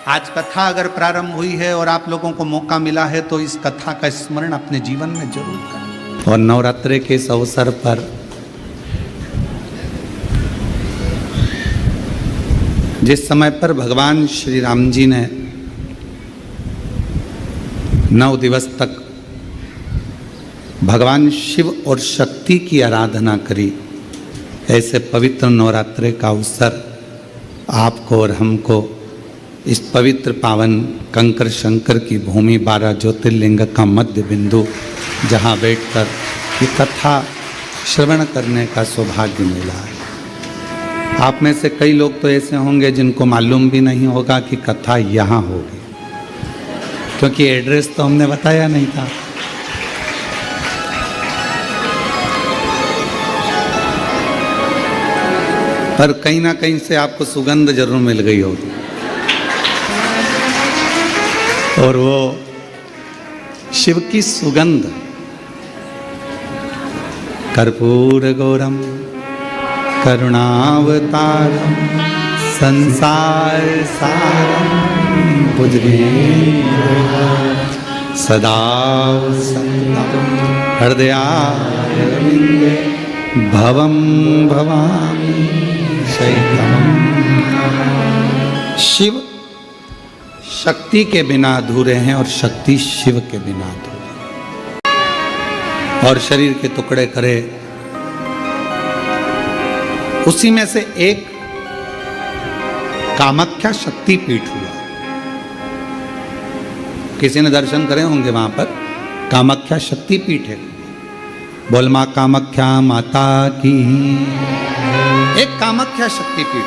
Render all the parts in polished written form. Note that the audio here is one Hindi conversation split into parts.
आज कथा अगर प्रारंभ हुई है और आप लोगों को मौका मिला है तो इस कथा का स्मरण अपने जीवन में जरूर करें। और नवरात्रि के इस अवसर पर जिस समय पर भगवान श्री राम जी ने 9 दिवस तक भगवान शिव और शक्ति की आराधना करी, ऐसे पवित्र नवरात्रि का अवसर आपको और हमको इस पवित्र पावन कंकर शंकर की भूमि 12 ज्योतिर्लिंग का मध्य बिंदु जहाँ बैठकर ये कथा श्रवण करने का सौभाग्य मिला है। आप में से कई लोग तो ऐसे होंगे जिनको मालूम भी नहीं होगा कि कथा यहाँ होगी, क्योंकि एड्रेस तो हमने बताया नहीं था। पर कहीं ना कहीं से आपको सुगंध जरूर मिल गई होगी, और वो शिव की सुगंध कर्पूर गौरम करुणावतारम संसार सारम भुजगेन्द्रहारं सदा वसन्तं हृदयारविन्दे भवं भवामि शैलम्। शिव शक्ति के बिना अधूरे हैं और शक्ति शिव के बिना अधूरे हैं। और शरीर के टुकड़े करे, उसी में से एक कामाख्या शक्ति पीठ हुआ। किसी ने दर्शन करे होंगे वहां पर, कामाख्या शक्ति पीठ है। बोल मां कामाख्या माता की। एक कामाख्या शक्ति पीठ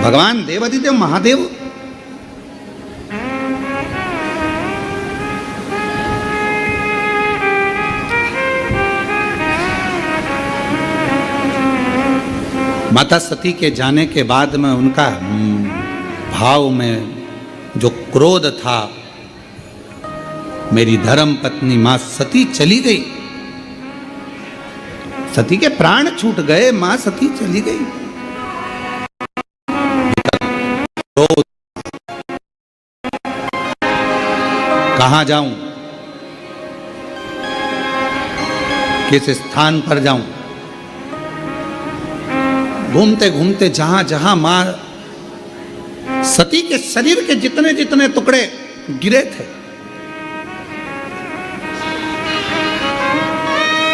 भगवान देवाधिदेव महादेव माता सती के जाने के बाद में उनका भाव में जो क्रोध था, मेरी धर्म पत्नी मां सती चली गई, सती के प्राण छूट गए, मां सती चली गई। कहां जाऊं, किस स्थान पर जाऊं? घूमते घूमते जहां जहां मां सती के शरीर के जितने जितने टुकड़े गिरे थे,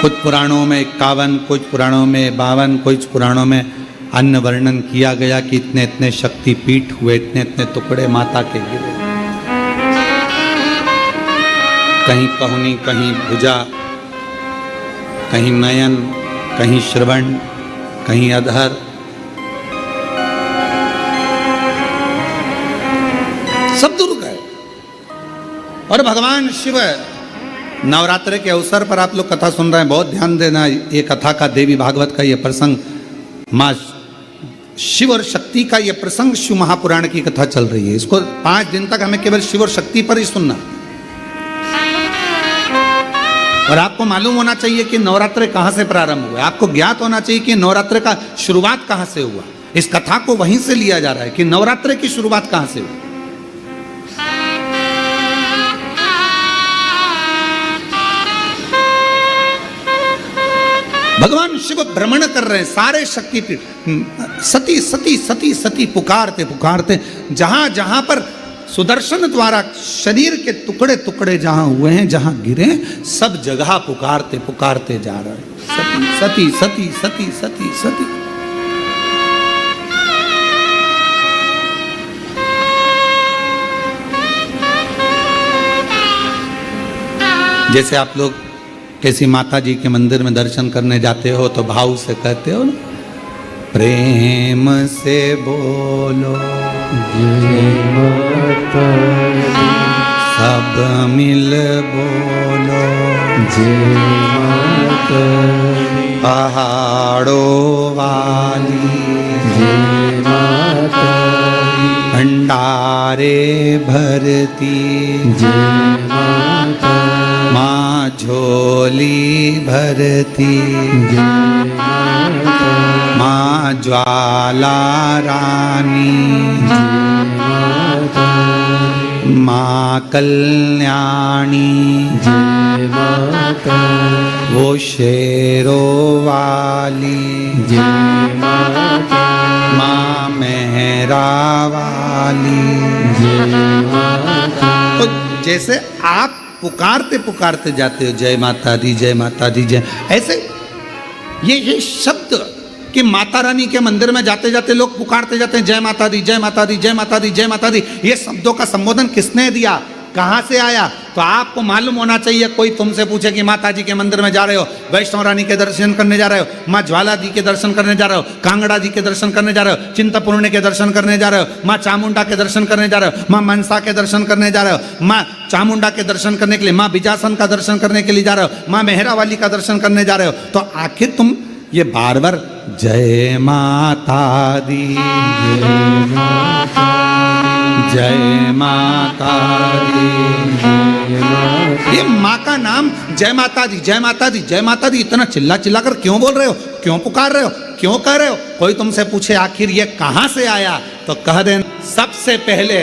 कुछ पुराणों में 51, कुछ पुराणों में 52, कुछ पुराणों में अन्य वर्णन किया गया कि इतने इतने शक्ति पीठ हुए, इतने इतने टुकड़े माता के गिरे। कहीं पहुनी, कहीं भुजा, कहीं नयन, कहीं श्रवण, कहीं अधर। सब दूर गए। और भगवान शिव नवरात्रि के अवसर पर आप लोग कथा सुन रहे हैं, बहुत ध्यान देना। ये कथा का देवी भागवत का ये प्रसंग, माँ शिव और शक्ति का ये प्रसंग शिव महापुराण की कथा चल रही है। इसको 5 दिन तक हमें केवल शिव और शक्ति पर ही सुनना। और आपको मालूम होना चाहिए कि नवरात्रि कहां से प्रारंभ हुआ। आपको ज्ञात होना चाहिए कि नवरात्रि का शुरुआत कहां से हुआ। इस कथा को वहीं से लिया जा रहा है कि नवरात्रि की शुरुआत कहां से हुई। भगवान शिव भ्रमण कर रहे हैं सारे शक्तिपीठ। सती सती सती सती पुकारते पुकारते जहां जहां पर सुदर्शन द्वारा शरीर के टुकड़े टुकड़े जहां हुए हैं, जहां गिरे, सब जगह पुकारते पुकारते जा रहे हैं, सती सती सती सती सती। जैसे आप लोग किसी माता जी के मंदिर में दर्शन करने जाते हो तो भाव से कहते हो ना, प्रेम से बोलो जय माता, सब मिल बोलो जय माता, पहाड़ों वाली जय माता, भंडार भरती, जय माता, माँ झोली भरती, जय माता, माँ ज्वाला रानी, जय माता, माँ कल्याणी, जय माता, वो शेरों वाली, जय माता, माँ मेहरा वाली। जय माता। तो जैसे आप पुकारते पुकारते जाते हो जय माता दी, जय माता दी, जय, ऐसे ये शब्द कि माता रानी के मंदिर में जाते जाते लोग पुकारते जाते हैं जय माता दी, जय माता दी, जय माता दी, जय माता दी। ये शब्दों का संबोधन किसने दिया, कहाँ से आया? तो आपको मालूम होना चाहिए। कोई तुमसे पूछे कि माता जी के मंदिर में जा रहे हो, वैष्णव रानी के दर्शन करने जा रहे हो, माँ ज्वाला जी के दर्शन करने जा रहे हो, कांगड़ा जी के दर्शन करने जा रहे हो, चिंतपूर्णी के दर्शन करने जा रहे हो, माँ चामुंडा के दर्शन करने जा रहे हो, माँ मनसा के दर्शन करने जा रहे हो, माँ चामुंडा के दर्शन करने के लिए, माँ बिजासन का दर्शन करने के लिए जा रहे हो, माँ मेहरा वाली का दर्शन करने जा रहे हो, तो आखिर तुम ये बार बार जय माता दी, जय माता, जय माता दी, जय माता, ये माँ का नाम जय माता दी, जय माता दी, जय माता दी इतना चिल्ला चिल्ला कर क्यों बोल रहे हो, क्यों पुकार रहे हो, क्यों कह रहे हो? कोई तुमसे पूछे आखिर ये कहाँ से आया, तो कह देना सबसे पहले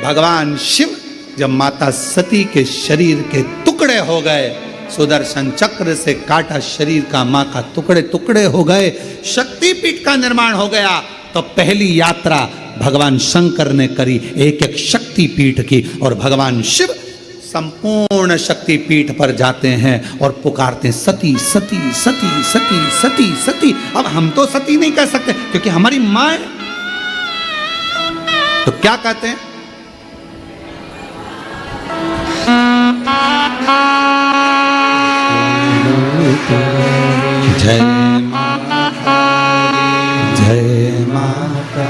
भगवान शिव जब माता सती के शरीर के टुकड़े हो गए, सुदर्शन चक्र से काटा शरीर का माँ का टुकड़े टुकड़े हो गए, शक्तिपीठ का निर्माण हो गया, तो पहली यात्रा भगवान शंकर ने करी एक एक शक्तिपीठ की, और भगवान शिव संपूर्ण शक्तिपीठ पर जाते हैं और पुकारते हैं सती सती सती सती सती सती। अब हम तो सती नहीं कह सकते क्योंकि हमारी माँ है, तो क्या कहते हैं? जय माता, जय माता,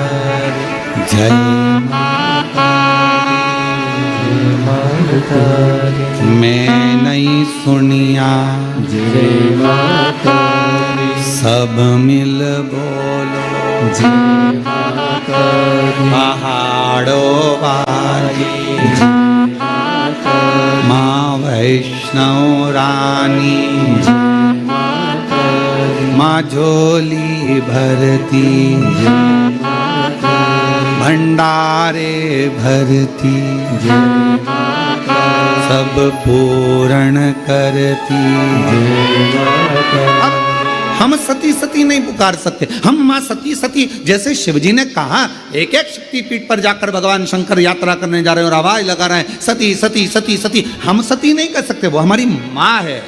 जय माता, जय माता, मैं नहीं सुनिया, जय माता, सब मिल बोलो, जय माता, पहाड़ों वाली, जय माता, माँ वैष्णव रानी, जय माता, माँ झोली भरती, जय माता, भंडारे भरती, जय माता, सब पूर्ण करती। जय माता। अब हम सती सती नहीं पुकार सकते, हम माँ सती सती, जैसे शिवजी ने कहा एक एक शक्तिपीठ पर जाकर भगवान शंकर यात्रा करने जा रहे हैं और आवाज लगा रहे हैं सती सती सती सती। हम सती नहीं कर सकते, वो हमारी माँ है,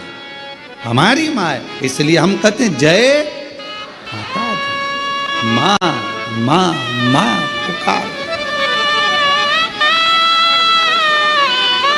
हमारी माँ है, इसलिए हम कहते हैं जय माता दी, माँ माँ माँ पुकार।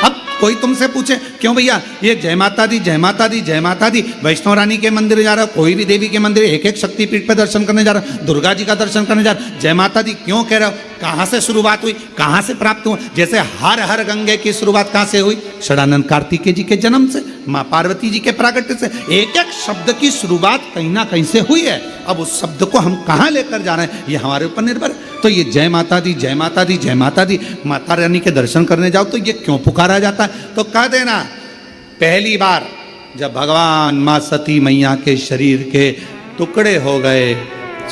अब कोई तुमसे पूछे क्यों भैया ये जय माता दी, जय माता दी, जय माता दी, वैष्णव रानी के मंदिर जा रहा हो, कोई भी देवी के मंदिर एक एक शक्तिपीठ पे दर्शन करने जा रहा हो, दुर्गा जी का दर्शन करने जा रहा हो, जय माता दी क्यों कह रहे हो? कहाँ से शुरुआत हुई, कहाँ से प्राप्त हुआ? जैसे हर हर गंगे की शुरुआत कहाँ से हुई? षडानंद कार्तिकेय जी के जन्म से, माँ पार्वती जी के प्राकट्य से। एक एक शब्द की शुरुआत कहीं ना कहीं से हुई है। अब उस शब्द को हम कहाँ लेकर जा रहे हैं ये हमारे ऊपर निर्भर है। तो ये जय माता दी, जय माता दी, जय माता दी, माता रानी के दर्शन करने जाओ तो ये क्यों पुकारा जाता है? तो कह देना पहली बार जब भगवान माँ सती मैया के शरीर के टुकड़े हो गए,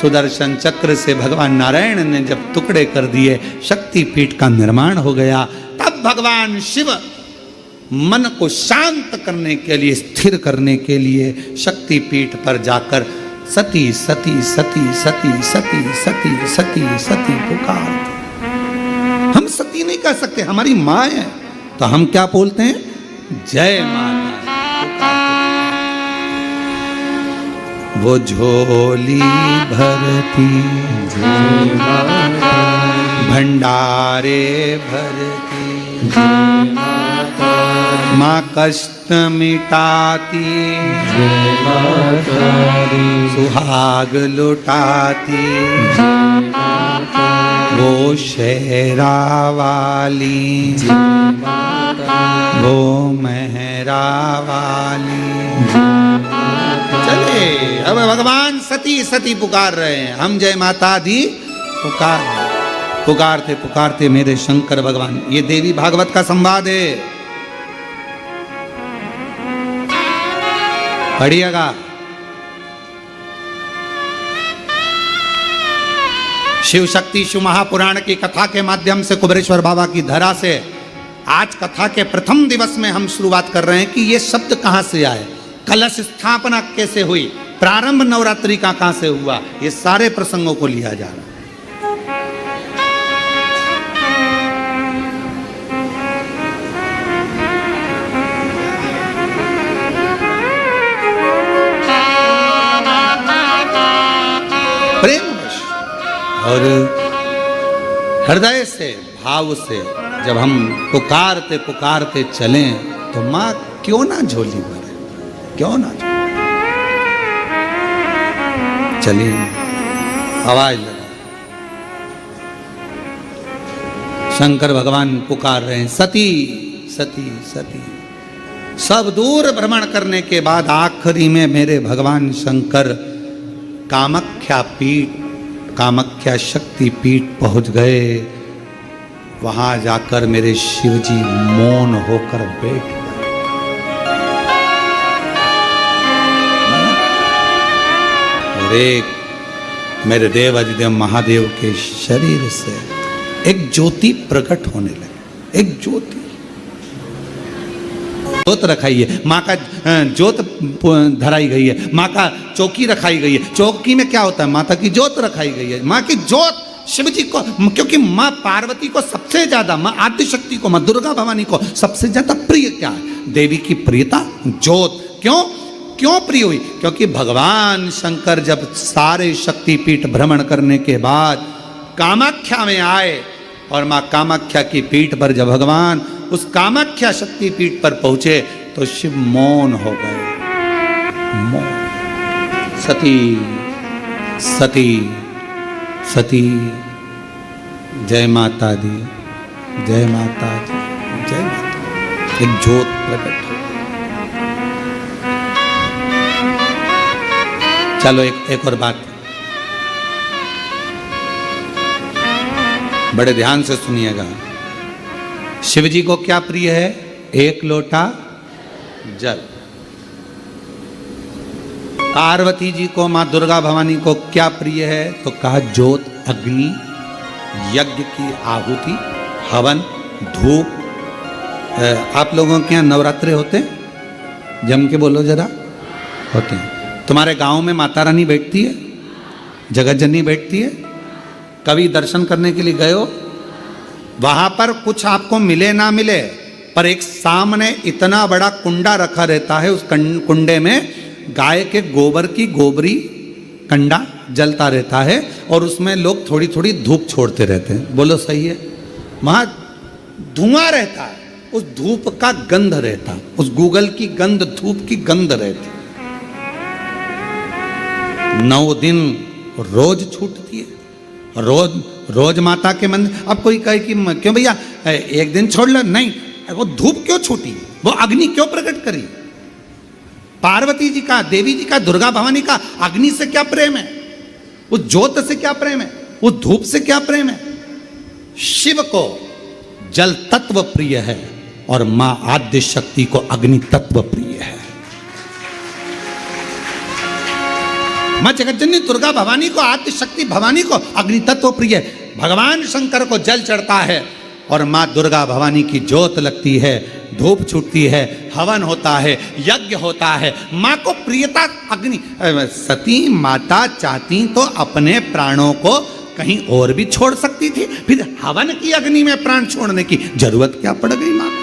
सुदर्शन चक्र से भगवान नारायण ने जब टुकड़े कर दिए, शक्तिपीठ का निर्माण हो गया, तब भगवान शिव मन को शांत करने के लिए, स्थिर करने के लिए शक्तिपीठ पर जाकर सती सती सती सती सती सती सती सती पुकार। हम सती नहीं कह सकते, हमारी माँ है, तो हम क्या बोलते हैं? जय माता। वो झोली भरती, जय माता, भंडारे भरती, जय माता, माँ कष्ट मिटाती, जय माता, सुहाग लुटाती, जय माता, वो शेरा वाली, जय माता, वो मेहरा वाली। जय माता। चले अब भगवान सती सती पुकार रहे हैं, हम जय माता दी पुकार रहे हैं। पुकारते मेरे शंकर भगवान। ये देवी भागवत का संवाद है, पढ़िएगा। शिव शक्ति शिव महापुराण की कथा के माध्यम से कुबेरेश्वर बाबा की धरा से आज कथा के प्रथम दिवस में हम शुरुआत कर रहे हैं कि ये शब्द कहां से आए, कलश स्थापना कैसे हुई, प्रारंभ नवरात्रि का कहां से हुआ, ये सारे प्रसंगों को लिया जा रहा है। प्रेमवश और हृदय से भाव से जब हम पुकारते पुकारते चलें तो माँ क्यों ना झोली भरे, क्यों ना चलिए आवाज लगा। शंकर भगवान पुकार रहे हैं, सती सती सती। सब दूर भ्रमण करने के बाद आखिरी में मेरे भगवान शंकर कामाख्या पीठ, कामाख्या शक्ति पीठ पहुंच गए। वहां जाकर मेरे शिवजी मौन होकर बैठ गए। और एक मेरे देव अधिदेव महादेव के शरीर से एक ज्योति प्रकट होने लगी, एक ज्योति। जोत रखाई है, माँ का जोत धराई गई है, माँ का चौकी रखाई गई है। चौकी में क्या होता है, माता की जोत रखाई गई है। माँ की जोत शिव जी को, क्योंकि माँ पार्वती को सबसे ज्यादा, माँ आद्य शक्ति को, माँ दुर्गा भवानी को सबसे ज्यादा प्रिय क्या है, देवी की प्रियता जोत। क्यों क्यों प्रिय हुई, क्योंकि भगवान शंकर जब सारे शक्तिपीठ भ्रमण करने के बाद कामाख्या में आए और माँ कामाख्या की पीठ पर जब भगवान उस कामाख्या शक्ति पीठ पर पहुंचे तो शिव मौन हो गए। मौन। सती सती सती। जय माता दी, जय माता दी, जय माता। एक ज्योत प्रकट हो। चलो एक और बात बड़े ध्यान से सुनिएगा। शिव जी को क्या प्रिय है, एक लोटा जल। पार्वती जी को, मां दुर्गा भवानी को क्या प्रिय है, तो कहा ज्योत, अग्नि, यज्ञ की आहुति, हवन, धूप। आप लोगों के यहाँ नवरात्रे होते हैं? जम के बोलो जरा। होते हैं। तुम्हारे गांव में माता रानी बैठती है, जगत जननी बैठती है? कभी दर्शन करने के लिए गए हो? वहां पर कुछ आपको मिले ना मिले, पर एक सामने इतना बड़ा कुंडा रखा रहता है, उस कुंडे में गाय के गोबर की गोबरी कंडा जलता रहता है और उसमें लोग थोड़ी थोड़ी धूप छोड़ते रहते हैं। बोलो सही है? वहां धुआं रहता है, उस धूप का गंध रहता, उस गूगल की गंध, धूप की गंध रहती। 9 दिन रोज छूटती है, रोज माता के मंदिर। अब कोई कहे कि क्यों भैया एक दिन छोड़ लो, नहीं, वो धूप क्यों छूटी, वो अग्नि क्यों प्रकट करी? पार्वती जी का, देवी जी का, दुर्गा भवानी का अग्नि से क्या प्रेम है, उस ज्योत से क्या प्रेम है, उस धूप से क्या प्रेम है? शिव को जल तत्व प्रिय है और मां आद्य शक्ति को अग्नि तत्व प्रिय है। मां जगतजननी दुर्गा भवानी को, आद्य शक्ति भवानी को अग्नि तत्व प्रिय है। भगवान शंकर को जल चढ़ता है और मां दुर्गा भवानी की ज्योत लगती है, धूप छूटती है, हवन होता है, यज्ञ होता है। मां को प्रियता अग्नि। सती माता चाहती तो अपने प्राणों को कहीं और भी छोड़ सकती थी, फिर हवन की अग्नि में प्राण छोड़ने की जरूरत क्या पड़ गई मां को?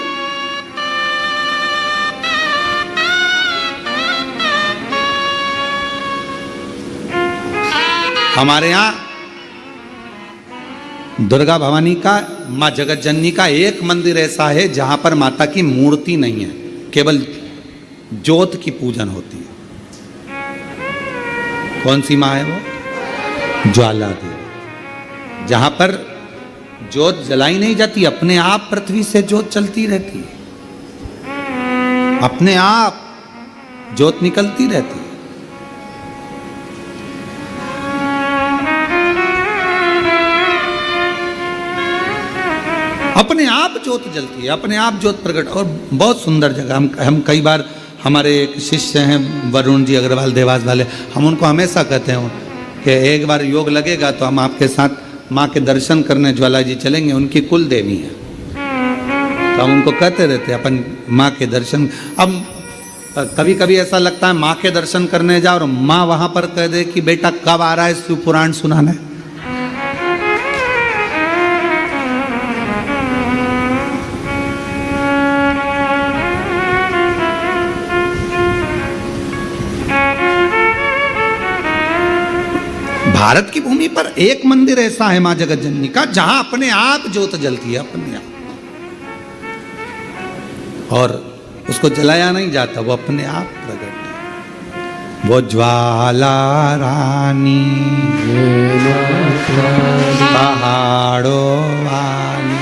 हमारे यहां दुर्गा भवानी का, मां जगत जननी का एक मंदिर ऐसा है जहां पर माता की मूर्ति नहीं है, केवल ज्योत की पूजन होती है। कौन सी मां है वो? ज्वाला देवी। जहां पर ज्योत जलाई नहीं जाती, अपने आप पृथ्वी से ज्योत चलती रहती है, अपने आप ज्योत निकलती रहती है। ज्योत जलती है, अपने आप ज्योत प्रकट। और बहुत सुंदर जगह, हम कई बार, हमारे एक शिष्य हैं वरुण जी अग्रवाल देवास वाले, हम उनको हमेशा कहते हैं कि एक बार योग लगेगा तो हम आपके साथ माँ के दर्शन करने ज्वाला जी चलेंगे, उनकी कुल देवी है। तो हम उनको कहते रहते अपन माँ के दर्शन। अब कभी कभी ऐसा लगता है माँ के दर्शन करने जाओ और माँ वहाँ पर कह दे कि बेटा कब आ रहा है शिव पुराण सुनाने। भारत की भूमि पर एक मंदिर ऐसा है मां जगत जननी का जहां अपने आप ज्योत जलती है, अपने आप, और उसको जलाया नहीं जाता, वो अपने आप प्रकट है। वो ज्वाला रानी पहाड़ों वाली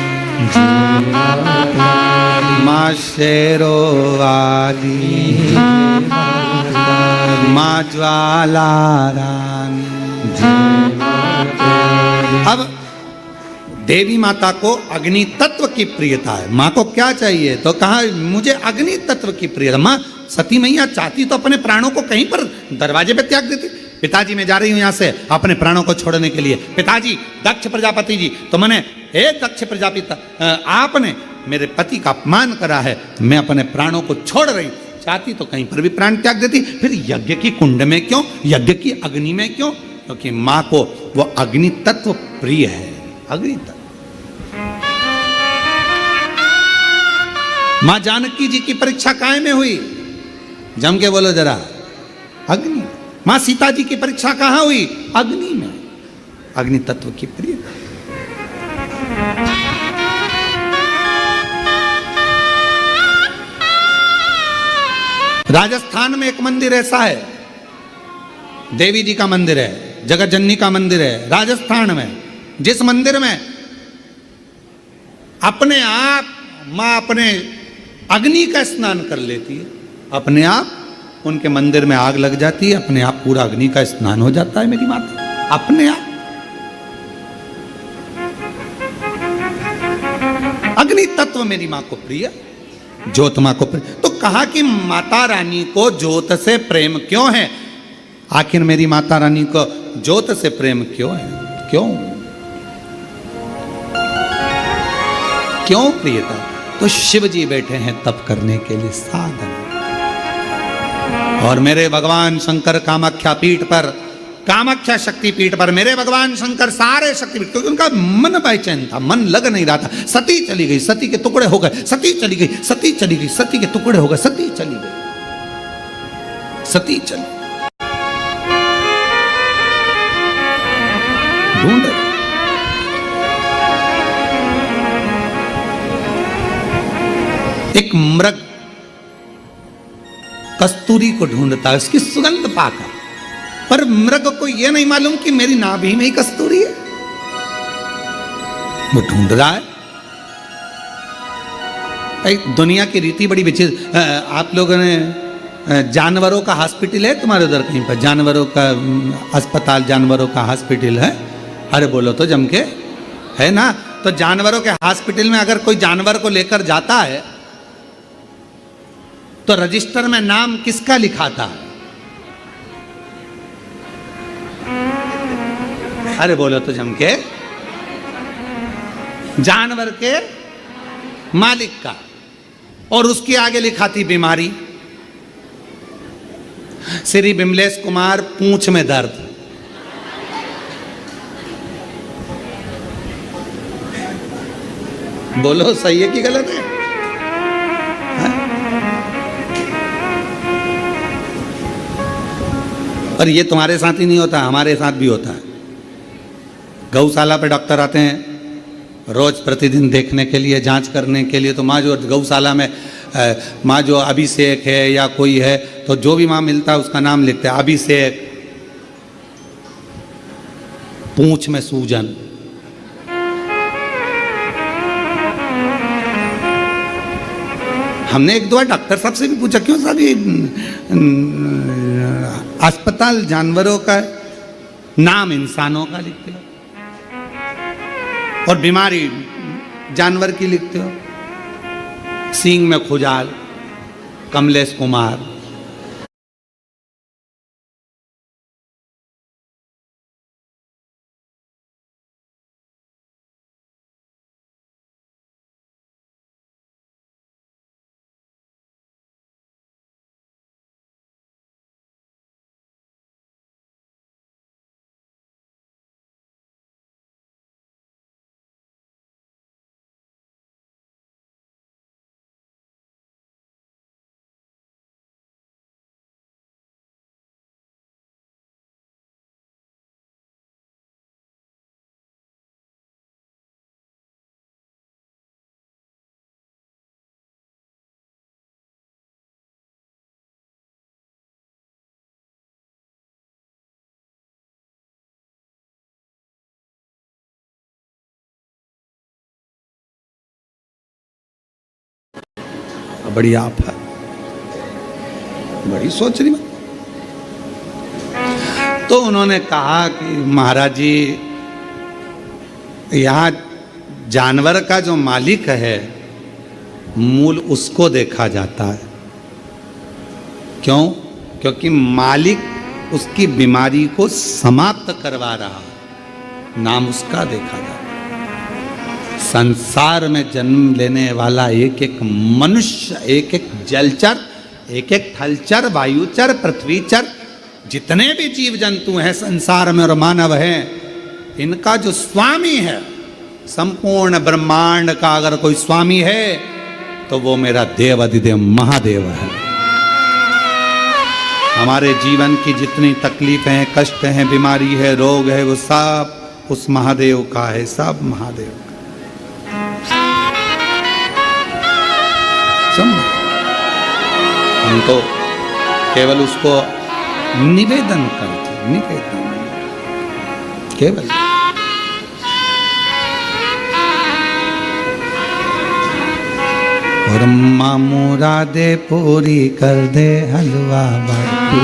माँ शेरों वाली माँ ज्वाला रानी। अब देवी माता को अग्नि तत्व की प्रियता है। माँ को क्या चाहिए? तो कहा मुझे अग्नि तत्व की प्रियता। माँ सती मैया चाहती तो अपने प्राणों को कहीं पर दरवाजे पे त्याग देती। पिताजी मैं जा रही हूं यहां से अपने प्राणों को छोड़ने के लिए। पिताजी दक्ष प्रजापति जी, तो मैंने हे दक्ष प्रजापति, आपने मेरे पति का अपमान करा है, मैं अपने प्राणों को छोड़ रही। चाहती तो कहीं पर भी प्राण त्याग देती। फिर यज्ञ की कुंड में क्यों, यज्ञ की अग्नि में क्यों? क्योंकि माँ को वो अग्नि तत्व प्रिय है। अग्नि तत्व। मां जानकी जी की परीक्षा काय में हुई? जम के बोलो जरा। अग्नि। मां सीता जी की परीक्षा कहां हुई? अग्नि में। अग्नि तत्व की प्रिय। राजस्थान में एक मंदिर ऐसा है, देवी जी का मंदिर है, जगत जननी का मंदिर है राजस्थान में, जिस मंदिर में अपने आप मां अपने अग्नि का स्नान कर लेती है। अपने आप उनके मंदिर में आग लग जाती है, अपने आप पूरा अग्नि का स्नान हो जाता है मेरी माता, अपने आप। अग्नि तत्व मेरी मां को प्रिय, ज्योत मां को प्रिय। तो कहा कि माता रानी को ज्योत से प्रेम क्यों है? आखिर मेरी माता रानी को ज्योत से प्रेम क्यों है? क्यों क्यों प्रियता? तो शिव जी बैठे हैं तप करने के लिए, साधन। और मेरे भगवान शंकर कामाख्या पीठ पर, कामाख्या शक्ति पीठ पर मेरे भगवान शंकर सारे शक्तिपीठ, क्योंकि उनका मन बेचैन था, मन लग नहीं रहा था। सती चली गई, सती के टुकड़े हो गए, सती चली गई, सती चली गई, सती के टुकड़े हो गए, सती चली गई, सती चली। ढूंढ एक मृग कस्तूरी को ढूंढता है, उसकी सुगंध पाकर, पर मृग को यह नहीं मालूम कि मेरी नाभि में ही कस्तूरी है। वो ढूंढ रहा है। दुनिया की रीति बड़ी विचित्र। आप लोगों ने जानवरों का हॉस्पिटल है तुम्हारे उधर कहीं पर? जानवरों का अस्पताल, जानवरों का हॉस्पिटल है? अरे बोलो तो जम के, है ना? तो जानवरों के हॉस्पिटल में अगर कोई जानवर को लेकर जाता है तो रजिस्टर में नाम किसका लिखा था? अरे बोलो तो जम के, जानवर के मालिक का। और उसके आगे लिखा थी बीमारी, श्री बिमलेश कुमार पूंछ में दर्द। बोलो सही है कि गलत है? और ये तुम्हारे साथ ही नहीं होता, हमारे साथ भी होता है। गौशाला पे डॉक्टर आते हैं रोज प्रतिदिन देखने के लिए, जांच करने के लिए। तो माँ जो गौशाला में माँ जो अभिषेक है या कोई है, तो जो भी माँ मिलता है उसका नाम लिखते हैं। अभिषेक, पूंछ में सूजन। हमने एक दो डॉक्टर साहब से भी पूछा, क्यों साहब ये अस्पताल जानवरों का नाम इंसानों का लिखते हो और बीमारी जानवर की लिखते हो? सींग में खुजाल, कमलेश कुमार। बड़ी आप है, बड़ी सोच रही बात। तो उन्होंने कहा कि महाराज जी, यहाँ जानवर का जो मालिक है मूल उसको देखा जाता है। क्यों? क्योंकि मालिक उसकी बीमारी को समाप्त करवा रहा, नाम उसका देखा जाता है। संसार में जन्म लेने वाला एक एक मनुष्य, एक एक जलचर, एक एक थलचर, वायुचर, पृथ्वीचर, जितने भी जीव जंतु हैं संसार में और मानव हैं, इनका जो स्वामी है, संपूर्ण ब्रह्मांड का अगर कोई स्वामी है तो वो मेरा देव अधिदेव महादेव है। हमारे जीवन की जितनी तकलीफें हैं, कष्ट हैं, बीमारी है, रोग है, वो सब उस महादेव का है, सब महादेव का। हम तो केवल उसको निवेदन करते, निवेदन केवल। और अम्मा मुरादे पूरी कर दे हलवा बाटू,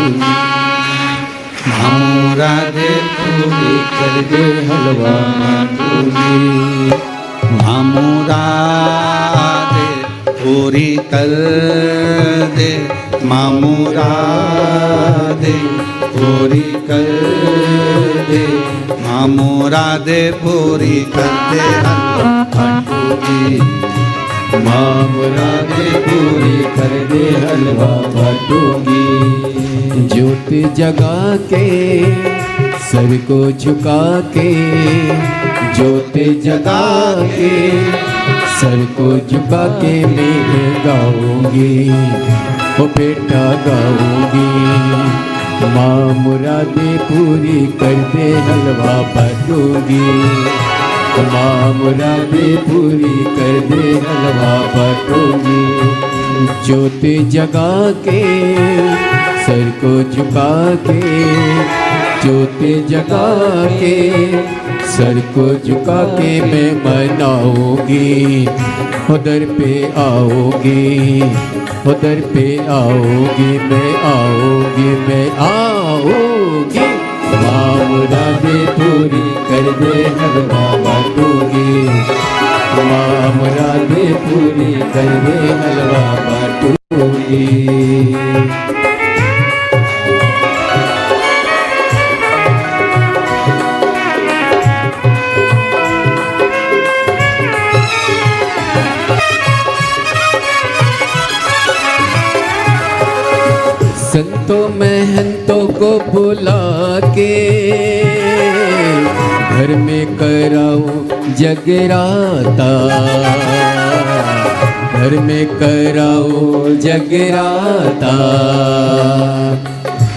मुरादे पूरी कर दे हलवा बाटू, मुरादे पूरी कर दे, मुरादे पूरी कर दे, मुरादे पूरी कर दे हलवा बाटू, मुरादे पूरी कर दे हलवा बाटूंगी। ज्योति जगा के सर को झुका के, ज्योति जगा के सर को झुका के मैं गाऊंगी, वो बेटा गाऊंगी। माँ मुरादे पूरी कर दे हलवा बाटूंगी, माँ मुरादे पूरी कर दे हलवा बाटूंगी। ज्योति जगा के सर को झुका के, ज्योति जगा के सर को झुका के मैं मनाऊंगी, उधर पे आओगी, उधर पे आओगी, मैं आऊंगी, मैं आऊंगी। माँ मुरादे पूरी कर दे हलवा बाटूंगी, माँ मुरादे पूरी कर दे हलवा बाटूंगी। संतों महंतों को बुला के घर में कराऊं जगराता, घर में कराऊं जगराता।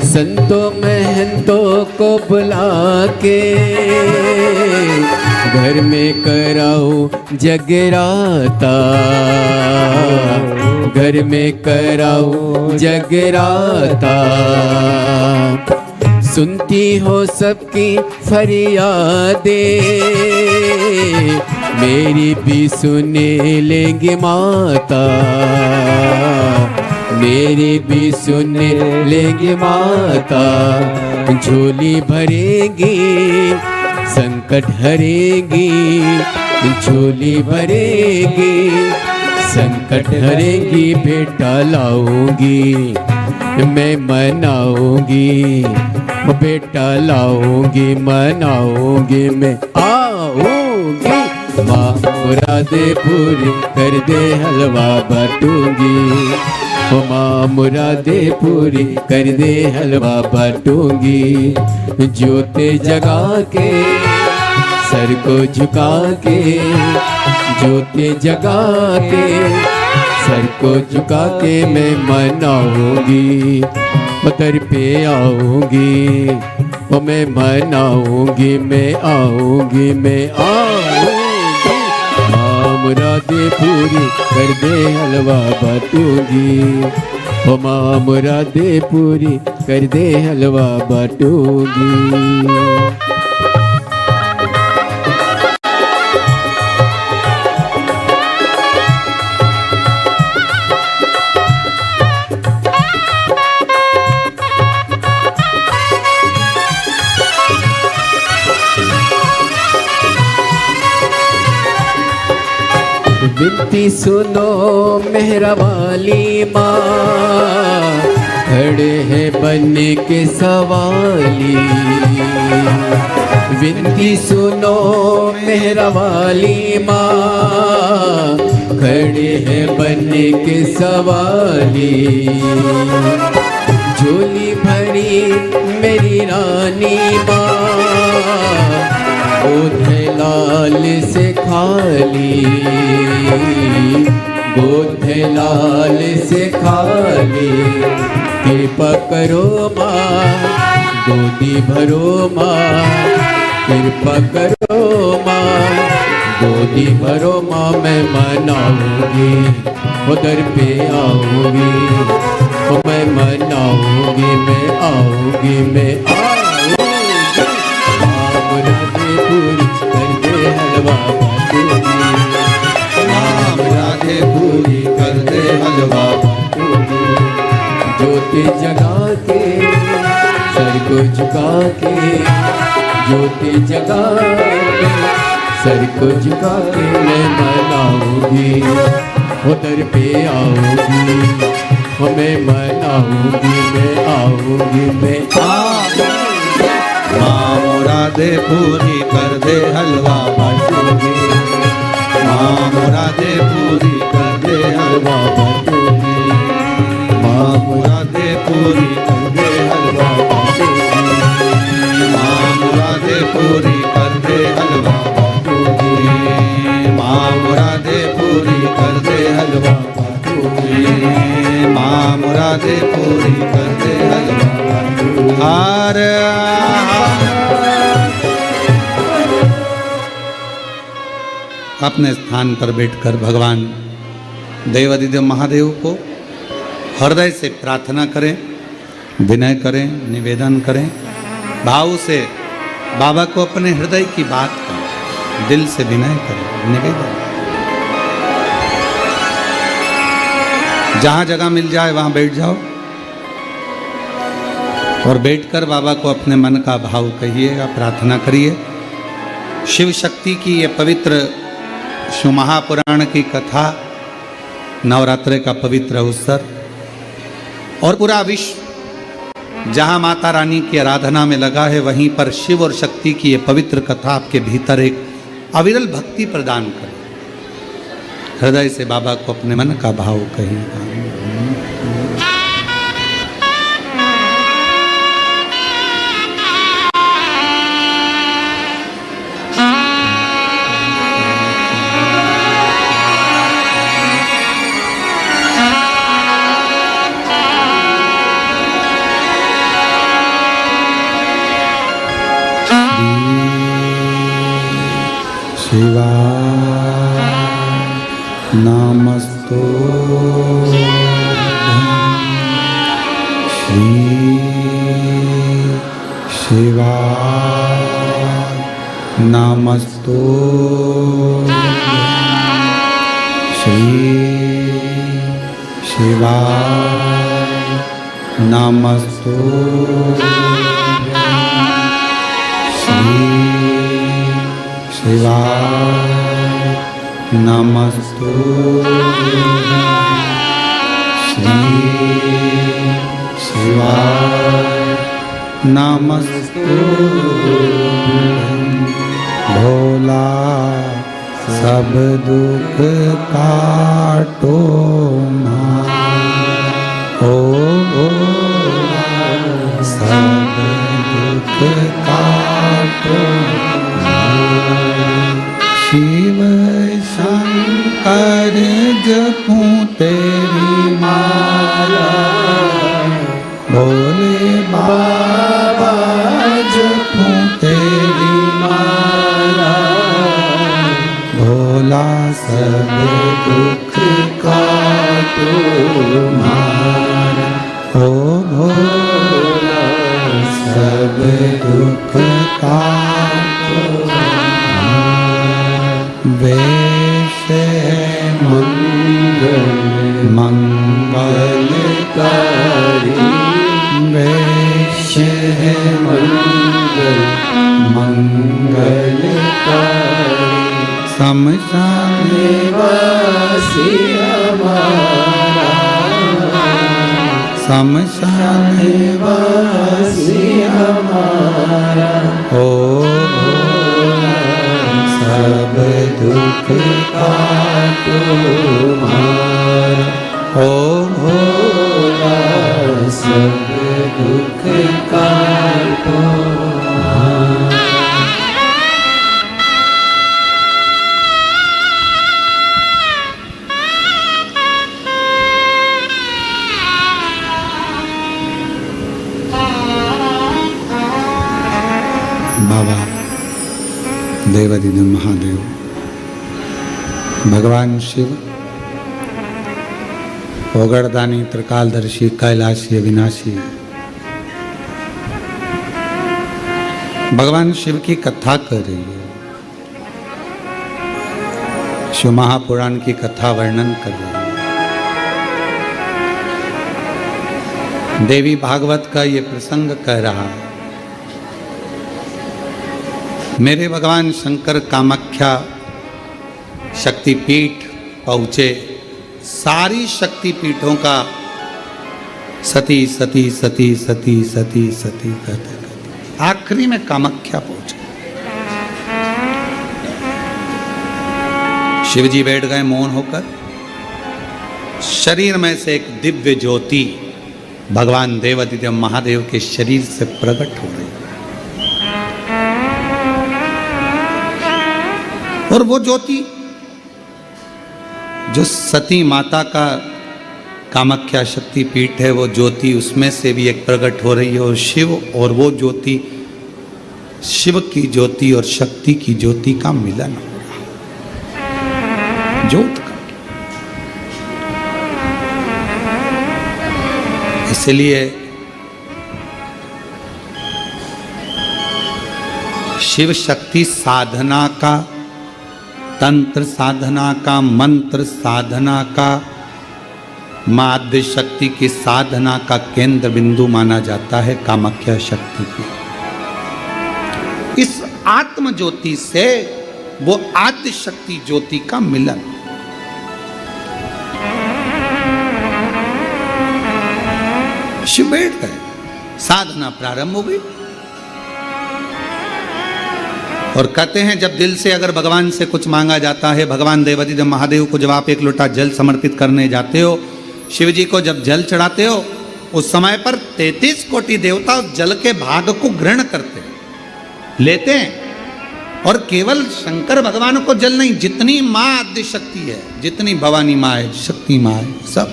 संतों महंतों को बुला के घर में कराऊं जगराता, घर में कराऊं जगराता। सुनती हो सबकी फरियादें, मेरी भी सुने लेंगे माता, मेरी भी सुने लेंगे माता। झोली भरेगी संकट हरेगी, झोली भरेगी संकट हरेगी बेटा लाऊंगी, मैं मनाऊंगी बेटा लाऊंगी, मनाऊंगी मैं आऊंगी। माँ मुरादे पूरी कर दे हलवा बाटूंगी, ओ माँ मुरादे पूरी कर दे हलवा बाटूंगी। ज्योति जगा के सर को झुका के, ज्योति जगा के सर को झुका के मैं मनाऊंगी, दर पे आऊंगी, ओ मैं मनाऊंगी, मैं आऊंगी, मैं आऊंगी। माँ मुरादे पूरी कर दे हलवा बाटूंगी, ओ माँ मुरादे पूरी कर दे हलवा बाटूंगी। विनती सुनो मेहरा वाली माँ, खड़े हैं बनने के सवाली। विनती सुनो मेहरा वाली माँ, खड़े हैं बनने के सवाली। झोली भरी मेरी रानी माँ, गोद है लाल से खाली, गोद है लाल से खाली। कृपा करो माँ गोदी भरो माँ, कृपा करो माँ गोदी भरो माँ। मैं मनाऊंगी उधर पे आऊंगी, मैं मनाऊंगी, मैं आऊंगी, मैं आऊंगी। पूरी कर दे हलवा बाटूंगी, माँ मुरादे पूरी कर दे हलवा बाटूंगी। ज्योति जगा के सर को झुका के, ज्योति जगा के सर को झुका के मैं मनाऊंगी, उधर पे आऊंगी, मैं मनाऊंगी, मैं आऊंगी, मैं आऊंगी। माँ मुरादे पूरी कर दे हलवा बाटूंगी, माँ मुरादे पूरी कर दे हलवा बाटूंगी, माँ मुरादे पूरी कर दे हलवा बाटूंगी, माँ मुरादे पूरी कर दे हलवा बाटूंगी, माँ मुरादे पूरी कर दे हलवा बाटूंगी, माँ मुरादे पूरी कर दे हलवा बाटूंगी। हर अपने स्थान पर बैठकर भगवान देवादिदेव महादेव को हृदय से प्रार्थना करें, विनय करें, निवेदन करें, भाव से बाबा को अपने हृदय की बात करें, दिल से विनय करें, निवेदन। जहाँ जगह मिल जाए वहाँ बैठ जाओ और बैठकर बाबा को अपने मन का भाव कहिएगा, प्रार्थना करिए। शिव शक्ति की ये पवित्र शिव महापुराण की कथा, नवरात्रि का पवित्र अवसर और पूरा विश्व जहाँ माता रानी की आराधना में लगा है, वहीं पर शिव और शक्ति की ये पवित्र कथा आपके भीतर एक अविरल भक्ति प्रदान करे। हृदय से बाबा को अपने मन का भाव कहिएगा। शिवाय नमस्तु श्री शिवाय नमस्तु श्री शिवाय नमस्तु श्री शिवाय नमस्तु श्री शिवाय नमस्तु भोला सब दुख काटो ना ओ भोला सब दुख काटो ना। शिव शंकर जपूं तेरी माला भोले बाबा जपूं तेरी माला भोला सब दुख काटो मारा ओ भोला सब दुख काटो वेश है मंगल मंगलकारी वेश है मंगल मंगलकारी शमशान निवासी हमारा शमशान निवासी हमारा ओ भोला सब दुख काटो मारा ओ भोला सब दुख काटो मारा। बाबा देवादिदेव महादेव भगवान शिव ओगड़दानी त्रिकालदर्शी कैलाशी अविनाशी भगवान शिव की कथा कर रही है। शिव महापुराण की कथा वर्णन कर रही है। देवी भागवत का ये प्रसंग कह रहा है। मेरे भगवान शंकर कामाख्या शक्तिपीठ पहुँचे। सारी शक्तिपीठों का सती सती सती सती सती सती कहते कहते आखिरी में कामाख्या पहुँचे। शिवजी बैठ गए मौन होकर। शरीर में से एक दिव्य ज्योति भगवान देवादिदेव महादेव के शरीर से प्रकट हो रही। और वो ज्योति जो सती माता का कामाख्या शक्ति पीठ है वो ज्योति उसमें से भी एक प्रकट हो रही है। और शिव और वो ज्योति शिव की ज्योति और शक्ति की ज्योति का मिलन हो रहा ज्योत का। इसलिए शिव शक्ति साधना का तंत्र साधना का मंत्र साधना का माध्य शक्ति की साधना का केंद्र बिंदु माना जाता है कामाख्या शक्ति की। इस आत्म ज्योति से वो आद्य शक्ति ज्योति का मिलन। शिव बैठ गए। साधना प्रारंभ हो गई। और कहते हैं जब दिल से अगर भगवान से कुछ मांगा जाता है, भगवान देवादिदेव महादेव को जब आप एक लोटा जल समर्पित करने जाते हो, शिव जी को जब जल चढ़ाते हो, उस समय पर 33 कोटि देवता उस जल के भाग को ग्रहण करते हैं, लेते हैं। और केवल शंकर भगवान को जल नहीं, जितनी माँ आद्य शक्ति है, जितनी भवानी माँ है, शक्ति माँ है, सब।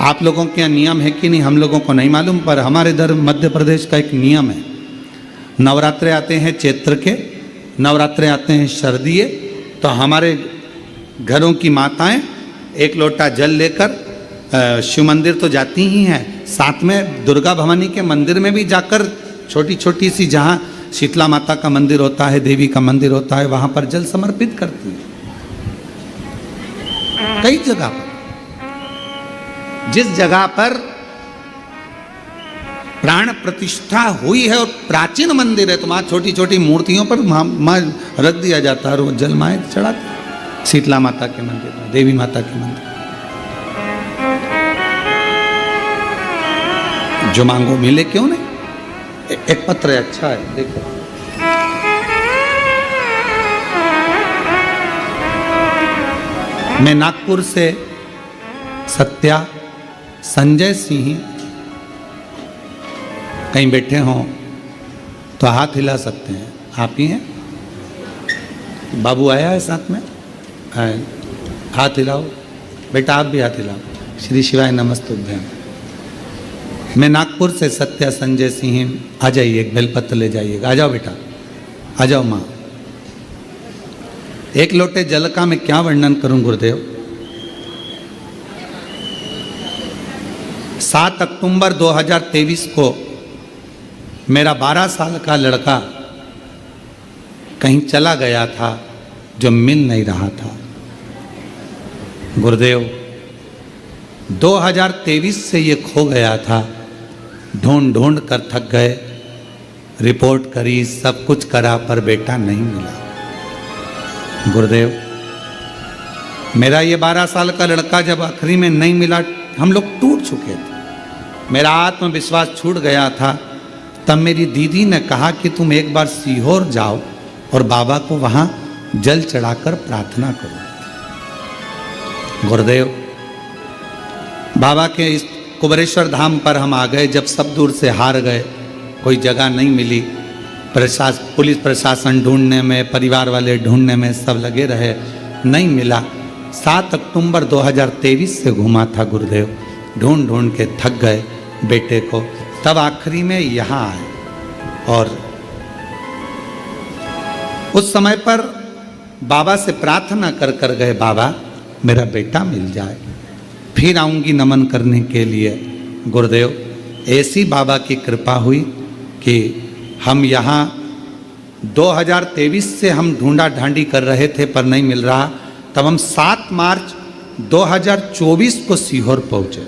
आप लोगों के यहाँ नियम है कि नहीं हम लोगों को नहीं मालूम, पर हमारे इधर मध्य प्रदेश का एक नियम है। नवरात्रे आते हैं चैत्र के, नवरात्रे आते हैं शरदीय, तो हमारे घरों की माताएं एक लोटा जल लेकर शिव मंदिर तो जाती ही हैं, साथ में दुर्गा भवानी के मंदिर में भी जाकर छोटी छोटी सी जहाँ शीतला माता का मंदिर होता है, देवी का मंदिर होता है, वहाँ पर जल समर्पित करती हैं। कई जगह पर, जिस जगह पर प्राण प्रतिष्ठा हुई है और प्राचीन मंदिर है, तो वहाँ छोटी छोटी मूर्तियों पर माँ रख दिया जाता है और वो जल माए चढ़ाते। शीतला माता के मंदिर में, देवी माता के मंदिर, जो मांगो मिले क्यों नहीं। एक पत्र है, अच्छा है, देखो। मैं नागपुर से सत्या संजय सिंह, कहीं बैठे हों तो हाथ हिला सकते हैं। आप ही हैं? बाबू आया है साथ में? हाथ हिलाओ बेटा, आप भी हाथ हिलाओ। श्री शिवाय नमस्तुभ्यम। मैं नागपुर से सत्या संजय सिंह। आ जाइए, एक बेलपत्र ले जाइएगा। आ जाओ बेटा, आ जाओ माँ। एक लोटे जल का मैं क्या वर्णन करूं गुरुदेव। 7 अक्टूबर 2023 को मेरा 12 साल का लड़का कहीं चला गया था, जो मिल नहीं रहा था। गुरुदेव 2023 से ये खो गया था, ढूंढ ढूंढ कर थक गए, रिपोर्ट करी, सब कुछ करा, पर बेटा नहीं मिला। गुरुदेव मेरा ये 12 साल का लड़का जब आखिरी में नहीं मिला, हम लोग टूट चुके थे, मेरा आत्मविश्वास छूट गया था। तब मेरी दीदी ने कहा कि तुम एक बार सीहोर जाओ और बाबा को वहाँ जल चढ़ाकर प्रार्थना करो। गुरुदेव बाबा के इस कुबरेश्वर धाम पर हम आ गए। जब सब दूर से हार गए, कोई जगह नहीं मिली, पुलिस प्रशासन ढूंढने में, परिवार वाले ढूंढने में, सब लगे रहे, नहीं मिला। 7 अक्टूबर 2023 से घूमा था गुरुदेव, ढूंढ ढूंढ के थक गए बेटे को। तब आखिरी में यहाँ आए और उस समय पर बाबा से प्रार्थना कर कर गए, बाबा मेरा बेटा मिल जाए, फिर आऊँगी नमन करने के लिए। गुरुदेव ऐसी बाबा की कृपा हुई कि हम यहाँ 2023 से हम ढूंढा ढांडी कर रहे थे पर नहीं मिल रहा। तब हम 7 मार्च 2024 को सीहोर पहुँचे।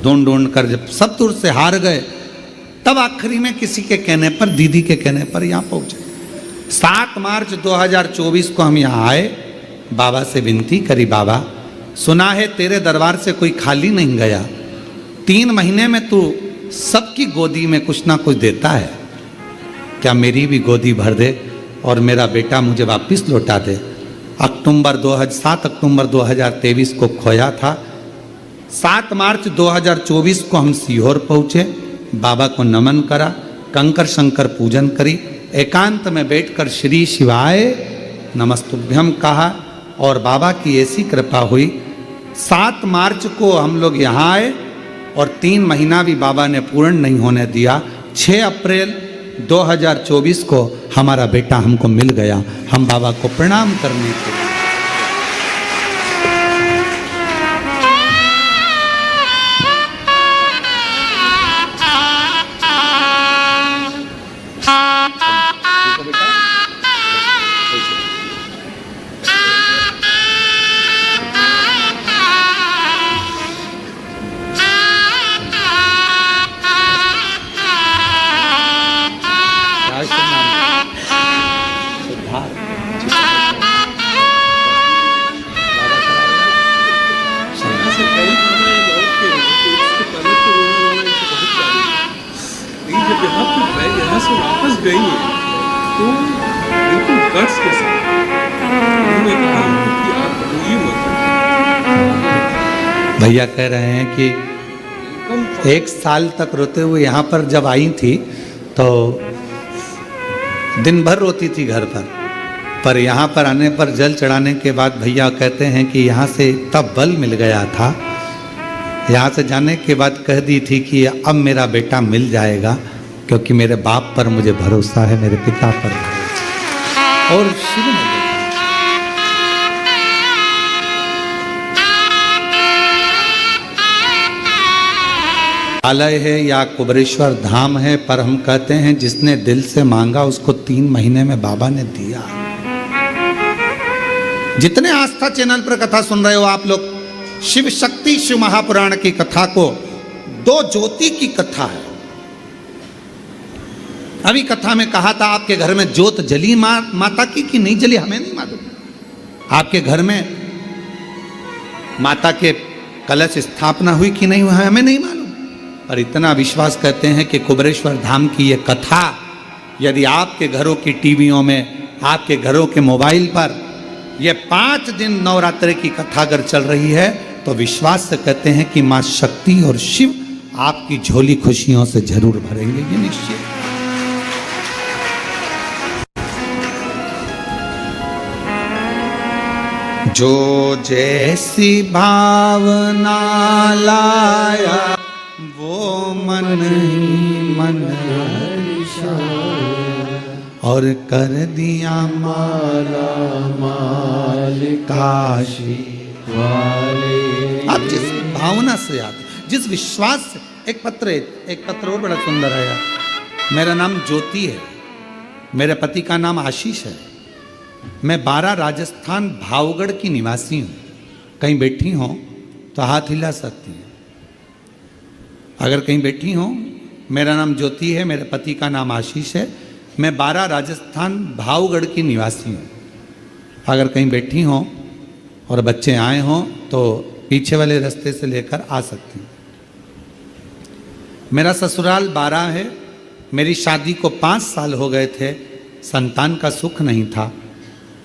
ढूंढ ढूंढ कर जब सब दूर से हार गए, तब आखिरी में किसी के कहने पर, दीदी के कहने पर यहाँ पहुँचे। 7 मार्च 2024 को हम यहाँ आए, बाबा से विनती करी, बाबा सुना है तेरे दरबार से कोई खाली नहीं गया, 3 महीने में तू सबकी गोदी में कुछ ना कुछ देता है, क्या मेरी भी गोदी भर दे और मेरा बेटा मुझे वापस लौटा दे। 7 अक्टूबर 2023 को खोया था। 7 मार्च 2024 को हम सीहोर पहुँचे, बाबा को नमन करा, कंकर शंकर पूजन करी, एकांत में बैठकर श्री शिवाय नमस्तुभ्यम कहा और बाबा की ऐसी कृपा हुई। 7 मार्च को हम लोग यहाँ आए और 3 महीना भी बाबा ने पूर्ण नहीं होने दिया। 6 अप्रैल 2024 को हमारा बेटा हमको मिल गया। हम बाबा को प्रणाम करने के भैया कह रहे हैं कि 1 साल तक रोते हुए यहाँ पर जब आई थी तो दिन भर रोती थी घर पर यहाँ पर आने पर जल चढ़ाने के बाद भैया कहते हैं कि यहाँ से तब बल मिल गया था, यहाँ से जाने के बाद कह दी थी कि अब मेरा बेटा मिल जाएगा, क्योंकि मेरे बाप पर मुझे भरोसा है, मेरे पिता पर और शिव में आलय है या कुबरेश्वर धाम है, पर हम कहते हैं जिसने दिल से मांगा उसको 3 महीने में बाबा ने दिया। जितने आस्था चैनल पर कथा सुन रहे हो आप लोग, शिव शक्ति शिव महापुराण की कथा को दो ज्योति की कथा है। अभी कथा में कहा था आपके घर में ज्योत जली माता की कि नहीं जली हमें नहीं मालूम। आपके घर में माता के कलश स्थापना हुई कि नहीं हुई हमें नहीं मालूम। पर इतना विश्वास करते हैं कि कुबेरेश्वर धाम की ये कथा यदि आपके घरों की टीवियों में, आपके घरों के मोबाइल पर ये 5 दिन नवरात्रि की कथा अगर चल रही है तो विश्वास से कहते हैं कि मां शक्ति और शिव आपकी झोली खुशियों से जरूर भरेंगे, ये निश्चित। जो जैसी भावना लाया वो मन ही मन और कर दिया माला माल काशी वाले। अब जिस भावना से आते, जिस विश्वास से, एक पत्र और बड़ा सुंदर आया। मेरा नाम ज्योति है, मेरे पति का नाम आशीष है, मैं 12 राजस्थान भावगढ़ की निवासी हूँ। कहीं बैठी हो तो हाथ हिला सकती हैं। अगर कहीं बैठी हो, मेरा नाम ज्योति है, मेरे पति का नाम आशीष है, मैं 12 राजस्थान भावगढ़ की निवासी हूँ। अगर कहीं बैठी हो और बच्चे आए हों तो पीछे वाले रास्ते से लेकर आ सकती हैं। मेरा ससुराल 12 है। मेरी शादी को 5 साल हो गए थे, संतान का सुख नहीं था।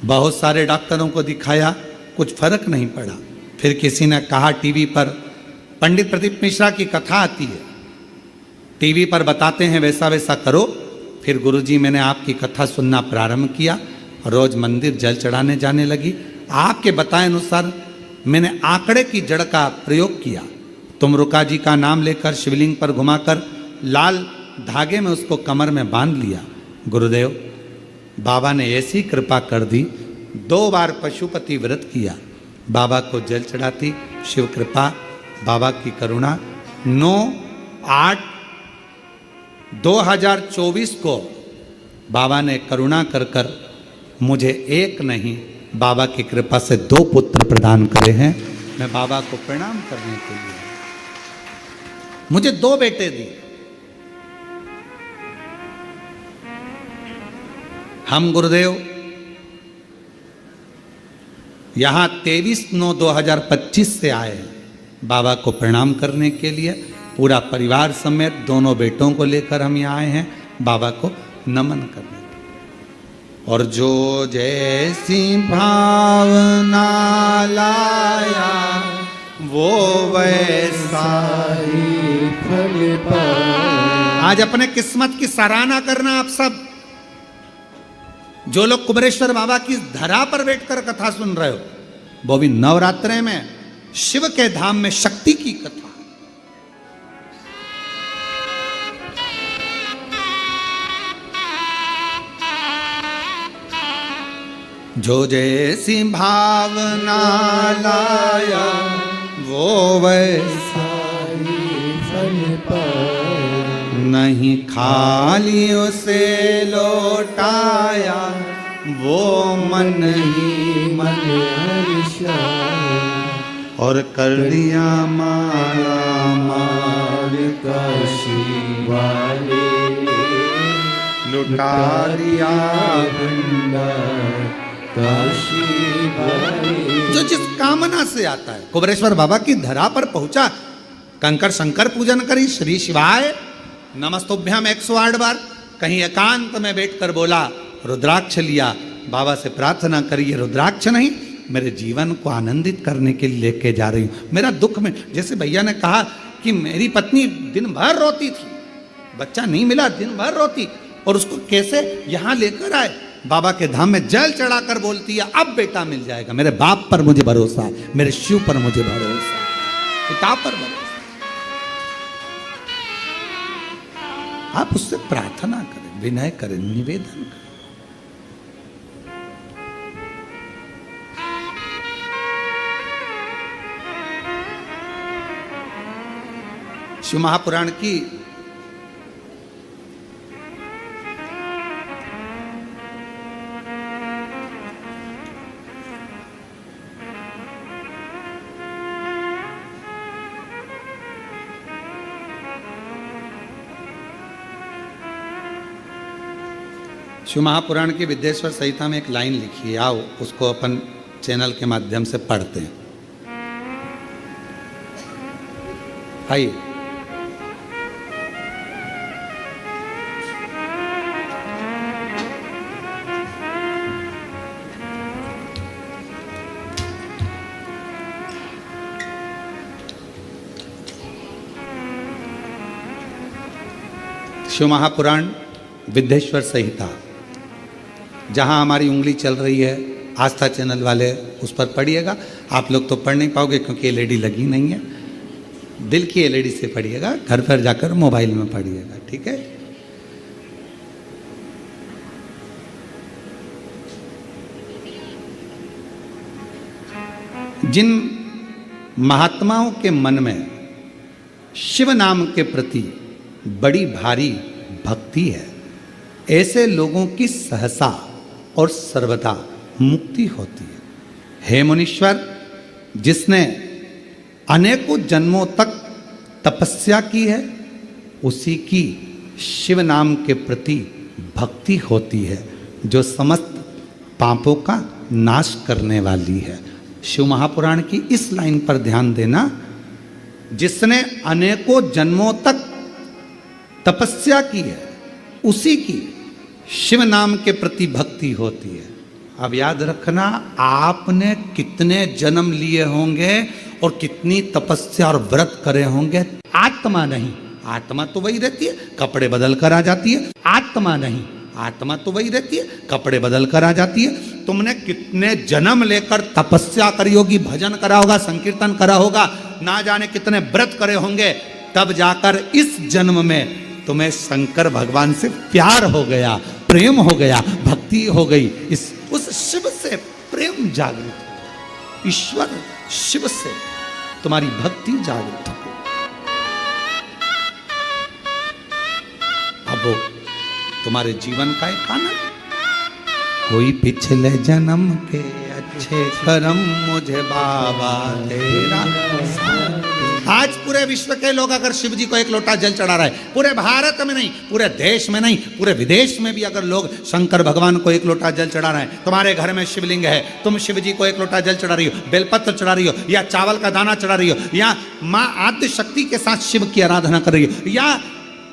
बहुत सारे डॉक्टरों को दिखाया, कुछ फर्क नहीं पड़ा। फिर किसी ने कहा टीवी पर पंडित प्रदीप मिश्रा की कथा आती है, टीवी पर बताते हैं वैसा वैसा करो। फिर गुरुजी मैंने आपकी कथा सुनना प्रारंभ किया, रोज मंदिर जल चढ़ाने जाने लगी। आपके बताए अनुसार मैंने आंकड़े की जड़ का प्रयोग किया। तुमरुका जी का नाम लेकर शिवलिंग पर घुमाकर लाल धागे में उसको कमर में बांध लिया। गुरुदेव बाबा ने ऐसी कृपा कर दी, 2 बार पशुपति व्रत किया, बाबा को जल चढ़ाती, शिव कृपा, बाबा की करुणा। 9/8/2024 को बाबा ने करुणा कर कर मुझे एक नहीं, बाबा की कृपा से 2 पुत्र प्रदान करे हैं। मैं बाबा को प्रणाम करने के लिए, मुझे 2 बेटे दिए। हम गुरुदेव यहाँ 23/9/2025 से आए हैं बाबा को प्रणाम करने के लिए। पूरा परिवार समेत 2 बेटों को लेकर हम यहाँ आए हैं बाबा को नमन करने। और जो जैसी भावना लाया वो वैसा ही फल पाया। आज अपने किस्मत की सराहना करना आप सब, जो लोग कुबेरेश्वर बाबा की धरा पर बैठकर कथा सुन रहे हो, वो भी नवरात्रे में शिव के धाम में शक्ति की कथा। जो जैसी भावना लाया वो वैसा ही फल पाया। नहीं खाली उसे लौटाया वो मन ही मन हर्षाया। और कर दिया माला माल काशी वाले, लुटा दिया भंडार काशी वाले। जो जिस कामना से आता है कुबेरेश्वर बाबा की धरा पर पहुंचा, कंकर शंकर पूजन करी, श्री शिवाय नमस्तुभ्यम 108 बार, कहीं एकांत में बैठकर बोला, रुद्राक्ष लिया, बाबा से प्रार्थना करी, ये रुद्राक्ष नहीं मेरे जीवन को आनंदित करने के लिए लेके जा रही हूँ। मेरा दुख में, जैसे भैया ने कहा कि मेरी पत्नी दिन भर रोती थी, बच्चा नहीं मिला, दिन भर रोती, और उसको कैसे यहाँ लेकर आए, बाबा के धाम में जल चढ़ाकर बोलती है अब बेटा मिल जाएगा। मेरे बाप पर मुझे भरोसा है, मेरे शिव पर मुझे भरोसा है, पिता पर भरोसा। आप उससे प्रार्थना करें, विनय करें, निवेदन करें। शिव महापुराण की शिव महापुराण की विद्येश्वर संहिता में एक लाइन लिखी है, आओ उसको अपन चैनल के माध्यम से पढ़ते हैं। आइए। शिव महापुराण विद्येश्वर संहिता, जहाँ हमारी उंगली चल रही है, आस्था चैनल वाले उस पर पढ़िएगा। आप लोग तो पढ़ नहीं पाओगे क्योंकि एलईडी लगी नहीं है, दिल की एलईडी से पढ़िएगा, घर पर जाकर मोबाइल में पढ़िएगा, ठीक है। जिन महात्माओं के मन में शिव नाम के प्रति बड़ी भारी भक्ति है, ऐसे लोगों की सहसा और सर्वदा मुक्ति होती है। हे मुनीश्वर, जिसने अनेकों जन्मों तक तपस्या की है, उसी की शिव नाम के प्रति भक्ति होती है, जो समस्त पापों का नाश करने वाली है। शिव महापुराण की इस लाइन पर ध्यान देना, जिसने अनेकों जन्मों तक तपस्या की है, उसी की शिव नाम के प्रति भक्ति होती है। अब याद रखना, आपने कितने जन्म लिए होंगे और कितनी तपस्या और व्रत करे होंगे, आत्मा नहीं। आत्मा तो वही रहती है, कपड़े बदल कर आ जाती है। आत्मा नहीं, आत्मा तो वही रहती है, कपड़े बदल कर आ जाती है। तुमने कितने जन्म लेकर तपस्या करी होगी, भजन करा होगा, संकीर्तन करा होगा, ना जाने कितने व्रत करे होंगे, तब जाकर इस जन्म में तुम्हें शंकर भगवान से प्यार हो गया, प्रेम हो गया, भक्ति हो गई। उस शिव से प्रेम जागृत हो, ईश्वर शिव से तुम्हारी भक्ति जागृत हो। अब वो तुम्हारे जीवन का एक आनंद। कोई पिछले जन्म के अच्छे कर्म मुझे बाबा तेरा। आज पूरे विश्व के लोग अगर शिव जी को एक लोटा जल चढ़ा रहे हैं, पूरे भारत में नहीं, पूरे देश में नहीं, पूरे विदेश में भी अगर लोग शंकर भगवान को एक लोटा जल चढ़ा रहे हैं, तुम्हारे घर में शिवलिंग है, तुम शिव जी को एक लोटा जल चढ़ा रही हो, बेलपत्र चढ़ा रही हो, या चावल का दाना चढ़ा रही हो, या माँ आद्य शक्ति के साथ शिव की आराधना कर रही हो, या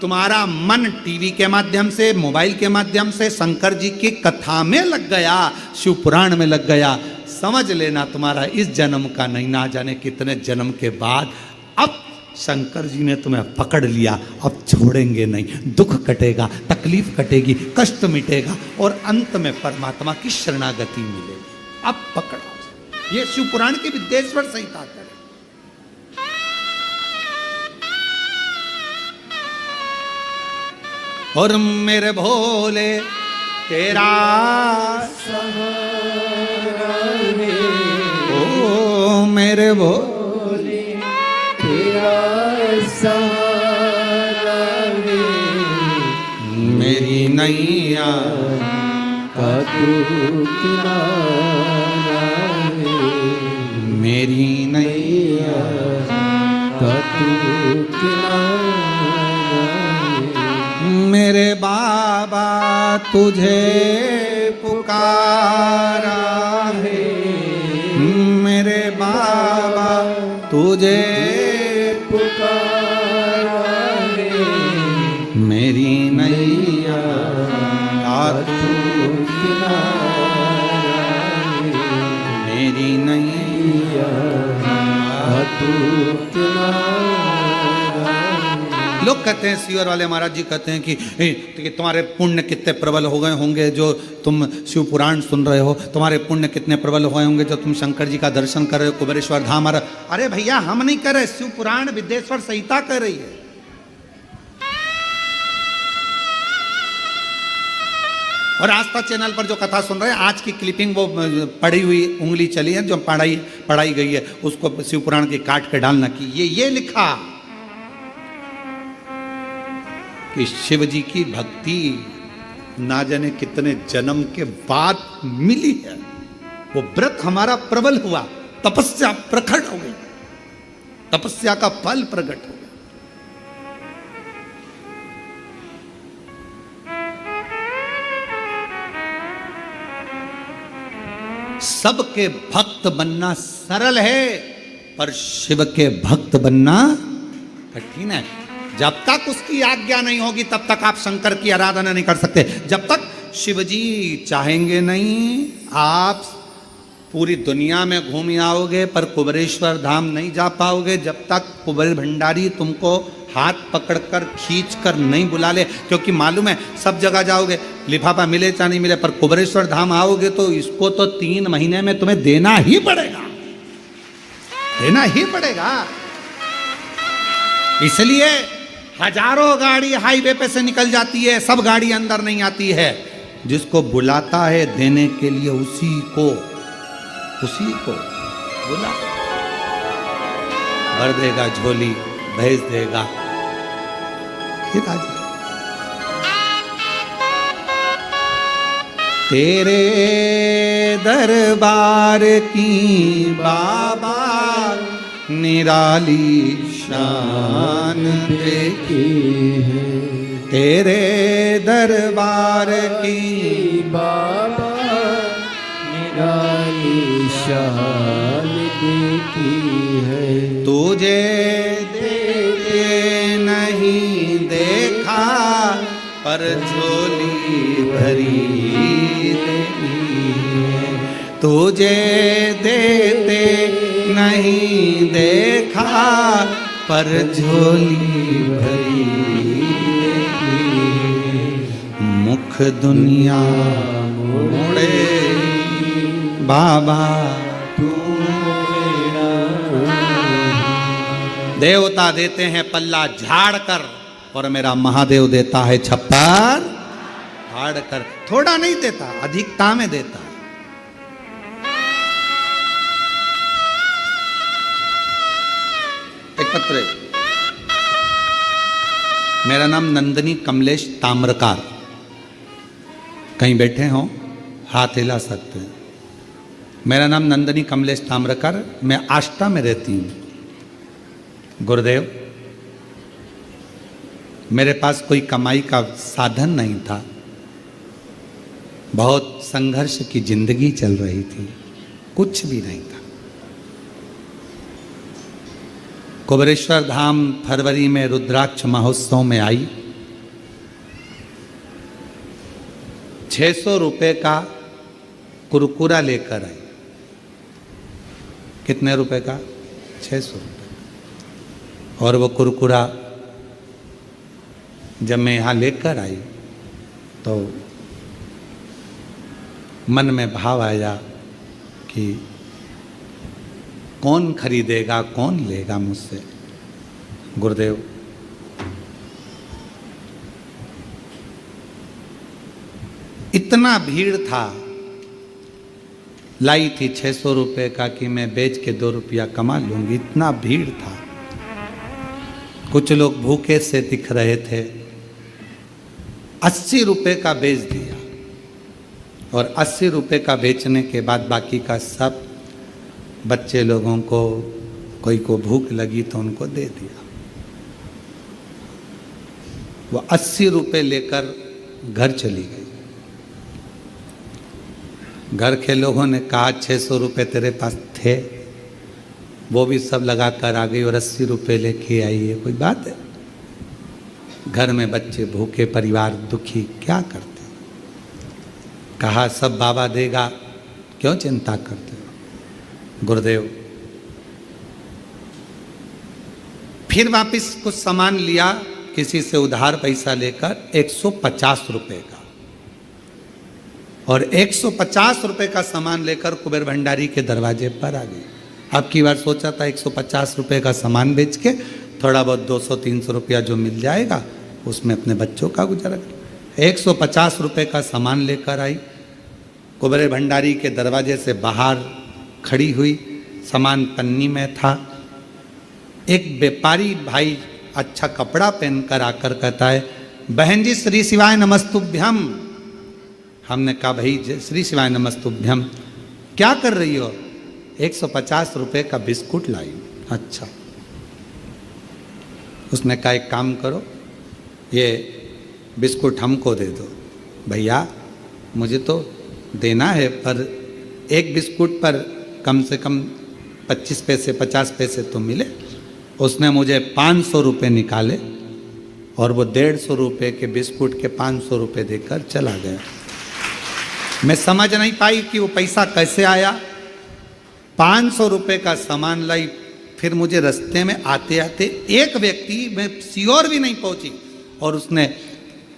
तुम्हारा मन टीवी के माध्यम से, मोबाइल के माध्यम से शंकर जी की कथा में लग गया, शिव पुराण में लग गया, समझ लेना तुम्हारा इस जन्म का नहीं, ना जाने कितने जन्म के बाद अब शंकर जी ने तुम्हें पकड़ लिया, अब छोड़ेंगे नहीं। दुख कटेगा, तकलीफ कटेगी, कष्ट मिटेगा और अंत में परमात्मा की शरणागति मिलेगी। अब पकड़ो। ये शिव पुराण की विद्येश्वर संहिता है। और मेरे भोले तेरा सहारा है, ओ मेरे भोले तेरा सहारा है, मेरी नैया का तू किनारा है, मेरी नैया का तू किनारा। मेरे बाबा तुझे पुकारा है, मेरे बाबा तुझे पुकारा है, मेरी नैया का तू किनारा है, मेरी नैया का तू किनारा। लोग कहते हैं, शिवर वाले महाराज जी कहते हैं कि तुम्हारे पुण्य कितने प्रबल हो गए होंगे जो तुम शिव पुराण सुन रहे हो, तुम्हारे पुण्य कितने प्रबल हो गए होंगे जो तुम शंकर जी का दर्शन कर रहे हो, कुबेरेश्वर धाम आ रहा। अरे भैया, हम नहीं कर रहे, शिव पुराण विद्येश्वर संहिता कर रही है। और आस्था चैनल पर जो कथा सुन रहे हैं, आज की क्लिपिंग वो पढ़ी हुई उंगली चली है, जो पढ़ाई गई है, उसको शिव पुराण की काट के डालना की ये लिखा कि शिव जी की भक्ति ना जाने कितने जन्म के बाद मिली है। वो व्रत हमारा प्रबल हुआ, तपस्या प्रकट हो गई, तपस्या का फल प्रकट हो गया। सबके भक्त बनना सरल है, पर शिव के भक्त बनना कठिन है। जब तक उसकी आज्ञा नहीं होगी तब तक आप शंकर की आराधना नहीं कर सकते। जब तक शिवजी चाहेंगे नहीं, आप पूरी दुनिया में घूम आओगे पर कुबेरेश्वर धाम नहीं जा पाओगे जब तक कुबेर भंडारी तुमको हाथ पकड़कर खींचकर नहीं बुला ले। क्योंकि मालूम है सब जगह जाओगे, लिफाफा मिले चाहे नहीं मिले, पर कुबेरेश्वर धाम आओगे तो इसको तो 3 महीने में तुम्हें देना ही पड़ेगा, देना ही पड़ेगा। इसलिए हजारों गाड़ी हाईवे पे से निकल जाती है, सब गाड़ी अंदर नहीं आती है। जिसको बुलाता है देने के लिए उसी को बुला, भर देगा झोली, भेज देगा, फिर आ जाए। तेरे दरबार की बाबा निराली शान देखी है, तेरे दरबार की बाबा निराली शान देखी है। तुझे देखे नहीं देखा पर झोली भरी देनी है, तुझे देते नहीं देखा पर झोली भरी देनी है। मुख दुनिया मोड़े बाबा तू, देवता देते हैं पल्ला झाड़ कर और मेरा महादेव देता है छप्पर फाड़ कर। थोड़ा नहीं देता, अधिकता में देता। एक पत्र, मेरा नाम नंदनी कमलेश ताम्रकार। कहीं बैठे हो हाथ हिला सकते हैं। मेरा नाम नंदनी कमलेश ताम्रकार, मैं आष्टा में रहती हूँ। गुरुदेव, मेरे पास कोई कमाई का साधन नहीं था, बहुत संघर्ष की जिंदगी चल रही थी, कुछ भी नहीं था। कुबेरेश्वर धाम फरवरी में रुद्राक्ष महोत्सव में आई। 600 रुपये का कुरकुरा लेकर आई। कितने रुपए का? 600 रुपये। और वो कुरकुरा जब मैं यहाँ लेकर आई तो मन में भाव आया कि कौन खरीदेगा, कौन लेगा मुझसे। गुरुदेव, इतना भीड़ था, लाई थी 600 रुपये का कि मैं बेच के 2 रुपया कमा लूंगी, इतना भीड़ था। कुछ लोग भूखे से दिख रहे थे। 80 रुपये का बेच दिया और 80 रुपये का बेचने के बाद बाकी का सब बच्चे लोगों को, कोई को भूख लगी तो उनको दे दिया। वो 80 रुपये लेकर घर चली गई। घर के लोगों ने कहा 600 रुपये तेरे पास थे, वो भी सब लगा कर आ गई और 80 रुपये लेके आई है, कोई बात है? घर में बच्चे भूखे, परिवार दुखी, क्या करते? कहा सब बाबा देगा, क्यों चिंता करते हो? गुरुदेव, फिर वापस कुछ सामान लिया किसी से उधार पैसा लेकर 150 रुपये का, और 150 रुपये का सामान लेकर कुबेर भंडारी के दरवाजे पर आ गई। अब की बार सोचा था 150 रुपये का सामान बेच के थोड़ा बहुत 200-300 रुपया जो मिल जाएगा उसमें अपने बच्चों का गुजारा कर। 150 रुपये का सामान लेकर आई, कुबेर भंडारी के दरवाजे से बाहर खड़ी हुई, सामान पन्नी में था। एक व्यापारी भाई अच्छा कपड़ा पहनकर आकर कहता है, बहन जी श्री शिवाय नमस्तुभ्यम। हमने कहा भाई श्री शिवाय नमस्तुभ्यम, क्या कर रही हो? 150 रुपये का बिस्कुट लाई। अच्छा। उसने कहा एक काम करो, ये बिस्कुट हमको दे दो। भैया मुझे तो देना है पर एक बिस्कुट पर कम से कम 25 पैसे 50 पैसे तो मिले। उसने मुझे 500 रुपये निकाले और वो 150 रुपये के बिस्कुट के 500 रुपये देकर चला गया। मैं समझ नहीं पाई कि वो पैसा कैसे आया। 500 रुपये का सामान लाई, फिर मुझे रास्ते में आते आते एक व्यक्ति, मैं सियोर भी नहीं पहुंची, और उसने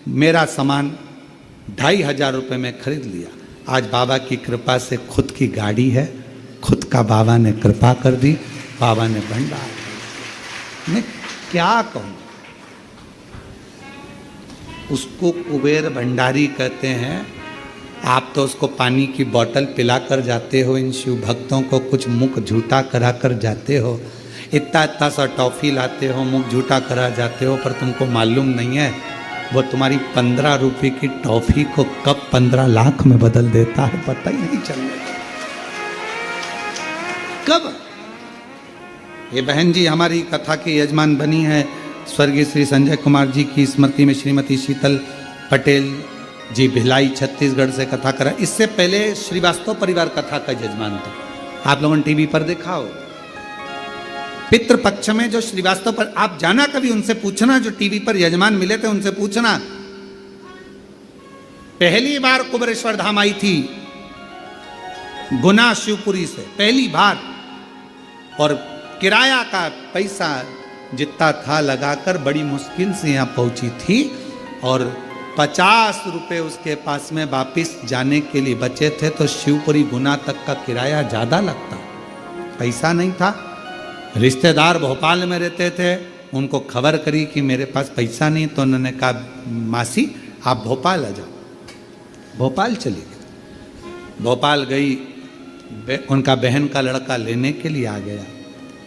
मेरा सामान 2500 रुपये में खरीद लिया। आज बाबा की कृपा से खुद की गाड़ी है, खुद का बाबा ने कृपा कर दी, बाबा ने भंडार। मैं क्या कहूँ, उसको कुबेर भंडारी कहते हैं। आप तो उसको पानी की बोतल पिला कर जाते हो, इन शिव भक्तों को कुछ मुख झूठा करा कर जाते हो, इतना इतना सा टॉफी लाते हो, मुख झूठा करा जाते हो, पर तुमको मालूम नहीं है वो तुम्हारी 15 रुपये की टॉफी को कब 15 लाख में बदल देता है, पता ही नहीं चलता कब। ये बहन जी हमारी कथा की यजमान बनी है, स्वर्गीय श्री संजय कुमार जी की स्मृति में श्रीमती शीतल पटेल जी भिलाई छत्तीसगढ़ से कथा करा। इससे पहले श्रीवास्तव परिवार कथा का यजमान था, आप लोगों ने टीवी पर देखा हो। पितृपक्ष में जो श्रीवास्तव पर, आप जाना कभी उनसे पूछना, जो टीवी पर यजमान मिले थे उनसे पूछना। पहली बार कुबेरेश्वर धाम आई थी गुना शिवपुरी से, पहली बार, और किराया का पैसा जितना था लगाकर बड़ी मुश्किल से यहां पहुंची थी, और 50 रुपये उसके पास में वापिस जाने के लिए बचे थे। तो शिवपुरी गुना तक का किराया ज़्यादा लगता, पैसा नहीं था। रिश्तेदार भोपाल में रहते थे, उनको खबर करी कि मेरे पास पैसा नहीं, तो उन्होंने कहा मासी आप भोपाल आ जाओ। भोपाल चली गई। भोपाल गई, उनका बहन का लड़का लेने के लिए आ गया।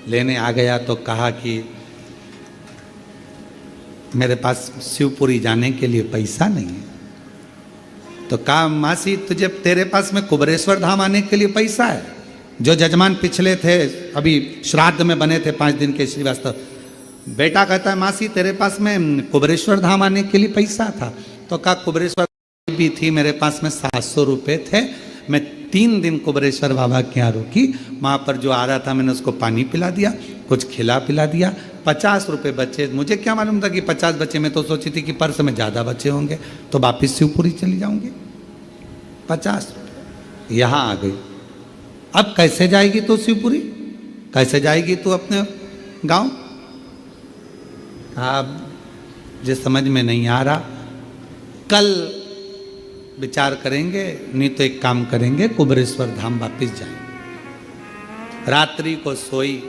लेने आ गया तो कहा कि मेरे पास शिवपुरी जाने के लिए पैसा नहीं है। तो कहा मासी तुझे, तेरे पास में कुबेरेश्वर धाम आने के लिए पैसा है। जो जजमान पिछले थे, अभी श्राद्ध में बने थे 5 दिन के श्रीवास्तव, बेटा कहता है मासी तेरे पास में कुबेरेश्वर धाम आने के लिए पैसा था। तो कहा कुबेरेश्वर भी थी, मेरे पास में 700 रुपये थे। मैं 3 दिन कुबेरेश्वर बाबा के यहाँ रुकी, वहाँ पर जो आ रहा था मैंने उसको पानी पिला दिया, कुछ खिला पिला दिया। 50 रुपये बचे, मुझे क्या मालूम था कि 50 बचे। मैं तो सोची थी कि पर्स में ज़्यादा बचे होंगे तो वापिस शिवपुरी चली जाऊंगी। 50 रुपये यहाँ आ गई। अब कैसे जाएगी तू शिवपुरी, कैसे जाएगी तू अपने गांव? अब जिस समझ में नहीं आ रहा, कल विचार करेंगे, नहीं तो एक काम करेंगे, कुबेरेश्वर धाम वापिस जाएंगे। रात्रि को सोई,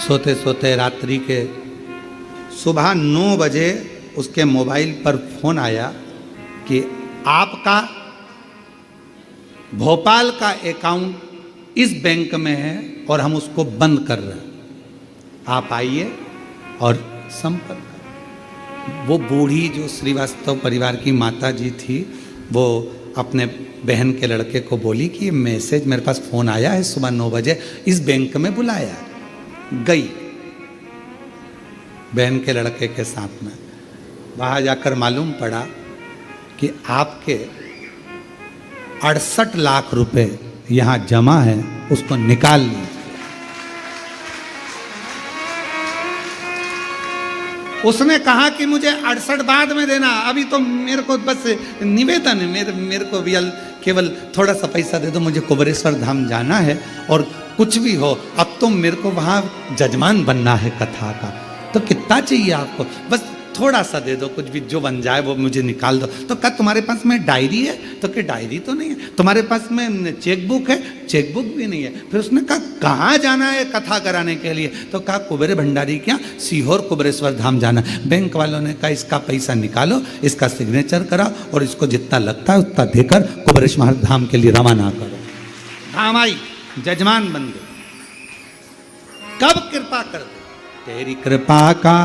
सोते सोते रात्रि के सुबह 9 बजे उसके मोबाइल पर फोन आया कि आपका भोपाल का अकाउंट इस बैंक में है और हम उसको बंद कर रहे हैं, आप आइए और संपर्क करें। वो बूढ़ी जो श्रीवास्तव परिवार की माता जी थी, वो अपने बहन के लड़के को बोली कि ये मैसेज मेरे पास फ़ोन आया है सुबह 9 बजे, इस बैंक में बुलाया है। गई बहन के लड़के के साथ में, वहाँ जाकर मालूम पड़ा कि आपके 68 लाख रुपए यहाँ जमा है, उसको निकाल लीजिए। उसने कहा कि मुझे 68 बाद में देना, अभी तो मेरे को बस निवेदन है, मेरे को भी केवल थोड़ा सा पैसा दे दो, मुझे कुबेरेश्वर धाम जाना है और कुछ भी हो, अब तो मेरे को वहाँ जजमान बनना है कथा का, तो कितना चाहिए आपको? बस थोड़ा सा दे दो, कुछ भी जो बन जाए वो मुझे निकाल दो। तो क्या तुम्हारे पास में डायरी है? तो क्या डायरी तो नहीं है। तुम्हारे पास में चेकबुक है? चेकबुक भी नहीं है। फिर उसने कहा कहाँ जाना है कथा कराने के लिए? तो कहा कुबेर भंडारी क्या सीहोर कुबेरेश्वर धाम जाना। बैंक वालों ने कहा इसका पैसा निकालो, इसका सिग्नेचर कराओ और इसको जितना लगता है उतना देकर कुबेरेश्वर धाम के लिए रवाना करो। धाम आई, जजमान बन गए। कब कृपा कर दे? तेरी कृपा का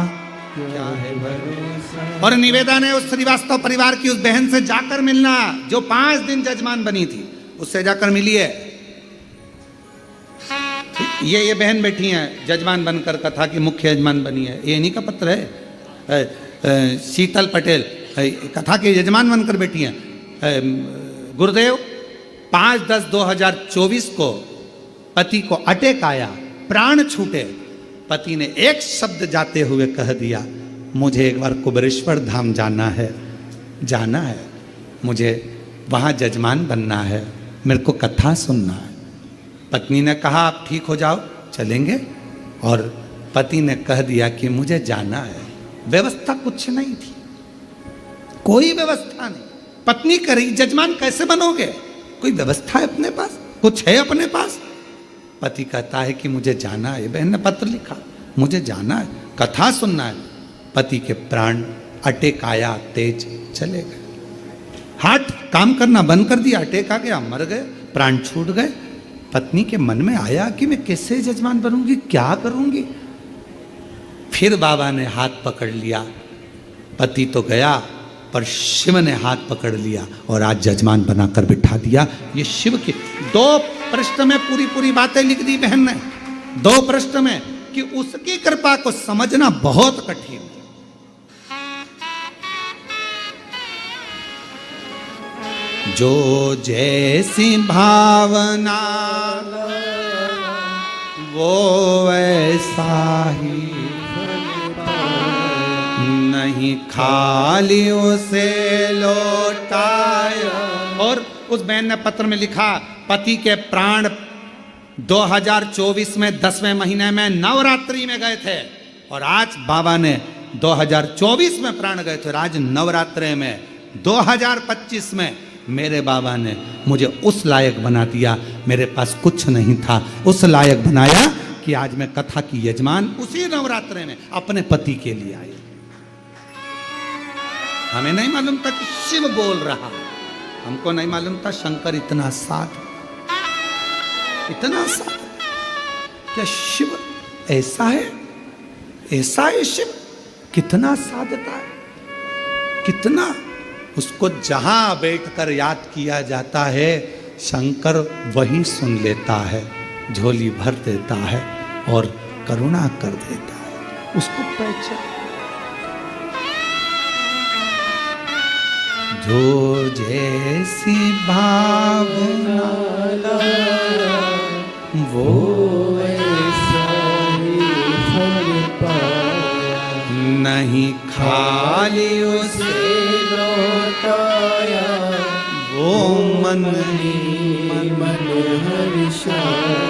क्या है भरोसा। और निवेदन है उस श्रीवास्तव परिवार की उस बहन से जाकर मिलना जो 5 दिन जजमान बनी थी, उससे जाकर मिलिए। ये बहन बैठी हैं जजमान बनकर, कथा की मुख्य यजमान बनी है, ये इन्हीं का पत्र है। शीतल पटेल कथा के यजमान बनकर बैठी हैं। गुरुदेव 5/10/2024 को पति को अटैक आया, प्राण छूटे। पति ने एक शब्द जाते हुए कह दिया, मुझे एक बार कुबेरेश्वर धाम जाना है, मुझे वहाँ जजमान बनना है, मेरे को कथा सुनना है। पत्नी ने कहा आप ठीक हो जाओ, चलेंगे। और पति ने कह दिया कि मुझे जाना है। व्यवस्था कुछ नहीं थी, कोई व्यवस्था नहीं। पत्नी करी, जजमान कैसे बनोगे? कोई व्यवस्था है अपने पास? कुछ है अपने पास? पति कहता है कि मुझे जाना है। बहन ने पत्र लिखा, मुझे जाना है, कथा सुनना है। पति के प्राण अटैक आया, तेज चले गए, हार्ट काम करना बंद कर दिया, अटैक आ गया, मर गए, प्राण छूट गए। पत्नी के मन में आया कि मैं कैसे जजमान बनूंगी, क्या करूंगी। फिर बाबा ने हाथ पकड़ लिया। पति तो गया, पर शिव ने हाथ पकड़ लिया और आज जजमान बनाकर बिठा दिया। ये शिव की 2 पृष्ठ में पूरी बातें लिख दी बहन ने, 2 पृष्ठ में, कि उसकी कृपा को समझना बहुत कठिन है। जो जैसी भावना वो वैसा ही, नहीं खाली उसे लौटाया। और उस बहन ने पत्र में लिखा, पति के प्राण 2024 में 10वें महीने में नवरात्रि में गए थे, और आज बाबा ने 2024 में प्राण गए थे, और आज नवरात्रि में 2025 में मेरे बाबा ने मुझे उस लायक बना दिया। मेरे पास कुछ नहीं था, उस लायक बनाया कि आज मैं कथा की यजमान उसी नवरात्रि में अपने पति के लिए आई। हमें नहीं मालूम था कि शिव बोल रहा, हमको नहीं मालूम था शंकर इतना साध, इतना साध। क्या शिव ऐसा है? ऐसा है शिव, कितना साधता है, कितना। उसको जहां बैठकर याद किया जाता है, शंकर वहीं सुन लेता है, झोली भर देता है और करुणा कर देता है। उसको पहचान, जो जैसी भावना वो ऐसा ही फल पाया, नहीं खाली उसे लौटाया, वो मन मन हर्षाया,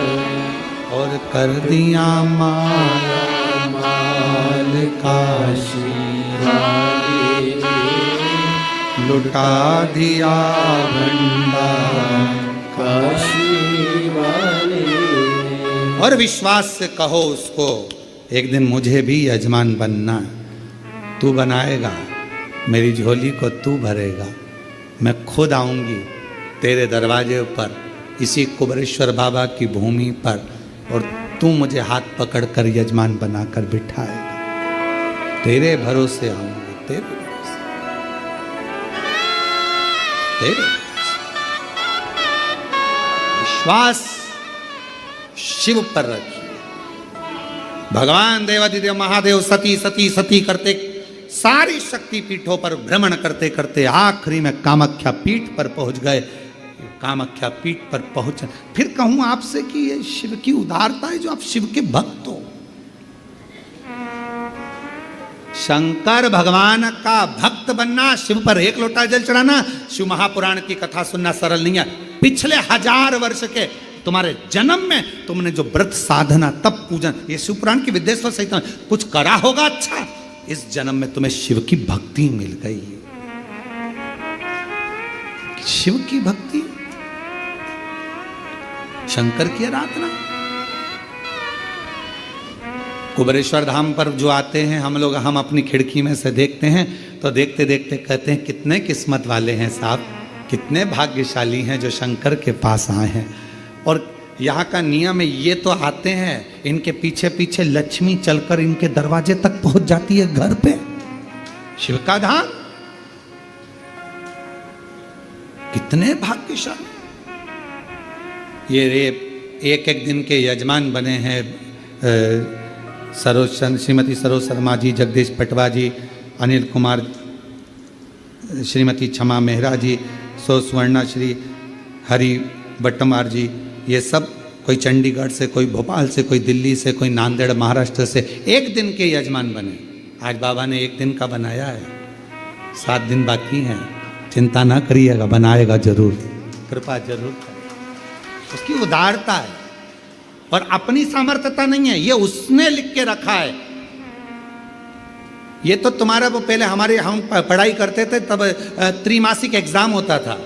और कर दिया माया माल काशी वाले, लुटा दिया भंडार काशी वाले। और विश्वास से कहो उसको, एक दिन मुझे भी यजमान बनना, तू बनाएगा, मेरी झोली को तू भरेगा, मैं खुद आऊंगी तेरे दरवाजे पर, इसी कुबेरेश्वर बाबा की भूमि पर, और तू मुझे हाथ पकड़कर यजमान बनाकर बिठाएगा। तेरे भरोसे आऊंगी, तेरे भरोसे, तेरे भरोसे। विश्वास शिव पर रखिए। भगवान देवादिदेव महादेव सती सती सती करते सारी शक्ति पीठों पर भ्रमण करते करते आखिरी में कामाख्या पीठ पर पहुंच गए। कामाख्या पीठ पर पहुंच, फिर कहूं आपसे कि ये शिव की उदारता है जो आप शिव के भक्त हो। शंकर भगवान का भक्त बनना, शिव पर एक लोटा जल चढ़ाना, शिव महापुराण की कथा सुनना सरल नहीं है। पिछले 1000 वर्ष के तुम्हारे जन्म में तुमने जो व्रत साधना तप पूजन, ये शिव पुराण की विद्येश्वर सहित कुछ करा होगा अच्छा, इस जन्म में तुम्हें शिव की भक्ति मिल गई है। शिव की भक्ति, शंकर की आराधना। कुबेरेश्वर धाम पर जो आते हैं हम लोग, हम अपनी खिड़की में से देखते हैं तो देखते देखते कहते हैं कितने किस्मत वाले हैं साहब, कितने भाग्यशाली हैं जो शंकर के पास आए हैं। और यहाँ का नियम है, ये तो आते हैं, इनके पीछे पीछे लक्ष्मी चलकर इनके दरवाजे तक पहुंच जाती है, घर पे। शिव का धाम, कितने भाग्यशाली। ये एक एक दिन के यजमान बने हैं श्रीमती सरोज शर्मा जी, जगदीश पटवा जी, अनिल कुमार, श्रीमती क्षमा मेहरा जी, स्वर्णा श्री हरि बट्टमार जी, ये सब कोई चंडीगढ़ से, कोई भोपाल से, कोई दिल्ली से, कोई नांदेड़ महाराष्ट्र से एक दिन के यजमान बने। आज बाबा ने एक दिन का बनाया है, 7 दिन बाकी हैं। चिंता ना करिएगा, बनाएगा जरूर, कृपा जरूर करें। उसकी उदारता है और अपनी सामर्थ्यता नहीं है, ये उसने लिख के रखा है। ये तो तुम्हारा वो पहले हम पढ़ाई करते थे तब त्रिमासिक एग्जाम होता था,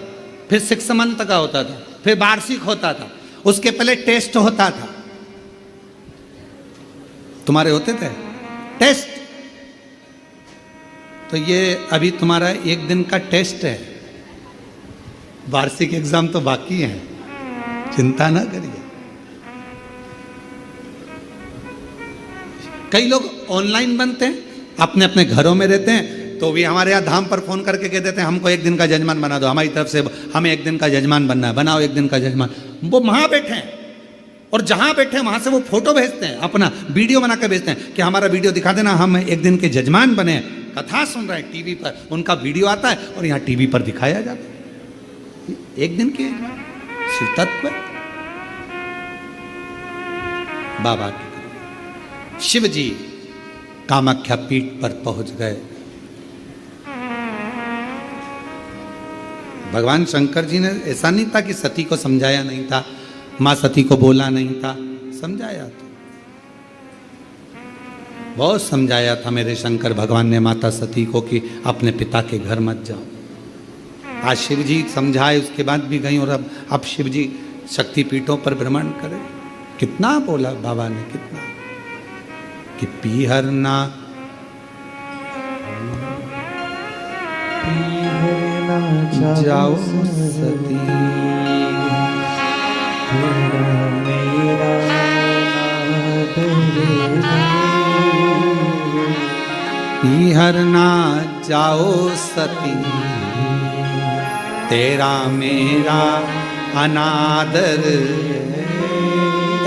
फिर 6 मंथ का होता था, फिर वार्षिक होता था, उसके पहले टेस्ट होता था। तुम्हारे होते थे टेस्ट? तो ये अभी तुम्हारा एक दिन का टेस्ट है, वार्षिक एग्जाम तो बाकी है, चिंता ना करिए। कई लोग ऑनलाइन बनते हैं, अपने अपने घरों में रहते हैं, तो भी हमारे यहाँ धाम पर फोन करके कह देते हैं हमको एक दिन का जजमान बना दो, हमारी तरफ से हमें एक दिन का जजमान बनना है, बनाओ एक दिन का जजमान। वो वहां बैठे हैं और जहां बैठे हैं वहां से वो फोटो भेजते हैं, अपना वीडियो बना के भेजते हैं कि हमारा वीडियो दिखा देना, हम एक दिन के जजमान बने हैं। कथा सुन रहे हैं टीवी पर, उनका वीडियो आता है और यहाँ टीवी पर दिखाया जाता है। एक दिन के शिव तत्व बाबा की। शिव जी कामाख्या पीठ पर पहुंच गए। भगवान शंकर जी ने ऐसा नहीं था कि सती को समझाया नहीं था, मां सती को बोला नहीं था, समझाया था, बहुत समझाया था मेरे शंकर भगवान ने माता सती को कि अपने पिता के घर मत जाओ। आज शिव जी समझाए, उसके बाद भी गई और अब शिव जी शक्तिपीठों पर भ्रमण करे। कितना बोला बाबा ने, कितना कि पीहरना जाओ सती, पीहरना जाओ सती, तेरा मेरा अनादर।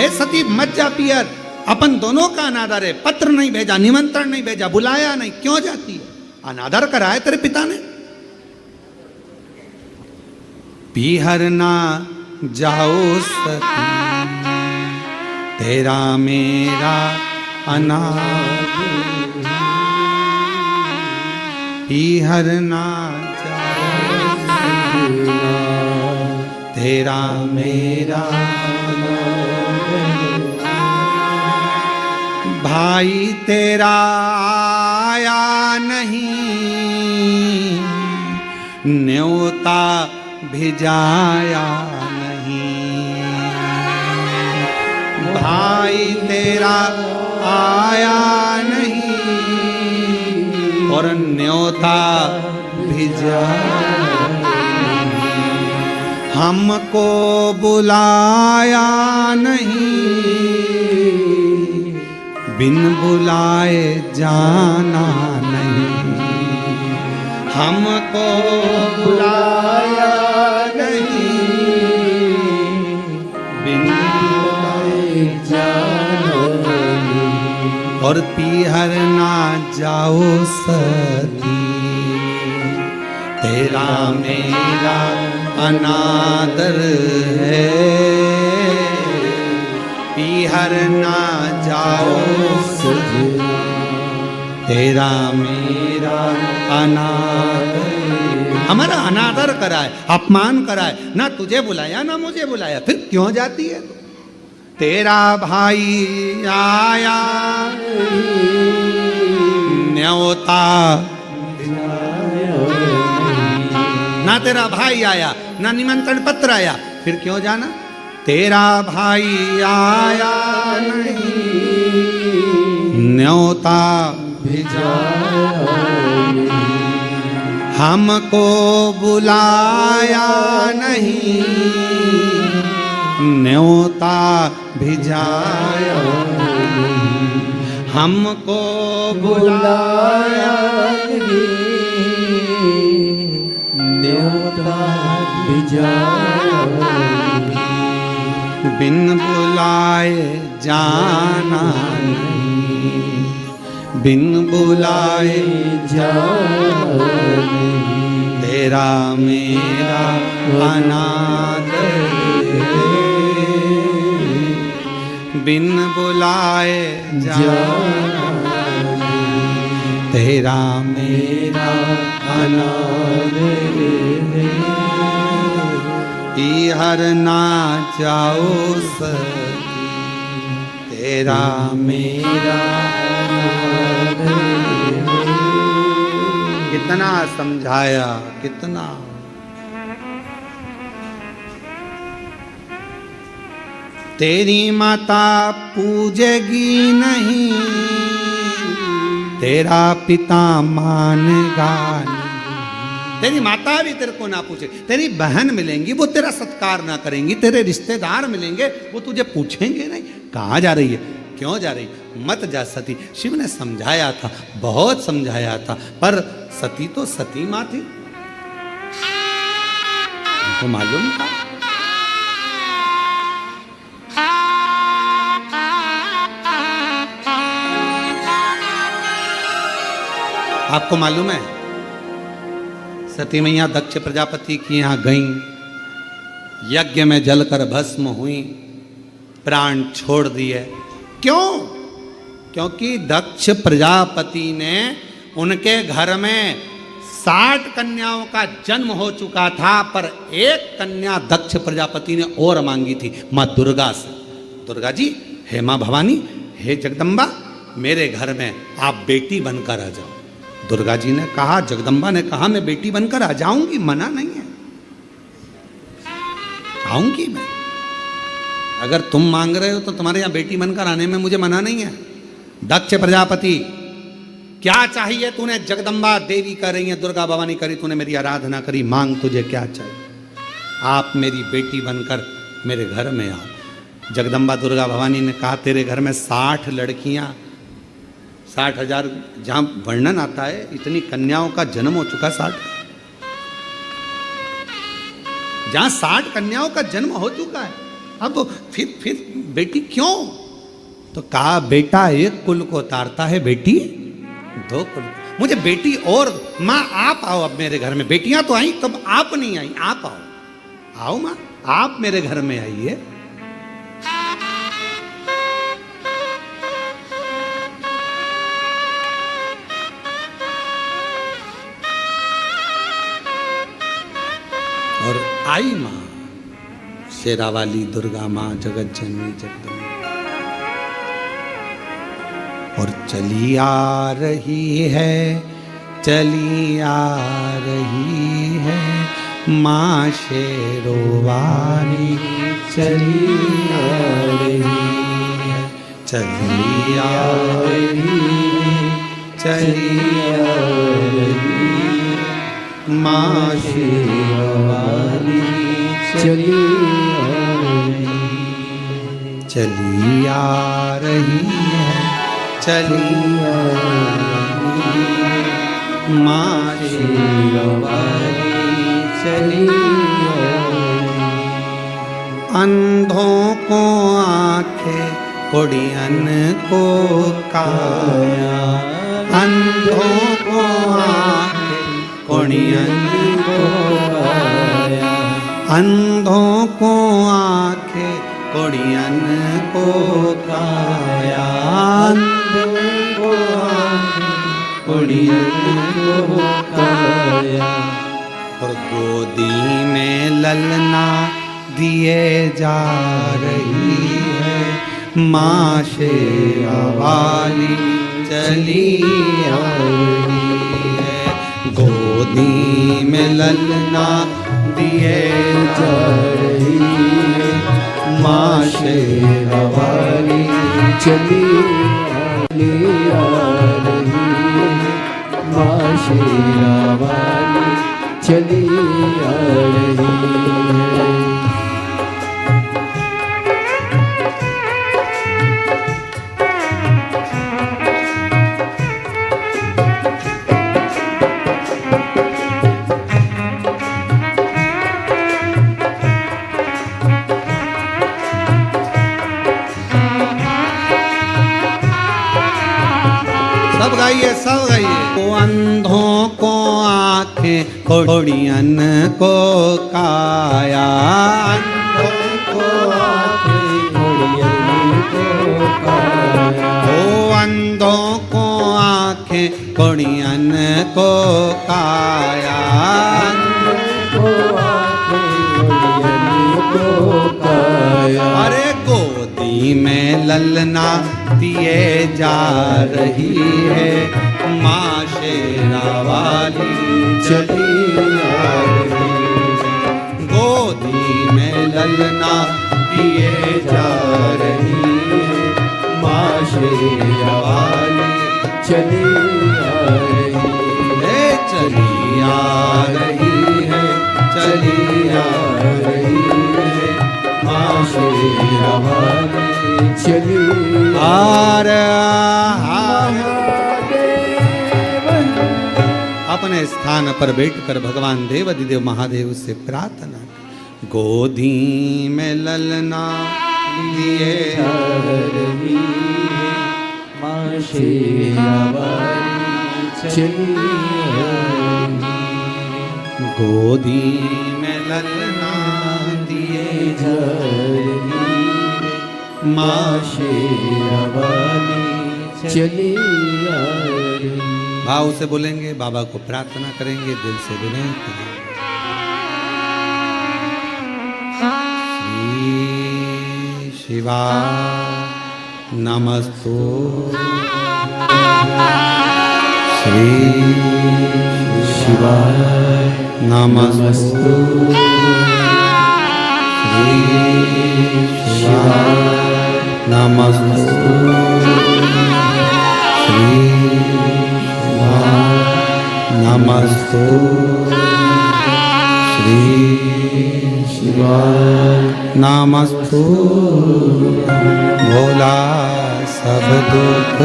ए सती मत जा पीहर, अपन दोनों का अनादर है। पत्र नहीं भेजा, निमंत्रण नहीं भेजा, बुलाया नहीं, क्यों जाती है? अनादर करा है तेरे पिता ने। पीहरना जाओ सती, तेरा मेरा अनादर। पीहरना जाओ सती, तेरा मेरा अनादर। भाई तेरा आया नहीं, न्योता भिजाया नहीं। भाई तेरा आया नहीं और न्योता भिजाया नहीं। हमको बुलाया नहीं, बिन बुलाए जाना नहीं। हमको बुलाया नहीं, बिन बुलाए जाना नहीं। और पीहरना जाओ सती, तेरा मेरा अनादर है। पीहरना जाओ सती, तेरा मेरा अनादर। हमारा अनादर कराए, अपमान कराए, ना तुझे बुलाया ना मुझे बुलाया, फिर क्यों जाती है? तेरा भाई आया न्योता, ना तेरा भाई आया ना निमंत्रण पत्र आया, फिर क्यों जाना? तेरा भाई आया नहीं, न्योता भिजाया नहीं। हमको बुलाया नहीं, न्योता भिजाया नहीं। हमको बुलाया नहीं, न्योता भिजाया नहीं। बिन बुलाए जाना नहीं, बिन बुलाए जाना नहीं, तेरा मेरा अनादर है। बिन बुलाए जाना नहीं, तेरा मेरा अनादर है। हर ना जाओ सकी, तेरा मेरा कितना समझाया, कितना। तेरी माता पूजेगी नहीं, तेरा पिता मानेगा नहीं। तेरी माता भी तेरे को ना पूछे, तेरी बहन मिलेंगी वो तेरा सत्कार ना करेंगी, तेरे रिश्तेदार मिलेंगे वो तुझे पूछेंगे नहीं कहाँ जा रही है, क्यों जा रही, मत जा सती। शिव ने समझाया था, बहुत समझाया था, पर सती तो सती माँ थी, उनको मालूम था। आपको मालूम है सती मैया दक्ष प्रजापति की यहाँ गईं, यज्ञ में जलकर भस्म हुई, प्राण छोड़ दिए। क्यों? क्योंकि दक्ष प्रजापति ने उनके घर में 60 कन्याओं का जन्म हो चुका था, पर एक कन्या दक्ष प्रजापति ने और मांगी थी, माँ दुर्गा से। दुर्गा जी, हे माँ भवानी, हे जगदम्बा, मेरे घर में आप बेटी बनकर आ जाओ। दुर्गा जी ने कहा, जगदम्बा ने कहा, मैं बेटी बनकर आ जाऊंगी, मना नहीं है, आऊंगी मैं। अगर तुम मांग रहे हो तो तुम्हारे यहां बेटी बनकर आने में मुझे मना नहीं है। दक्ष प्रजापति, क्या चाहिए तूने? जगदम्बा देवी कर रही है, दुर्गा भवानी करी, तूने मेरी आराधना करी, मांग तुझे क्या चाहिए? आप मेरी बेटी बनकर मेरे घर में आओ। जगदम्बा दुर्गा भवानी ने कहा, तेरे घर में 60 लड़कियां, 60,000 जहां वर्णन आता है, इतनी कन्याओं का जन्म हो चुका, 60, जहां 60 कन्याओं का जन्म हो चुका है, अब फिर बेटी क्यों? तो कहा, बेटा एक कुल को तारता है, बेटी 2 कुल। मुझे बेटी और, माँ आप आओ अब मेरे घर में। बेटियां तो आई, तब आप नहीं आई, आप आओ, आओ माँ, आप मेरे घर में आइए। और आई माँ, शेरावाली दुर्गा माँ, जगत जननी जगदम्बा, और चली आ रही है, चली आ रही है माँ शेरोवाली, चली आ रही है, चली आ रही है, चली आ रही माँ शेरावाली, चली आ रही है, चली आ रही है माँ शेरावाली, चली आ रही। अंधों को आंखें, कुड़ियन को काया, अंधों को आंखें, कुड़ियन को काया, अंधों को आंखें, कुड़ियन को काया, अंधों को आंखें, कुड़ियन को काया। और गोदी में ललना दिए जा रही है माँ शेरावाली, चली आ रही है। गोदी में ललना दिए जा रही है माँ शेरावाली, चली आ रही है माँ शेरावाली, चली आ रही है। गाइए सब गाइए। वो अंधों को आंखें कोड़ियन को काया, अंधों को आंखें कोड़ियन को काया। वो अंधों को आंखें कोड़ियन को काया, अरे गोदी में ललना दिए जा रही है, माँ शेरा वाली चली आ रही है। गोदी में ललना दिए जा रही है, माँ शेरा वाली चली आ रही है, चली आ रही है, चली आ रही है, माँ शेरा वाली चली आ रही है। अपने स्थान पर बैठकर भगवान देवाधिदेव महादेव से प्रार्थना, गोदी में ललना लिए जा रही है, माँ शेरा वाली चली आ रही है। गोदी में ललना दिए जा रही है, माँ शेरा वाली चली आ रही है। भाव से बोलेंगे, बाबा को प्रार्थना करेंगे, दिल से विनय करेंगे। श्री शिवा नमस्तु, श्री शिवा नमस्तु, श्री शिवा नमस्तु, श्री नमस्तु, श्री शिवाय नमस्तु। भोला सब दुख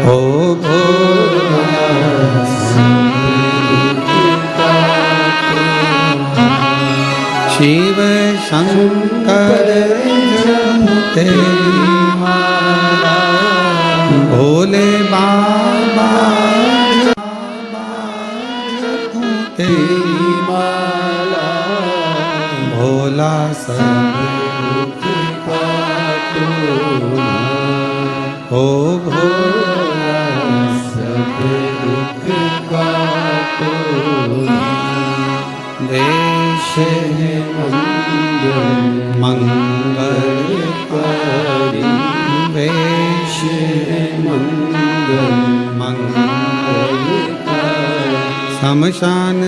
हो, भोला शिव शंकर तेरी माला, भोले बाबा तेरी माला, भोला सब दुख काटो, हो भोला सब दुख काटो। देश है मंगल मंगल करी, देश है मंगल मंगल करी, शमशान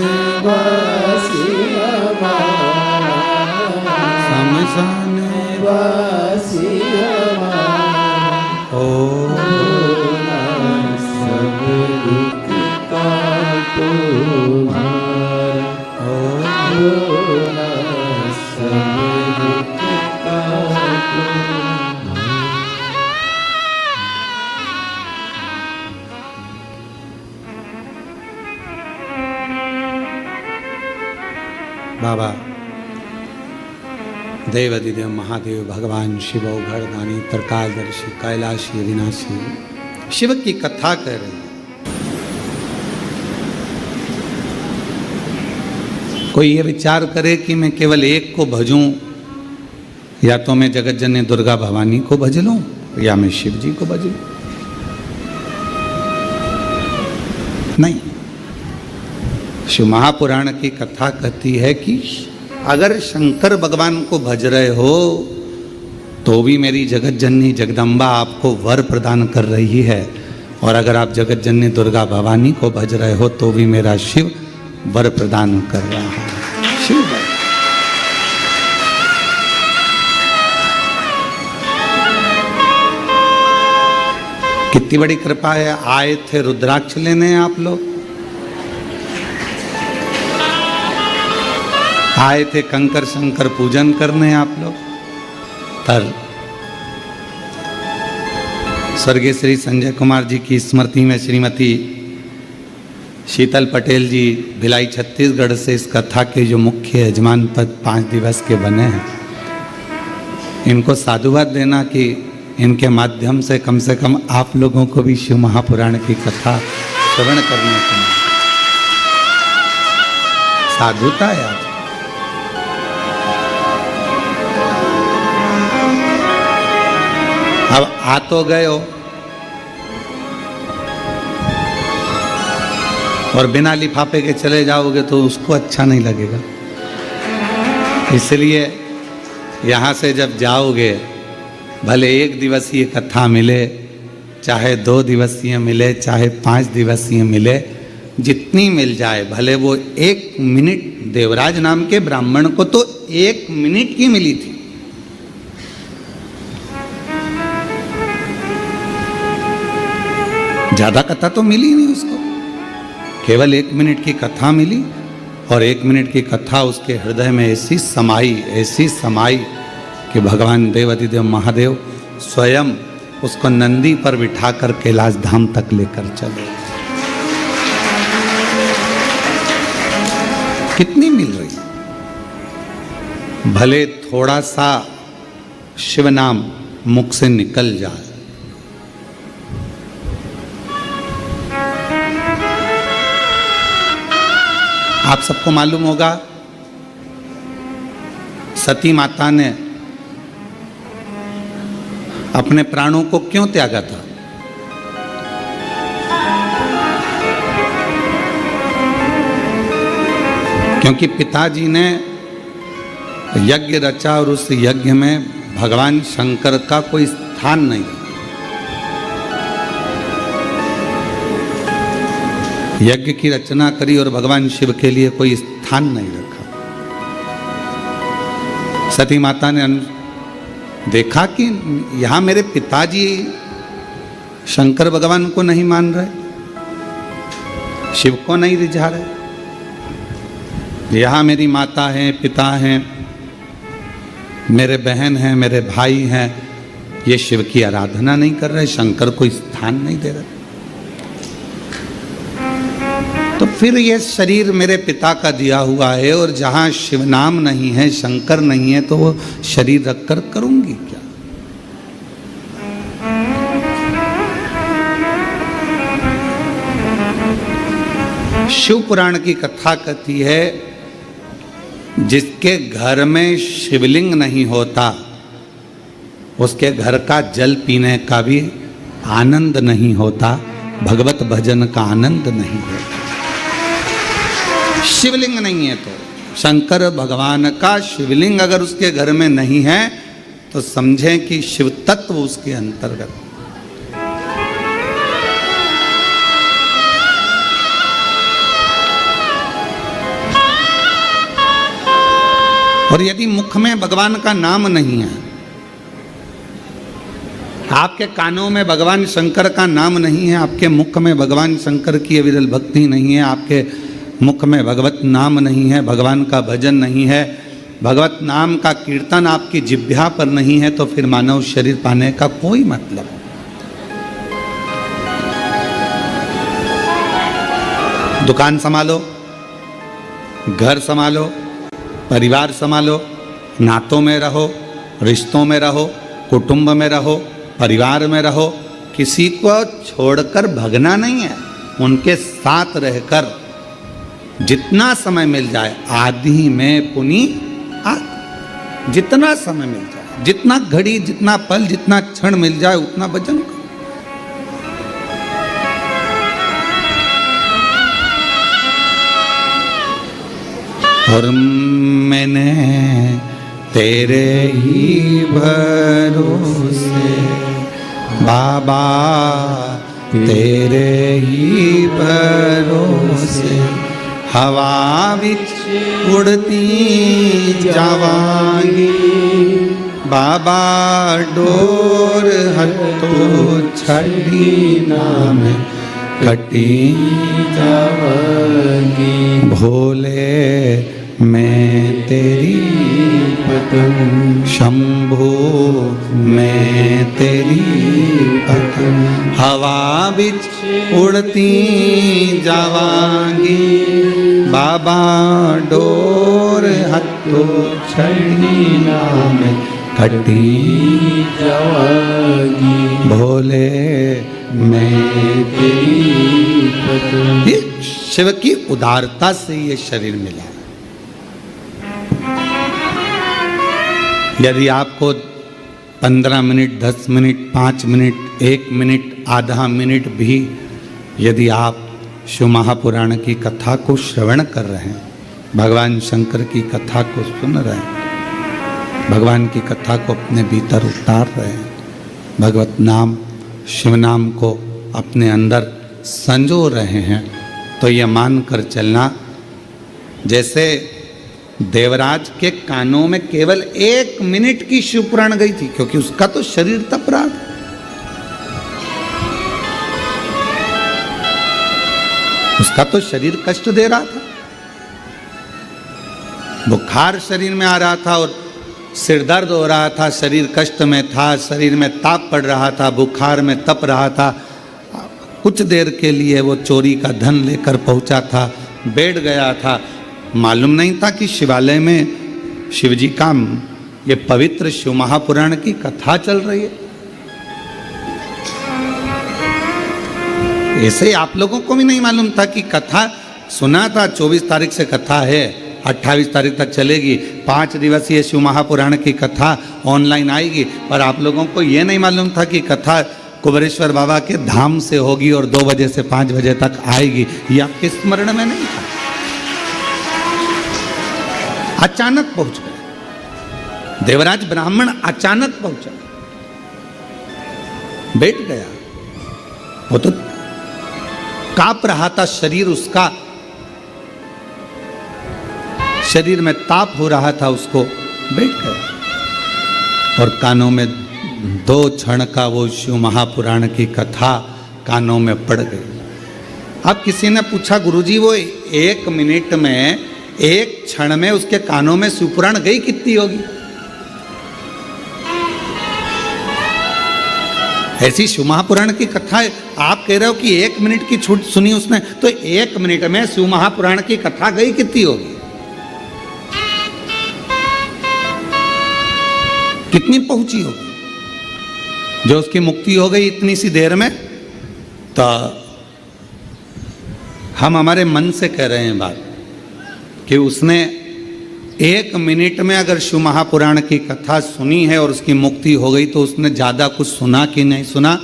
वासी हमारा, शमशान वासी हमारा, ओ भोला सब दुख काटो हमारा, ओ भोला सब दुख काटो। बाबा देवाधिदेव महादेव भगवान शिव घरदानी त्रिकालदर्शी कैलाशी अविनाशी शिव की कथा कर रहे हैं। कोई ये विचार करे कि मैं केवल एक को भजूं, या तो मैं जगत जननी दुर्गा भवानी को भज लूं, या मैं शिव जी को भज लूं। नहीं, शिव महापुराण की कथा कहती है कि अगर शंकर भगवान को भज रहे हो तो भी मेरी जगत जननी जगदम्बा आपको वर प्रदान कर रही है, और अगर आप जगत जननी दुर्गा भवानी को भज रहे हो तो भी मेरा शिव वर प्रदान कर रहा है। शिव वर। कितनी बड़ी कृपा है। आए थे रुद्राक्ष लेने आप लोग, आए थे कंकर शंकर पूजन करने आप लोग, पर स्वर्गीय श्री संजय कुमार जी की स्मृति में श्रीमती शीतल पटेल जी भिलाई छत्तीसगढ़ से इस कथा के जो मुख्य यजमान पद 5 दिवस के बने हैं, इनको साधुवाद देना कि इनके माध्यम से कम आप लोगों को भी शिव महापुराण की कथा श्रवण करने को मिले। साधुता है आज। अब आ तो गए हो और बिना लिफाफे के चले जाओगे तो उसको अच्छा नहीं लगेगा। इसलिए यहाँ से जब जाओगे, भले 1 दिवसीय कथा मिले, चाहे 2 दिवसीय मिले, चाहे 5 दिवसीय मिले, जितनी मिल जाए, भले वो 1 मिनट, देवराज नाम के ब्राह्मण को तो 1 मिनट की मिली थी। ज्यादा कथा तो मिली नहीं उसको, केवल 1 मिनट की कथा मिली। और 1 मिनट की कथा उसके हृदय में ऐसी समाई कि भगवान देवाधिदेव महादेव स्वयं उसको नंदी पर बिठाकर कैलाश धाम तक लेकर चले। कितनी मिल रही, भले थोड़ा सा शिव नाम मुख से निकल जाए। आप सबको मालूम होगा, सती माता ने अपने प्राणों को क्यों त्यागा था? क्योंकि पिताजी ने यज्ञ रचा और उस यज्ञ में भगवान शंकर का कोई स्थान नहीं। यज्ञ की रचना करी और भगवान शिव के लिए कोई स्थान नहीं रखा। सती माता ने देखा कि यहां मेरे पिताजी शंकर भगवान को नहीं मान रहे, शिव को नहीं रिझा रहे, यहाँ मेरी माता हैं, पिता हैं, मेरे बहन हैं, मेरे भाई हैं, ये शिव की आराधना नहीं कर रहे, शंकर को स्थान नहीं दे रहे। तो फिर ये शरीर मेरे पिता का दिया हुआ है और जहाँ शिव नाम नहीं है, शंकर नहीं है, तो वो शरीर रखकर करूंगी क्या? शिव पुराण की कथा कहती है, जिसके घर में शिवलिंग नहीं होता उसके घर का जल पीने का भी आनंद नहीं होता, भगवत भजन का आनंद नहीं होता। शिवलिंग नहीं है तो, शंकर भगवान का शिवलिंग अगर उसके घर में नहीं है तो समझें कि शिव तत्व उसके अंतर्गत। और यदि मुख में भगवान का नाम नहीं है, आपके कानों में भगवान शंकर का नाम नहीं है, आपके मुख में भगवान शंकर की अविरल भक्ति नहीं है, आपके मुख में भगवत नाम नहीं है, भगवान का भजन नहीं है, भगवत नाम का कीर्तन आपकी जिह्वा पर नहीं है, तो फिर मानव शरीर पाने का कोई मतलब। दुकान संभालो, घर संभालो, परिवार संभालो, नातों में रहो, रिश्तों में रहो, कुटुंब में रहो, परिवार में रहो, किसी को छोड़कर भगना नहीं है। उनके साथ रहकर जितना समय मिल जाए, आदि में पुनि आदि, जितना समय मिल जाए, जितना घड़ी, जितना पल, जितना क्षण मिल जाए, उतना भजन करो। और मैंने तेरे ही भरोसे बाबा, तेरे ही भरोसे हवा विच उड़ती जावांगी, बाबा डोर हथों छड़ी नाम कटी जावांगी। भोले मैं तेरी पतन, शंभो मैं तेरी पतन, हवा बिच उड़ती जावांगी, बाबा डोर हथों छड़ी नाम कटी जावागी भोले मैं तेरी पत्नी। ये शिव की उदारता से ये शरीर मिला। यदि आपको 15 मिनट, 10 मिनट, 5 मिनट, 1 मिनट, आधा मिनट भी यदि आप शिव महापुराण की कथा को श्रवण कर रहे हैं, भगवान शंकर की कथा को सुन रहे हैं, भगवान की कथा को अपने भीतर उतार रहे हैं, भगवत नाम शिव नाम को अपने अंदर संजो रहे हैं, तो यह मान कर चलना जैसे देवराज के कानों में केवल 1 मिनट की शिव पुराण गई थी, क्योंकि उसका तो शरीर तप रहा था। उसका तो शरीर कष्ट दे रहा था, बुखार शरीर में आ रहा था और सिर दर्द हो रहा था, शरीर कष्ट में था, शरीर में ताप पड़ रहा था, बुखार में तप रहा था। कुछ देर के लिए वो चोरी का धन लेकर पहुंचा था, बैठ गया था। मालूम नहीं था कि शिवालय में शिवजी का ये पवित्र शिव महापुराण की कथा चल रही है। ऐसे आप लोगों को भी नहीं मालूम था कि कथा सुना था 24 तारीख से कथा है, 28 तारीख तक चलेगी, 5 दिवसीय शिव महापुराण की कथा ऑनलाइन आएगी, पर आप लोगों को यह नहीं मालूम था कि कथा कुबेरेश्वर बाबा के धाम से होगी और 2 बजे से 5 बजे तक आएगी। ये आपके स्मरण में नहीं था। अचानक पहुंच गए देवराज ब्राह्मण, अचानक पहुंचा, बैठ गया। वो तो कांप रहा था शरीर उसका, शरीर में ताप हो रहा था, उसको बैठ गया और कानों में 2 क्षण का वो शिव महापुराण की कथा कानों में पड़ गई। अब किसी ने पूछा, गुरुजी वो 1 मिनट में, 1 क्षण में उसके कानों में शिव पुराण गई कितनी होगी? ऐसी शिव महापुराण की कथा है, आप कह रहे हो कि 1 मिनट की छूट सुनी उसने, तो 1 मिनट में शिव महापुराण की कथा गई कितनी होगी? कितनी पहुंची होगी? जो उसकी मुक्ति हो गई इतनी सी देर में। तो हम हमारे मन से कह रहे हैं बात कि उसने 1 मिनट में अगर शिव महापुराण की कथा सुनी है और उसकी मुक्ति हो गई, तो उसने ज़्यादा कुछ सुना कि नहीं सुना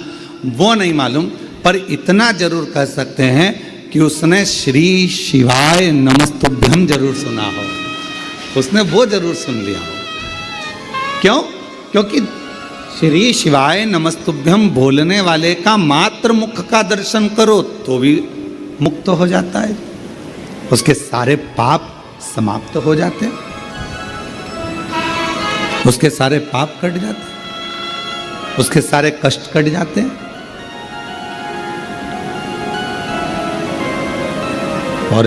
वो नहीं मालूम, पर इतना जरूर कह सकते हैं कि उसने श्री शिवाय नमस्तुभ्यम जरूर सुना हो, उसने वो जरूर सुन लिया हो। क्यों? क्योंकि श्री शिवाय नमस्तुभ्यम बोलने वाले का मात्र मुख का दर्शन करो तो भी मुक्त हो जाता है, उसके सारे पाप समाप्त हो जाते हैं, उसके सारे पाप कट जाते हैं, उसके सारे कष्ट कट जाते हैं। और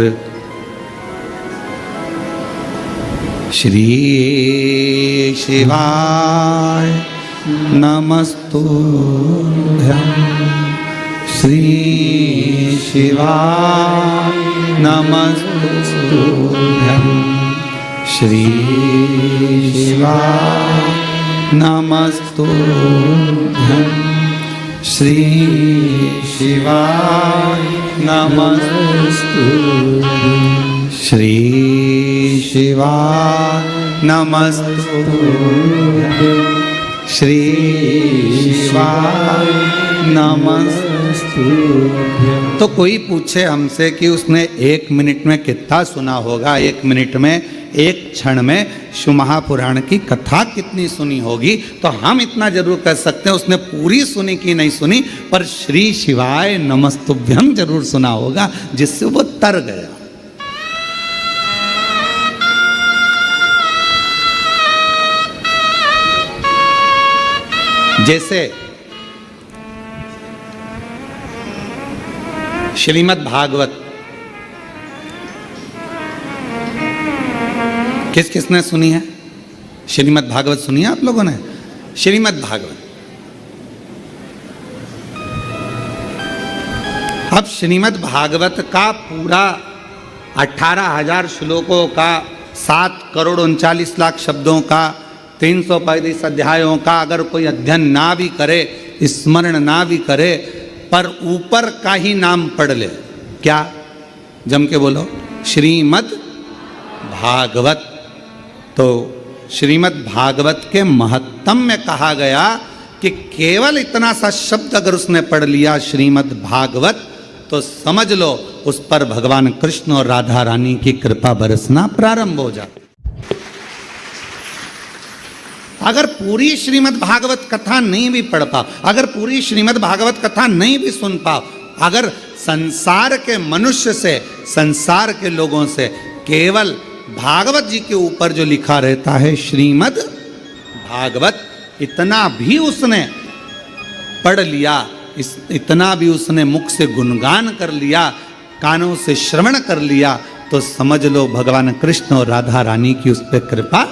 श्री शिवाय नमस्तुभ्यं, श्री शिवाय नमस्तुभ्यं, श्री शिवाय नमस्तुभ्यं, श्री शिवाय नमस्तुभ्यं, श्री शिवाय नमस्तुभ्यं, श्री शिवाय नमस्तुभ्यं। तो कोई पूछे हमसे कि उसने 1 मिनट में कितना सुना होगा, 1 मिनट में, 1 क्षण में शिव महापुराण की कथा कितनी सुनी होगी, तो हम इतना जरूर कह सकते हैं उसने पूरी सुनी कि नहीं सुनी, पर श्री शिवाय नमस्तुभ्यम जरूर सुना होगा, जिससे वो तर गया। जैसे श्रीमद् भागवत किस किसने सुनी है? श्रीमद् भागवत सुनी है आप लोगों ने? श्रीमद् भागवत, अब श्रीमद् भागवत का पूरा 18,000 श्लोकों का 7 करोड़ 39 लाख शब्दों का 335 अध्यायों का अगर कोई अध्ययन ना भी करे, स्मरण ना भी करे, पर ऊपर का ही नाम पढ़ ले, क्या? जम के बोलो, श्रीमद् भागवत। तो श्रीमद् भागवत के महत्तम में कहा गया कि केवल इतना सा शब्द अगर उसने पढ़ लिया श्रीमद् भागवत, तो समझ लो उस पर भगवान कृष्ण और राधा रानी की कृपा बरसना प्रारंभ हो जाती। अगर पूरी श्रीमद् भागवत कथा नहीं भी पढ़ पाओ, अगर पूरी श्रीमद् भागवत कथा नहीं भी सुन पाओ, अगर संसार के मनुष्य से, संसार के लोगों से केवल भागवत जी के ऊपर जो लिखा रहता है श्रीमद् भागवत, इतना भी उसने पढ़ लिया, इतना भी उसने मुख से गुणगान कर लिया, कानों से श्रवण कर लिया, तो समझ लो भगवान कृष्ण और राधा रानी की उस पर कृपा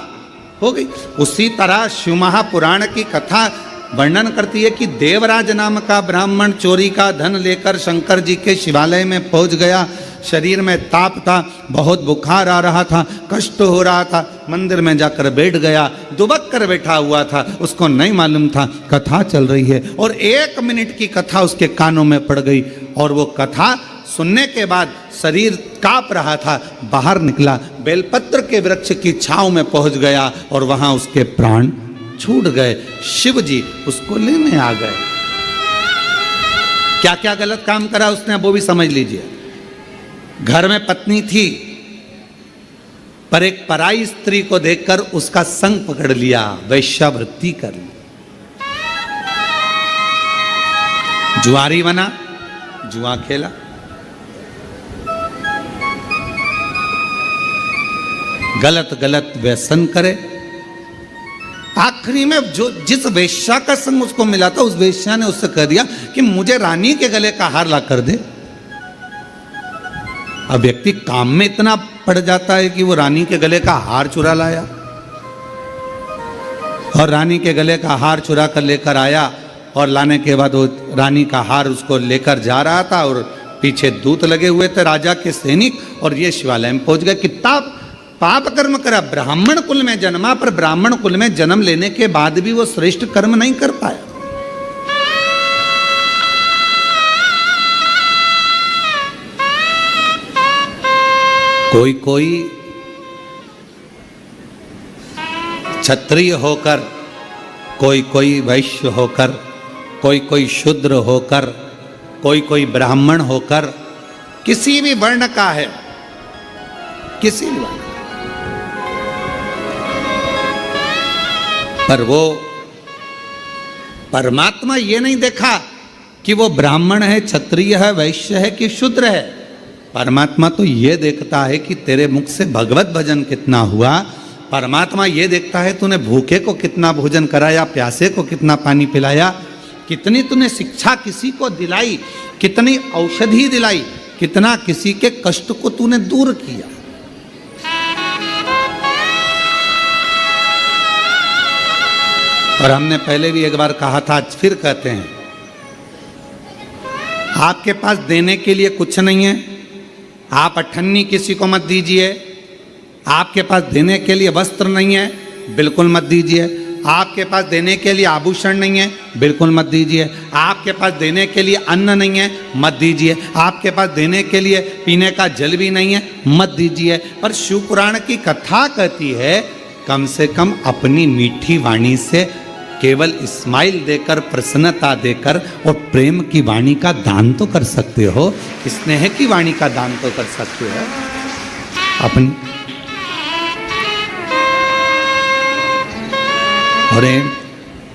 हो गई। उसी तरह शिव महापुराण की कथा वर्णन करती है कि देवराज नाम का ब्राह्मण चोरी का धन लेकर शंकर जी के शिवालय में पहुंच गया। शरीर में ताप था, बहुत बुखार आ रहा था, कष्ट हो रहा था, मंदिर में जाकर बैठ गया, दुबक कर बैठा हुआ था, उसको नहीं मालूम था कथा चल रही है, और 1 मिनट की कथा उसके कानों में पड़ गई, और वो कथा सुनने के बाद शरीर कांप रहा था, बाहर निकला, बेलपत्र के वृक्ष की छांव में पहुंच गया, और वहां उसके प्राण छूट गए। शिव जी उसको लेने आ गए। क्या क्या गलत काम करा उसने, वो भी समझ लीजिए। घर में पत्नी थी, पर एक पराई स्त्री को देखकर उसका संग पकड़ लिया, वैश्यावृत्ति कर ली। जुआरी बना, जुआ खेला, गलत गलत व्यसन करे। आखिरी में जो जिस वेश्या का संग उसको मिला था, उस वेश्या ने उससे कह दिया कि मुझे रानी के गले का हार ला कर दे। अब व्यक्ति काम में इतना पड़ जाता है कि वो रानी के गले का हार चुरा लाया, और रानी के गले का हार चुरा कर लेकर आया, और लाने के बाद वो रानी का हार उसको लेकर जा रहा था, और पीछे दूत लगे हुए थे राजा के सैनिक, और ये शिवालय में पहुंच गए। कितना पाप कर्म करा, ब्राह्मण कुल में जन्मा, पर ब्राह्मण कुल में जन्म लेने के बाद भी वो श्रेष्ठ कर्म नहीं कर पाया। कोई कोई क्षत्रिय होकर, कोई कोई वैश्य होकर, कोई कोई शूद्र होकर, कोई कोई ब्राह्मण होकर, किसी भी वर्ण का है, किसी भी वर्ण, पर वो परमात्मा ये नहीं देखा कि वो ब्राह्मण है, क्षत्रिय है, वैश्य है कि शूद्र है। परमात्मा तो ये देखता है कि तेरे मुख से भगवत भजन कितना हुआ। परमात्मा ये देखता है तूने भूखे को कितना भोजन कराया, प्यासे को कितना पानी पिलाया, कितनी तूने शिक्षा किसी को दिलाई, कितनी औषधि दिलाई, कितना किसी के कष्ट को तूने दूर किया। और हमने पहले भी एक बार कहा था, आज फिर कहते हैं, आपके पास देने के लिए कुछ नहीं है, आप अठन्नी किसी को मत दीजिए। आपके पास देने के लिए वस्त्र नहीं है, बिल्कुल मत दीजिए। आपके पास देने के लिए आभूषण नहीं है, बिल्कुल मत दीजिए। आपके पास देने के लिए अन्न नहीं है, मत दीजिए। आपके पास देने के लिए पीने का जल भी नहीं है, मत दीजिए। पर शिव पुराण की कथा कहती है, कम से कम अपनी मीठी वाणी से केवल स्माइल देकर, प्रसन्नता देकर और प्रेम की वाणी का दान तो कर सकते हो, स्नेह की वाणी का दान तो कर सकते हो अपनी। अरे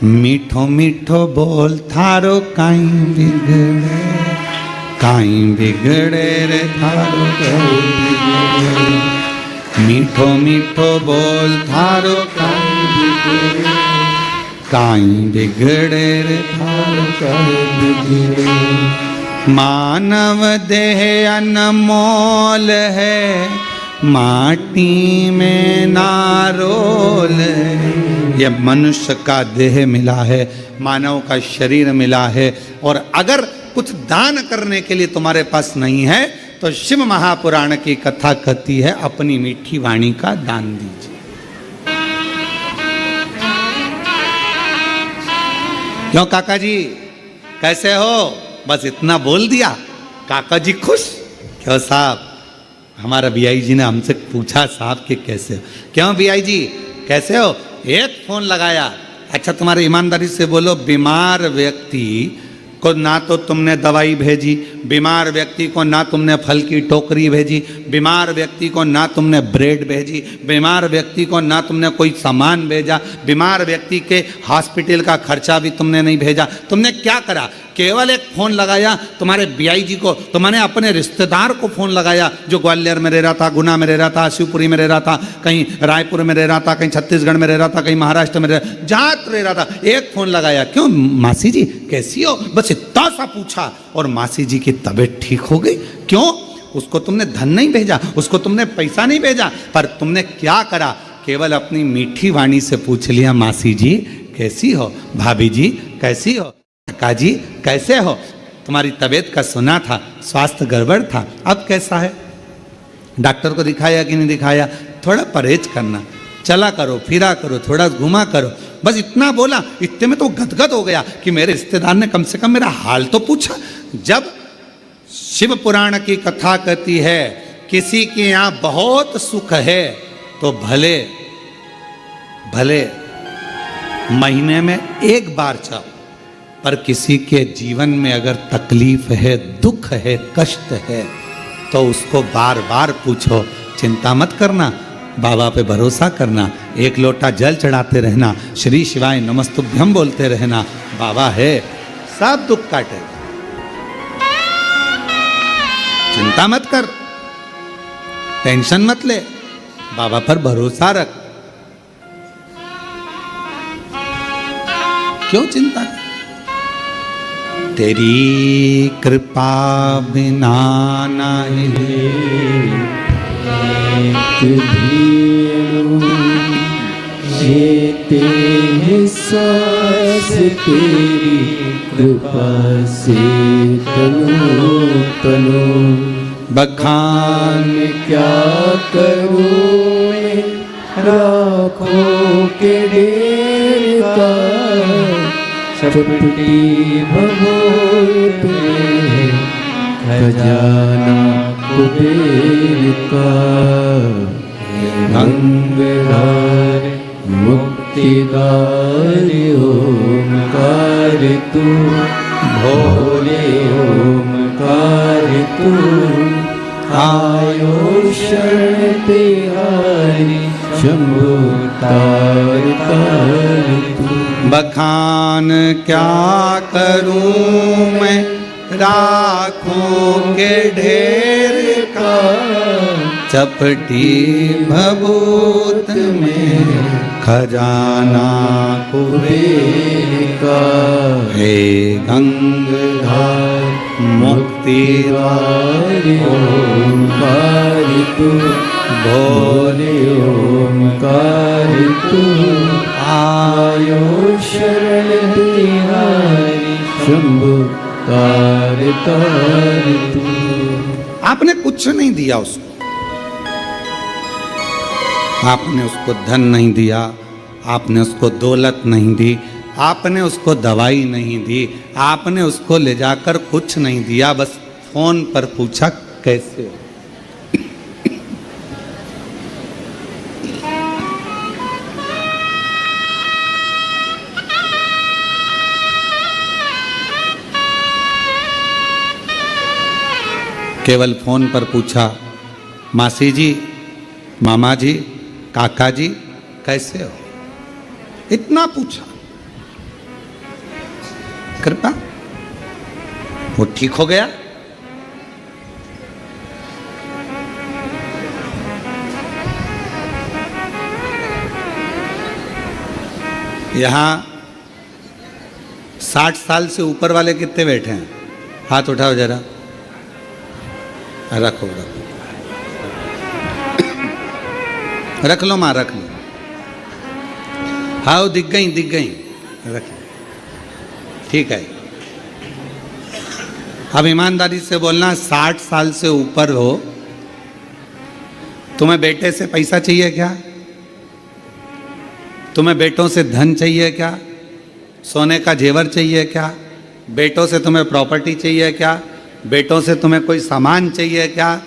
मीठो मीठो बोल थारो काई बिगड़े, काई बिगड़े रे थारो काई बिगड़े। मीठो मीठो बोल थारो काई बिगड़े, काई बिगड़े रे थारो काई बिगड़े। मानव देह अनमोल है, माटी में नारोल है। यह मनुष्य का देह मिला है, मानव का शरीर मिला है, और अगर कुछ दान करने के लिए तुम्हारे पास नहीं है तो शिव महापुराण की कथा कहती है, अपनी मीठी वाणी का दान दीजिए। क्यों काका जी कैसे हो, बस इतना बोल दिया, काका जी खुश। क्यों साहब, हमारा बीआई जी ने हमसे पूछा साहब कि कैसे हो। क्यों बीआई जी कैसे हो, एक फोन लगाया। अच्छा तुम्हारे ईमानदारी से बोलो, बीमार व्यक्ति को ना तो तुमने दवाई भेजी, बीमार व्यक्ति को ना तुमने फल की टोकरी भेजी, बीमार व्यक्ति को ना तुमने ब्रेड भेजी, बीमार व्यक्ति को ना तुमने कोई सामान भेजा, बीमार व्यक्ति के हॉस्पिटल का खर्चा भी तुमने नहीं भेजा। तुमने क्या करा, केवल एक फ़ोन लगाया तुम्हारे बीआई जी को, तुम्हारे अपने रिश्तेदार को फ़ोन लगाया जो ग्वालियर में रह रहा था, गुना में रह रहा था, शिवपुरी में रह रहा था, कहीं रायपुर में रह रहा था, कहीं छत्तीसगढ़ में रह रहा था, कहीं महाराष्ट्र में जहाँ रह रहा था, एक फ़ोन लगाया। क्यों मासी जी कैसी हो, बस इतना सा पूछा और मासी जी की तबीयत ठीक हो गई। क्यों, उसको तुमने धन नहीं भेजा, उसको तुमने पैसा नहीं भेजा, पर तुमने क्या करा, केवल अपनी मीठी वाणी से पूछ लिया, मासी जी कैसी हो, भाभी जी कैसी हो, काका जी कैसे हो, तुम्हारी तबीयत का सुना था, स्वास्थ्य गड़बड़ था, अब कैसा है, डॉक्टर को दिखाया कि नहीं दिखाया, थोड़ा परहेज करना, चला करो, फिरा करो, थोड़ा घुमा करो, बस इतना बोला। इतने में तो गदगद हो गया कि मेरे रिश्तेदार ने कम से कम मेरा हाल तो पूछा। जब शिव पुराण की कथा कहती है किसी के यहाँ बहुत सुख है तो भले भले महीने में एक बार जाओ, पर किसी के जीवन में अगर तकलीफ है, दुख है, कष्ट है तो उसको बार बार पूछो। चिंता मत करना, बाबा पे भरोसा करना, एक लोटा जल चढ़ाते रहना, श्री शिवाय नमस्तुभ्यम बोलते रहना, बाबा है, सब दुख काटे। चिंता मत कर, टेंशन मत ले, बाबा पर भरोसा रख। क्यों चिंता कर? तेरी कृपा बिना नहीं जीते हैं सांस तेरी कृपा से, तनु तनु बखान क्या करूं मैं राखों के ढेर का, चपटी भभूत में खजाना कुबेर का, गंगाधर मुक्तिदार ओमकार तू, भोले ओमकार तू, आयो शरण तिहारी शंभु तार तार तू। बखान क्या करूं मैं राखों के ढेर का, चपटी भभूत में खजाना कुबेर का, हे गंगाधर मुक्तिदार ओमकार तू, भोले ओमकार तू, आयो शरण तिहारी शंभु तार तार तू। आपने कुछ नहीं दिया उसको, आपने उसको धन नहीं दिया, आपने उसको दौलत नहीं दी, आपने उसको दवाई नहीं दी, आपने उसको ले जाकर कुछ नहीं दिया, बस फोन पर पूछा कैसे हो। केवल फोन पर पूछा, मासी जी, मामा जी, काका जी कैसे हो, इतना पूछा। कृपा वो ठीक हो गया। यहां 60 साल से ऊपर वाले कितने बैठे हैं, हाथ उठाओ जरा, रखो रखो, रख लो माँ, रख लो, हाँ दिख गई, रख, ठीक है। अब ईमानदारी से बोलना, 60 साल से ऊपर हो, तुम्हें बेटे से पैसा चाहिए क्या, तुम्हें बेटों से धन चाहिए क्या, सोने का जेवर चाहिए क्या? बेटों से तुम्हें प्रॉपर्टी चाहिए क्या? बेटों से तुम्हें कोई सामान चाहिए क्या?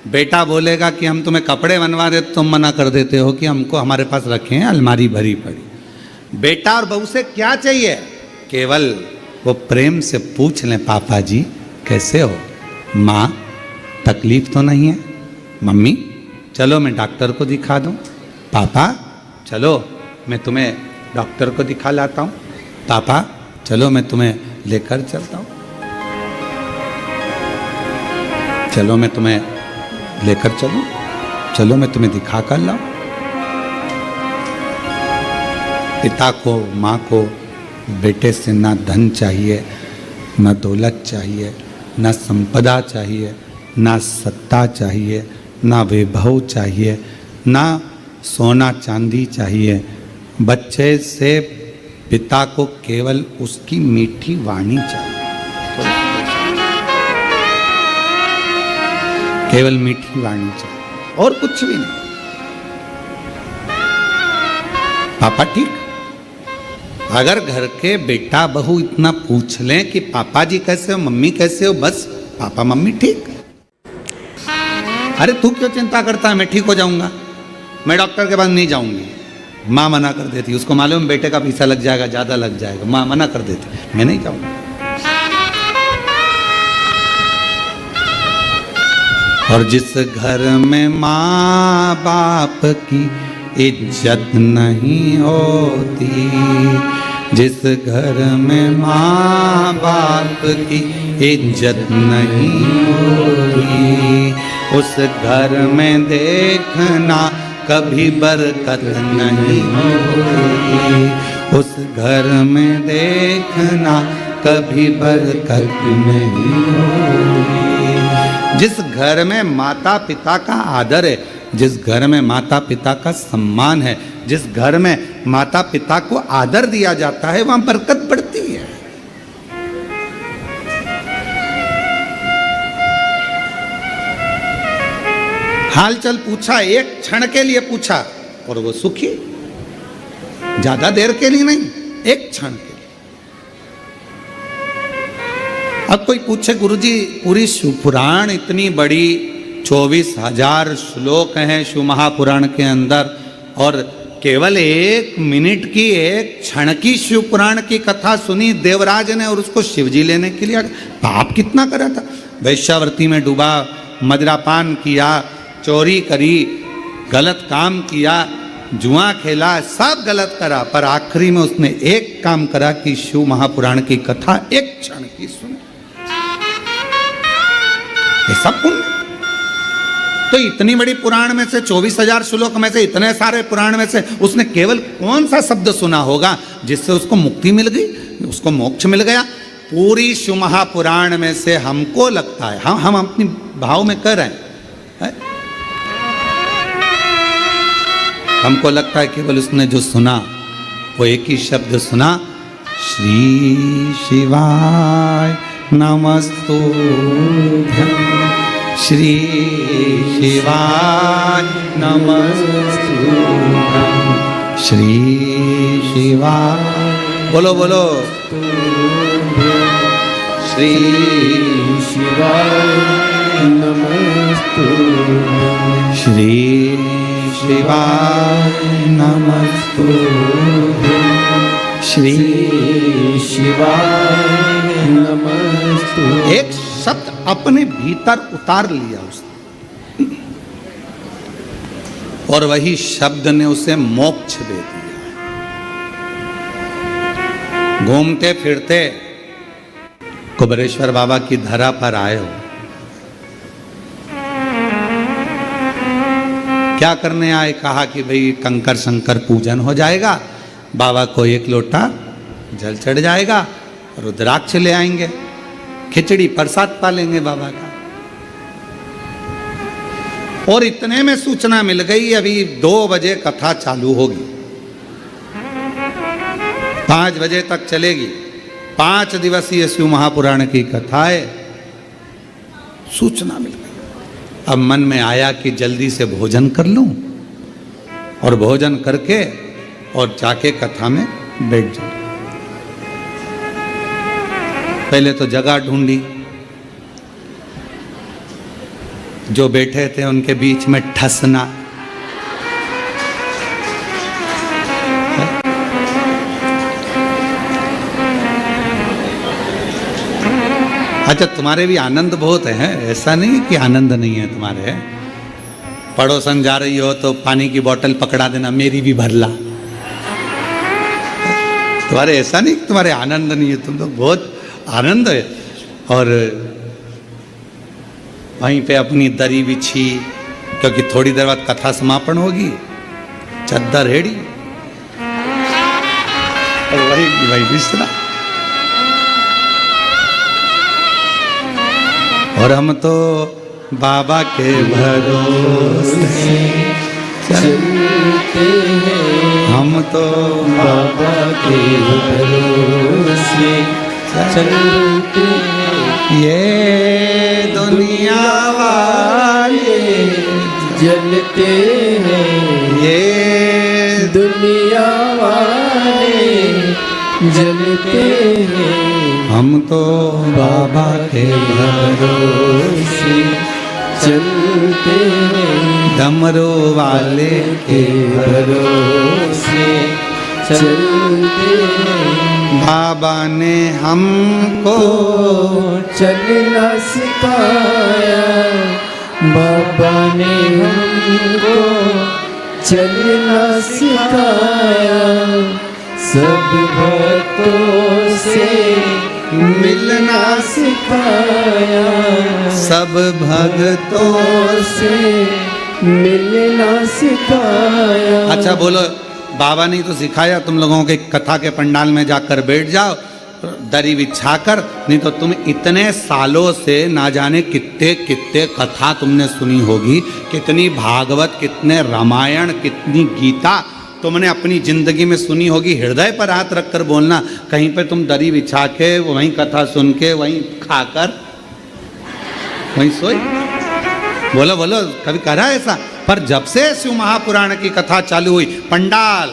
बेटा बोलेगा कि हम तुम्हें कपड़े बनवा दे, तुम मना कर देते हो कि हमको हमारे पास रखे हैं, अलमारी भरी पड़ी। बेटा और बहू से क्या चाहिए? केवल वो प्रेम से पूछ लें, पापा जी कैसे हो? माँ तकलीफ तो नहीं है? मम्मी चलो मैं डॉक्टर को दिखा दूँ? पापा चलो मैं तुम्हें डॉक्टर को दिखा लाता हूँ? पापा चलो मैं तुम्हें लेकर चलता हूँ? चलो मैं तुम्हें लेकर चलूं? चलो मैं तुम्हें दिखा कर लाऊं? पिता को माँ को बेटे से ना धन चाहिए, ना दौलत चाहिए, ना संपदा चाहिए, ना सत्ता चाहिए, ना वैभव चाहिए, ना सोना चांदी चाहिए। बच्चे से पिता को केवल उसकी मीठी वाणी चाहिए, केवल मीठी वाणी चाहिए और कुछ भी नहीं। पापा ठीक? अगर घर के बेटा बहू इतना पूछ लें कि पापा जी कैसे हो, मम्मी कैसे हो, बस पापा मम्मी ठीक। अरे तू क्यों चिंता करता है, मैं ठीक हो जाऊंगा, मैं डॉक्टर के पास नहीं जाऊंगी। माँ मना कर देती, उसको मालूम बेटे का पैसा लग जाएगा, ज्यादा लग जाएगा, माँ मना कर देती, मैं नहीं जाऊंगा। और जिस घर में माँ बाप की इज्जत नहीं होती, जिस घर में माँ बाप की इज्जत नहीं होती, उस घर में देखना कभी बरकत नहीं होती, उस घर में देखना कभी बरकत नहीं होती। जिस घर में माता पिता का आदर है, जिस घर में माता पिता का सम्मान है, जिस घर में माता पिता को आदर दिया जाता है, वहां बरकत बढ़ती है। हालचाल पूछा, एक क्षण के लिए पूछा और वो सुखी, ज्यादा देर के लिए नहीं, एक क्षण के लिए। अब कोई पूछे गुरुजी पूरी शिवपुराण इतनी बड़ी 24,000 श्लोक हैं शिव महापुराण के अंदर, और केवल 1 मिनट की, 1 क्षण की शिवपुराण की कथा सुनी देवराज ने और उसको शिवजी लेने के लिए पाप कितना करा था। वैश्यावृत्ति में डूबा, मदिरापान किया, चोरी करी, गलत काम किया, जुआ खेला, सब गलत करा, पर आखिरी में उसने एक काम करा कि शिव महापुराण की कथा 1 क्षण की सुनी। ये सब पुण्य। तो इतनी बड़ी पुराण में से 24,000 श्लोक में से, इतने सारे पुराण में से उसने केवल कौन सा शब्द सुना होगा जिससे उसको मुक्ति मिल गई, उसको मोक्ष मिल गया? पूरी शिव महापुराण में से हमको लगता है, हम अपनी भाव में कर रहे हैं, हमको लगता है केवल उसने जो सुना वो एक ही शब्द सुना, श्री शिवाय नमस्तुभ्यं, श्री शिवाय नमस्तुभ्यं, श्री शिवाय, बोलो बोलो, श्री शिवाय नमस्तुभ्यं, श्री शिवाय नमस्तुभ्यं, श्री शिवाय नमस्तुभ्यं। एक शब्द अपने भीतर उतार लिया उसने, और वही शब्द ने उसे मोक्ष दे दिया। घूमते फिरते कुबेरेश्वर बाबा की धरा पर आए हो, क्या करने आए? कहा कि भाई कंकर शंकर पूजन हो जाएगा, बाबा को 1 लोटा जल चढ़ जाएगा, रुद्राक्ष ले आएंगे, खिचड़ी प्रसाद पालेंगे बाबा का। और इतने में सूचना मिल गई अभी 2 बजे कथा चालू होगी, 5 बजे तक चलेगी, 5 दिवसीय शिव महापुराण की कथा है। सूचना मिल गई। अब मन में आया कि जल्दी से भोजन कर लूं, और भोजन करके और जाके कथा में बैठ जाऊं। पहले तो जगह ढूंढी, जो बैठे थे उनके बीच में ठसना। अच्छा, तुम्हारे भी आनंद बहुत है, ऐसा नहीं कि आनंद नहीं है तुम्हारे। पड़ोसन जा रही हो तो पानी की बोतल पकड़ा देना, मेरी भी भर ला। तुम्हारे ऐसा नहीं कि तुम्हारे आनंद नहीं है, तुम तो बहुत आनंद है। और वहीं पे अपनी दरी बिछी, क्योंकि थोड़ी देर बाद कथा समापन होगी, चद्दर हेड़ी और वही बिस्तरा। और हम तो बाबा के भरोसे चलते हैं, हम तो बाबा के भरोसे चलते हैं। ये दुनिया वाले जलते हैं, ये दुनिया वाले जलते हैं। हम तो बाबा के भरोसे चलते हैं, डमरू वाले के भरोसे चलते हैं। बाबा ने हमको चलना सिखाया, बाबा ने हमको चलना सिखाया। सब भक्तों से मिलना सिखाया, सब भक्तों से मिलना सिखाया। अच्छा बोलो, बाबा ने तो सिखाया तुम लोगों के कथा के पंडाल में जाकर बैठ जाओ दरी बिछाकर, नहीं तो तुम इतने सालों से ना जाने कितने कितने कथा तुमने सुनी होगी, कितनी भागवत, कितने रामायण, कितनी गीता तुमने अपनी जिंदगी में सुनी होगी। हृदय पर हाथ रखकर बोलना, कहीं पे तुम दरी बिछा के वहीं कथा सुन के वहीं खाकर वहीं सोई? बोलो बोलो, कभी करा ऐसा? पर जब से शिव महापुराण की कथा चालू हुई, पंडाल,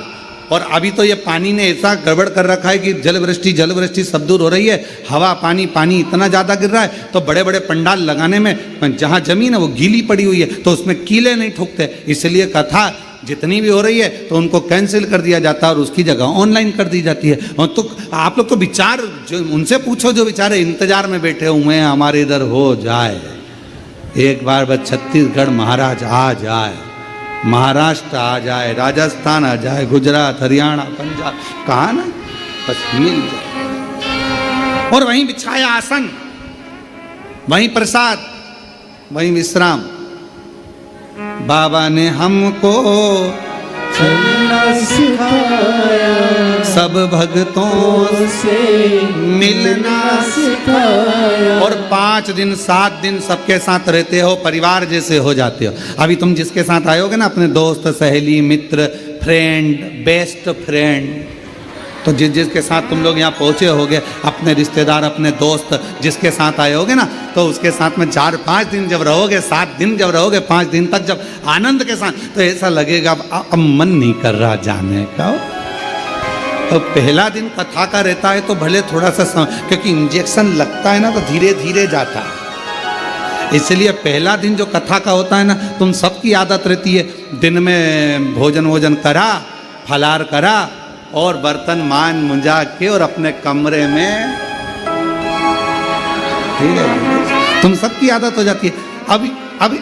और अभी तो ये पानी ने ऐसा गड़बड़ कर रखा है कि जल वृष्टि सब दूर हो रही है, हवा पानी इतना ज़्यादा गिर रहा है, तो बड़े बड़े पंडाल लगाने में जहाँ जमीन है वो गीली पड़ी हुई है, तो उसमें कीले नहीं ठोकते, इसलिए कथा जितनी भी हो रही है तो उनको कैंसिल कर दिया जाता है और उसकी जगह ऑनलाइन कर दी जाती है। और तो आप लोग तो विचार जो उनसे पूछो जो बेचारे इंतजार में बैठे हुए हैं हमारे इधर हो जाए, एक बार बस छत्तीसगढ़ महाराज आ जाए, महाराष्ट्र आ जाए, राजस्थान आ जाए, गुजरात, हरियाणा, पंजाब, कहा ना, बस मिल जाए। और वहीं बिछाया आसन, वहीं प्रसाद, वहीं विश्राम। बाबा ने हमको चलना सिखाया, सब भक्तों से मिलना सिखाया। और 5 दिन 7 दिन सबके साथ रहते हो, परिवार जैसे हो जाते हो। अभी तुम जिसके साथ आयोगे ना, अपने दोस्त, सहेली, मित्र, फ्रेंड, बेस्ट फ्रेंड, तो जिसके साथ तुम लोग यहाँ पहुँचे होगे, अपने रिश्तेदार, अपने दोस्त जिसके साथ आए होगे ना, तो उसके साथ में 4-5 दिन जब रहोगे, 7 दिन जब रहोगे, 5 दिन तक जब आनंद के साथ, तो ऐसा लगेगा अब मन नहीं कर रहा जाने का। तो पहला दिन कथा का रहता है तो भले थोड़ा सा क्योंकि इंजेक्शन लगता है ना तो धीरे धीरे जाता है, इसलिए पहला दिन जो कथा का होता है ना, तुम सबकी आदत रहती है दिन में भोजन करा, फलार करा और बर्तन मान मुंजा के और अपने कमरे में, ठीक है, तुम सबकी आदत हो जाती है।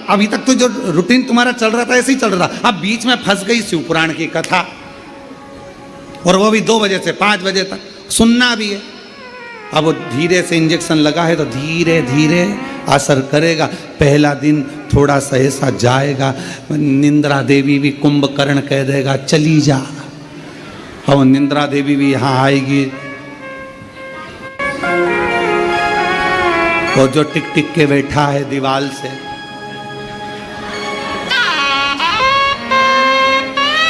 अभी तक तो जो रूटीन तुम्हारा चल रहा था ऐसे ही चल रहा था, अब बीच में फंस गई शिव पुराण की कथा, और वो भी 2 बजे से 5 बजे तक सुनना भी है। अब वो धीरे से इंजेक्शन लगा है तो धीरे धीरे असर करेगा। पहला दिन थोड़ा सा ऐसा जाएगा, निंद्रा देवी भी कुंभकर्ण कह देगा चली जा, और निंद्रा देवी भी यहाँ आएगी, और जो टिक टिक के बैठा है दीवाल से,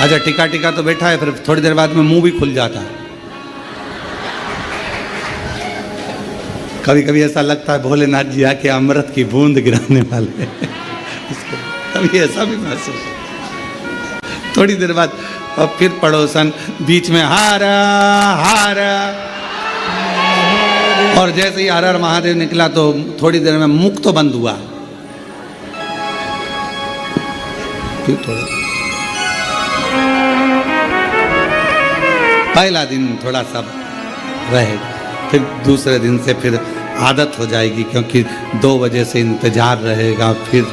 अच्छा टिका तो बैठा है, फिर थोड़ी देर बाद में मुंह भी खुल जाता है। कभी कभी ऐसा लगता है भोलेनाथ जी आके अमृत की बूंद गिराने वाले कभी ऐसा भी महसूस। थोड़ी देर बाद और फिर पड़ोसन बीच में हारा हारा, और जैसे ही हर हर महादेव निकला तो थोड़ी देर में मुख तो बंद हुआ, फिर थोड़ा पहला दिन थोड़ा सा रहेगा, फिर दूसरे दिन से फिर आदत हो जाएगी, क्योंकि 2 बजे से इंतजार रहेगा। फिर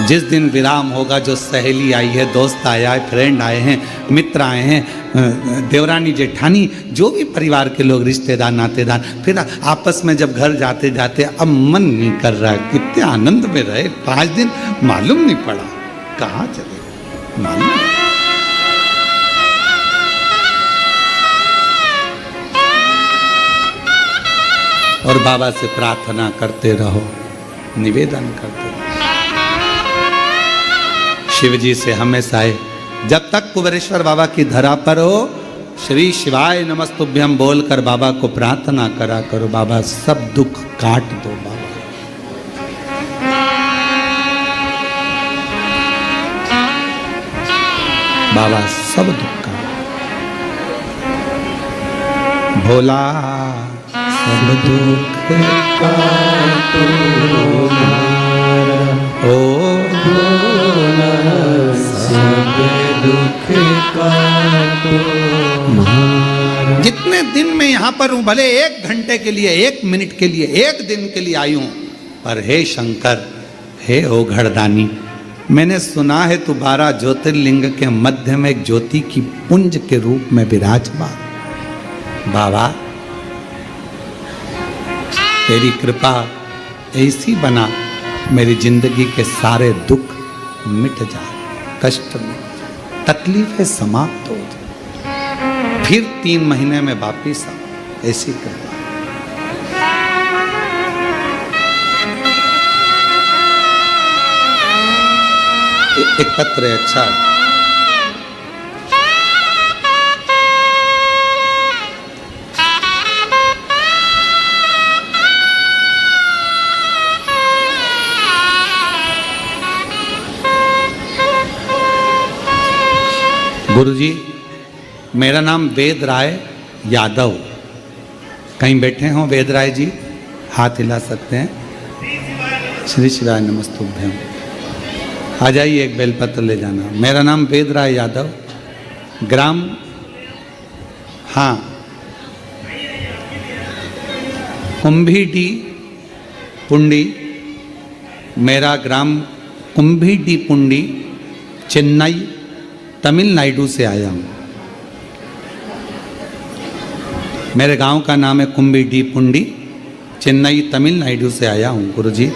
जिस दिन विराम होगा, जो सहेली आई है, दोस्त आया है, फ्रेंड आए हैं, मित्र आए हैं, देवरानी जेठानी, जो भी परिवार के लोग, रिश्तेदार नातेदार, फिर आपस में जब घर जाते जाते अब मन नहीं कर रहा, कितने आनंद में रहे 5 दिन, मालूम नहीं पड़ा कहाँ चले, मालूम नहीं। और बाबा से प्रार्थना करते रहो, निवेदन करते रहो। शिव जी से हमेशा जब तक कुबेरेश्वर बाबा की धरा पर हो, श्री शिवाय नमस्तुभ्यम बोलकर बाबा को प्रार्थना करा करो, बाबा सब दुख काट दो, बाबा सब दुख काट, भोला सब दुख काटो, ओ भोला सब दुख काटो। जितने दिन में यहाँ पर हूँ, भले 1 घंटे के लिए, 1 मिनट के लिए, 1 दिन के लिए आई हूँ, पर हे शंकर, हे ओ घड़दानी, मैंने सुना है तू 12 ज्योतिर्लिंग के मध्य में एक ज्योति की पुंज के रूप में विराजमान। बाबा तेरी कृपा ऐसी बना, मेरी जिंदगी के सारे दुख मिट जाए, कष्ट मिट जाए, तकलीफें समाप्त हो जाए, फिर 3 महीने में वापिस आ, ऐसी कृपा। एक पत्र है, अच्छा है। गुरुजी, मेरा नाम वेद राय यादव। कहीं बैठे हों वेद राय जी, हाथ हिला सकते हैं। श्री शिवाय नमस्तुभ्यम। आ जाइए, एक बेलपत्र ले जाना। मेरा नाम वेद राय यादव, ग्राम, हाँ, कुंभीडी पुंडी, मेरा ग्राम कुंभीडी पुंडी, चेन्नई तमिलनाडु से आया हूँ। मेरे गांव का नाम है कुंभीडी पुंडी, चेन्नई तमिलनाडु से आया हूँ। गुरुजी,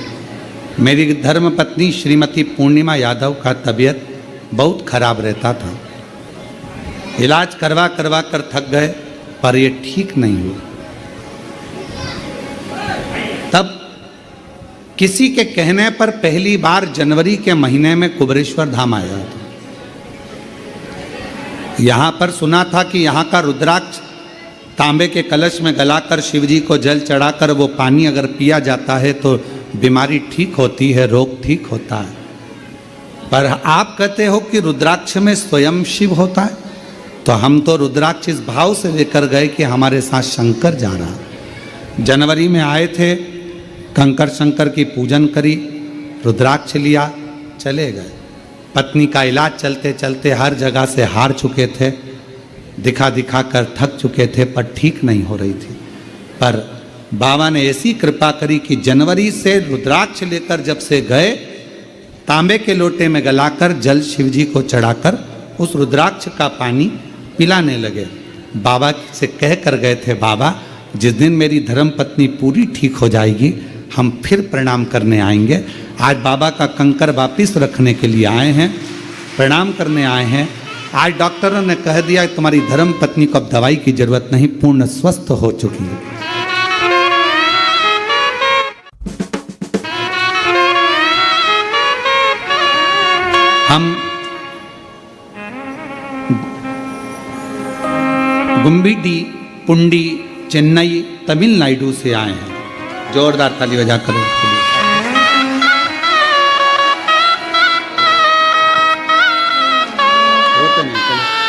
मेरी धर्म पत्नी श्रीमती पूर्णिमा यादव का तबीयत बहुत खराब रहता था। इलाज करवा करवा कर थक गए, पर ये ठीक नहीं हुआ। तब किसी के कहने पर पहली बार जनवरी के महीने में कुबेरेश्वर धाम आया था। यहाँ पर सुना था कि यहाँ का रुद्राक्ष तांबे के कलश में गलाकर शिवजी को जल चढ़ाकर वो पानी अगर पिया जाता है तो बीमारी ठीक होती है, रोग ठीक होता है। पर आप कहते हो कि रुद्राक्ष में स्वयं शिव होता है, तो हम तो रुद्राक्ष इस भाव से लेकर गए कि हमारे साथ शंकर जा रहा। जनवरी में आए थे, कंकर शंकर की पूजन करी, रुद्राक्ष लिया, चले गए। पत्नी का इलाज चलते चलते हर जगह से हार चुके थे, दिखा दिखा कर थक चुके थे, पर ठीक नहीं हो रही थी। पर बाबा ने ऐसी कृपा करी कि जनवरी से रुद्राक्ष लेकर जब से गए, तांबे के लोटे में गलाकर जल शिवजी को चढ़ाकर उस रुद्राक्ष का पानी पिलाने लगे। बाबा से कह कर गए थे, बाबा जिस दिन मेरी धर्म पत्नी पूरी ठीक हो जाएगी, हम फिर प्रणाम करने आएंगे। आज बाबा का कंकर वापिस रखने के लिए आए हैं, प्रणाम करने आए हैं। आज डॉक्टरों ने कह दिया कि तुम्हारी धर्म पत्नी को अब दवाई की जरूरत नहीं, पूर्ण स्वस्थ हो चुकी है। हम गुम्बीडी पुंडी चेन्नई तमिलनाडु से आए हैं। जोरदार ताली बजा करो।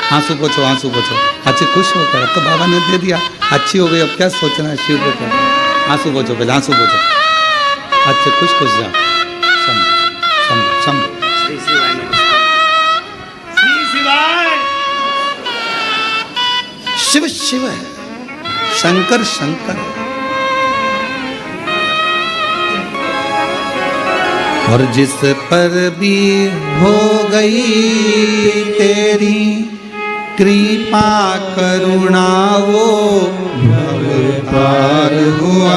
आंसू पोछो, आंसू पोछो। अच्छे खुश होकर, तो बाबा ने दे दिया, अच्छी हो गई, अब क्या सोचना है, शिव को। आंसू बोझो पहले, आंसू बोझो। अच्छा खुश खुश जाओ। शंभु श्री शिवाय नमस्कार। श्री शिवाय। शिव शिव है, शंकर शंकर है। और जिस पर भी हो गई तेरी कृपा करुणा वो भव पार हुआ,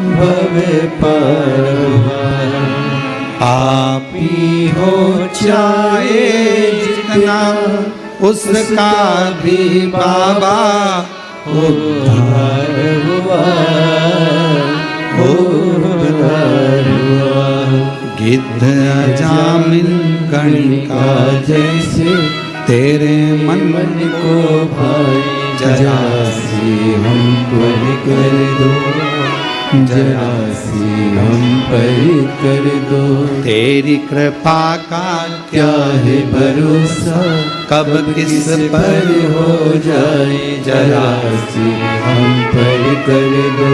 भव पार हुआ। पापी हो चाहे जितना उसका भी बाबा उद्धार हुआ, उद्धार हुआ। गिद्ध अजामिन गणिका जैसे तेरे मन मन को भाई जरा सी हम पर कर दो, जरा सी हम पर कर दो। तेरी कृपा का क्या है भरोसा कब किस पर पर हो जाए, जरा सी हम पर कर दो,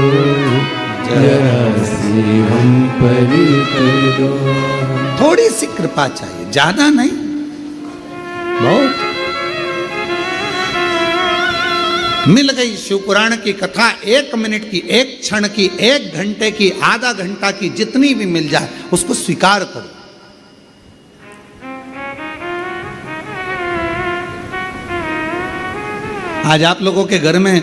जरा सी हम पर कर दो। थोड़ी सी कृपा चाहिए, ज्यादा नहीं, बहुत। मिल गई शिवपुराण की कथा, 1 मिनट की, 1 क्षण की, 1 घंटे की, आधा घंटा की, जितनी भी मिल जाए उसको स्वीकार करो। आज आप लोगों के घर में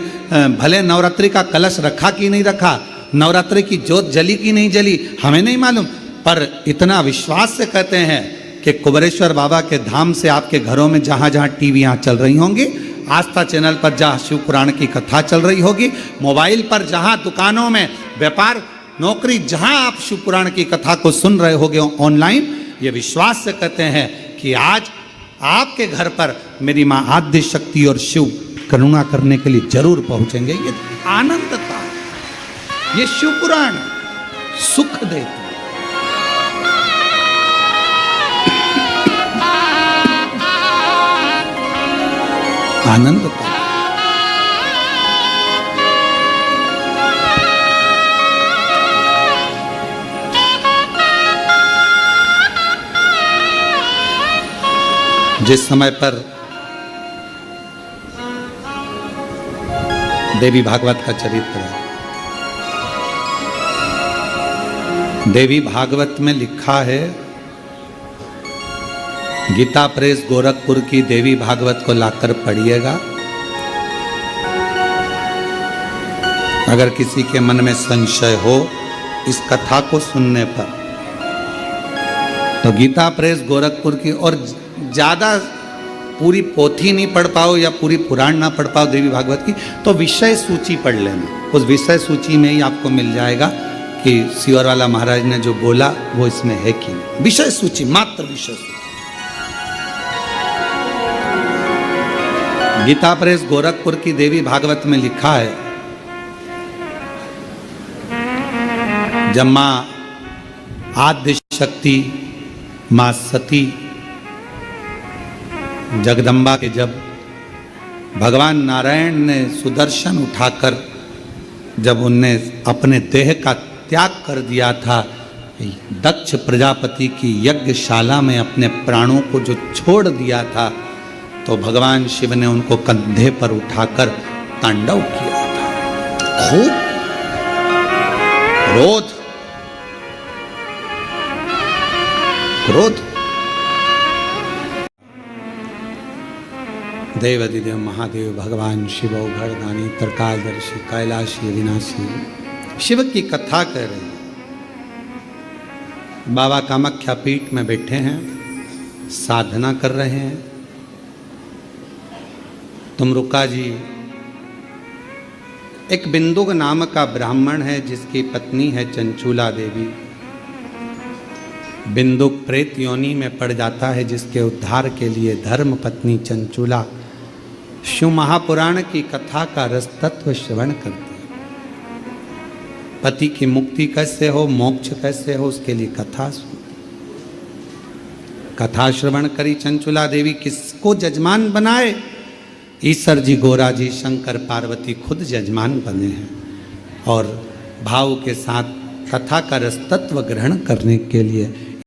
भले नवरात्रि का कलश रखा कि नहीं रखा, नवरात्रि की ज्योत जली कि नहीं जली, हमें नहीं मालूम, पर इतना विश्वास से कहते हैं कि कुबेरेश्वर बाबा के धाम से आपके घरों में जहाँ जहाँ टीवियाँ चल रही होंगी, आस्था चैनल पर जहाँ शिव पुराण की कथा चल रही होगी, मोबाइल पर जहाँ दुकानों में व्यापार नौकरी जहाँ आप शिव पुराण की कथा को सुन रहे होगे ऑनलाइन, ये विश्वास से कहते हैं कि आज आपके घर पर मेरी माँ आद्य शक्ति और शिव करुणा करने के लिए जरूर पहुंचेंगे। ये आनंद था, ये शिव पुराण सुख देते। आनंद था। जिस समय पर देवी भागवत का चरित्र है, देवी भागवत में लिखा है, गीता प्रेस गोरखपुर की देवी भागवत को लाकर पढ़िएगा। अगर किसी के मन में संशय हो इस कथा को सुनने पर, तो गीता प्रेस गोरखपुर की, और ज़्यादा पूरी पोथी नहीं पढ़ पाओ या पूरी पुराण ना पढ़ पाओ देवी भागवत की, तो विषय सूची पढ़ लेना। उस विषय सूची में ही आपको मिल जाएगा कि सियोरवाला महाराज ने जो बोला वो इसमें है कि नहीं। विषय सूची, मात्र विषय सूची। गीता प्रेस गोरखपुर की देवी भागवत में लिखा है, जब माँ आद्य शक्ति, माँ सती जगदम्बा के जब भगवान नारायण ने सुदर्शन उठाकर जब उनने अपने देह का त्याग कर दिया था, दक्ष प्रजापति की यज्ञशाला में अपने प्राणों को जो छोड़ दिया था, तो भगवान शिव ने उनको कंधे पर उठाकर तांडव किया था। खूब क्रोध देवाधिदेव महादेव भगवान शिव घरदानी त्रिकालदर्शी कैलाशी अविनाशी शिव की कथा कर रहे हैं। बाबा कामाख्या पीठ में बैठे हैं, साधना कर रहे हैं। तुमरुका जी एक बिंदुक नाम का ब्राह्मण है जिसकी पत्नी है चंचूला देवी। बिंदुक प्रेत योनि में पड़ जाता है, जिसके उद्धार के लिए धर्म पत्नी चंचूला शिव महापुराण की कथा का रस तत्व श्रवण करती है। पति की मुक्ति कैसे हो, मोक्ष कैसे हो, उसके लिए कथा सुनती। कथा श्रवण करी चंचूला देवी, किसको जजमान बनाए? ईश्वर जी, गोरा जी, शंकर पार्वती खुद जजमान बने हैं। और भाव के साथ कथा का रस तत्व ग्रहण करने के लिए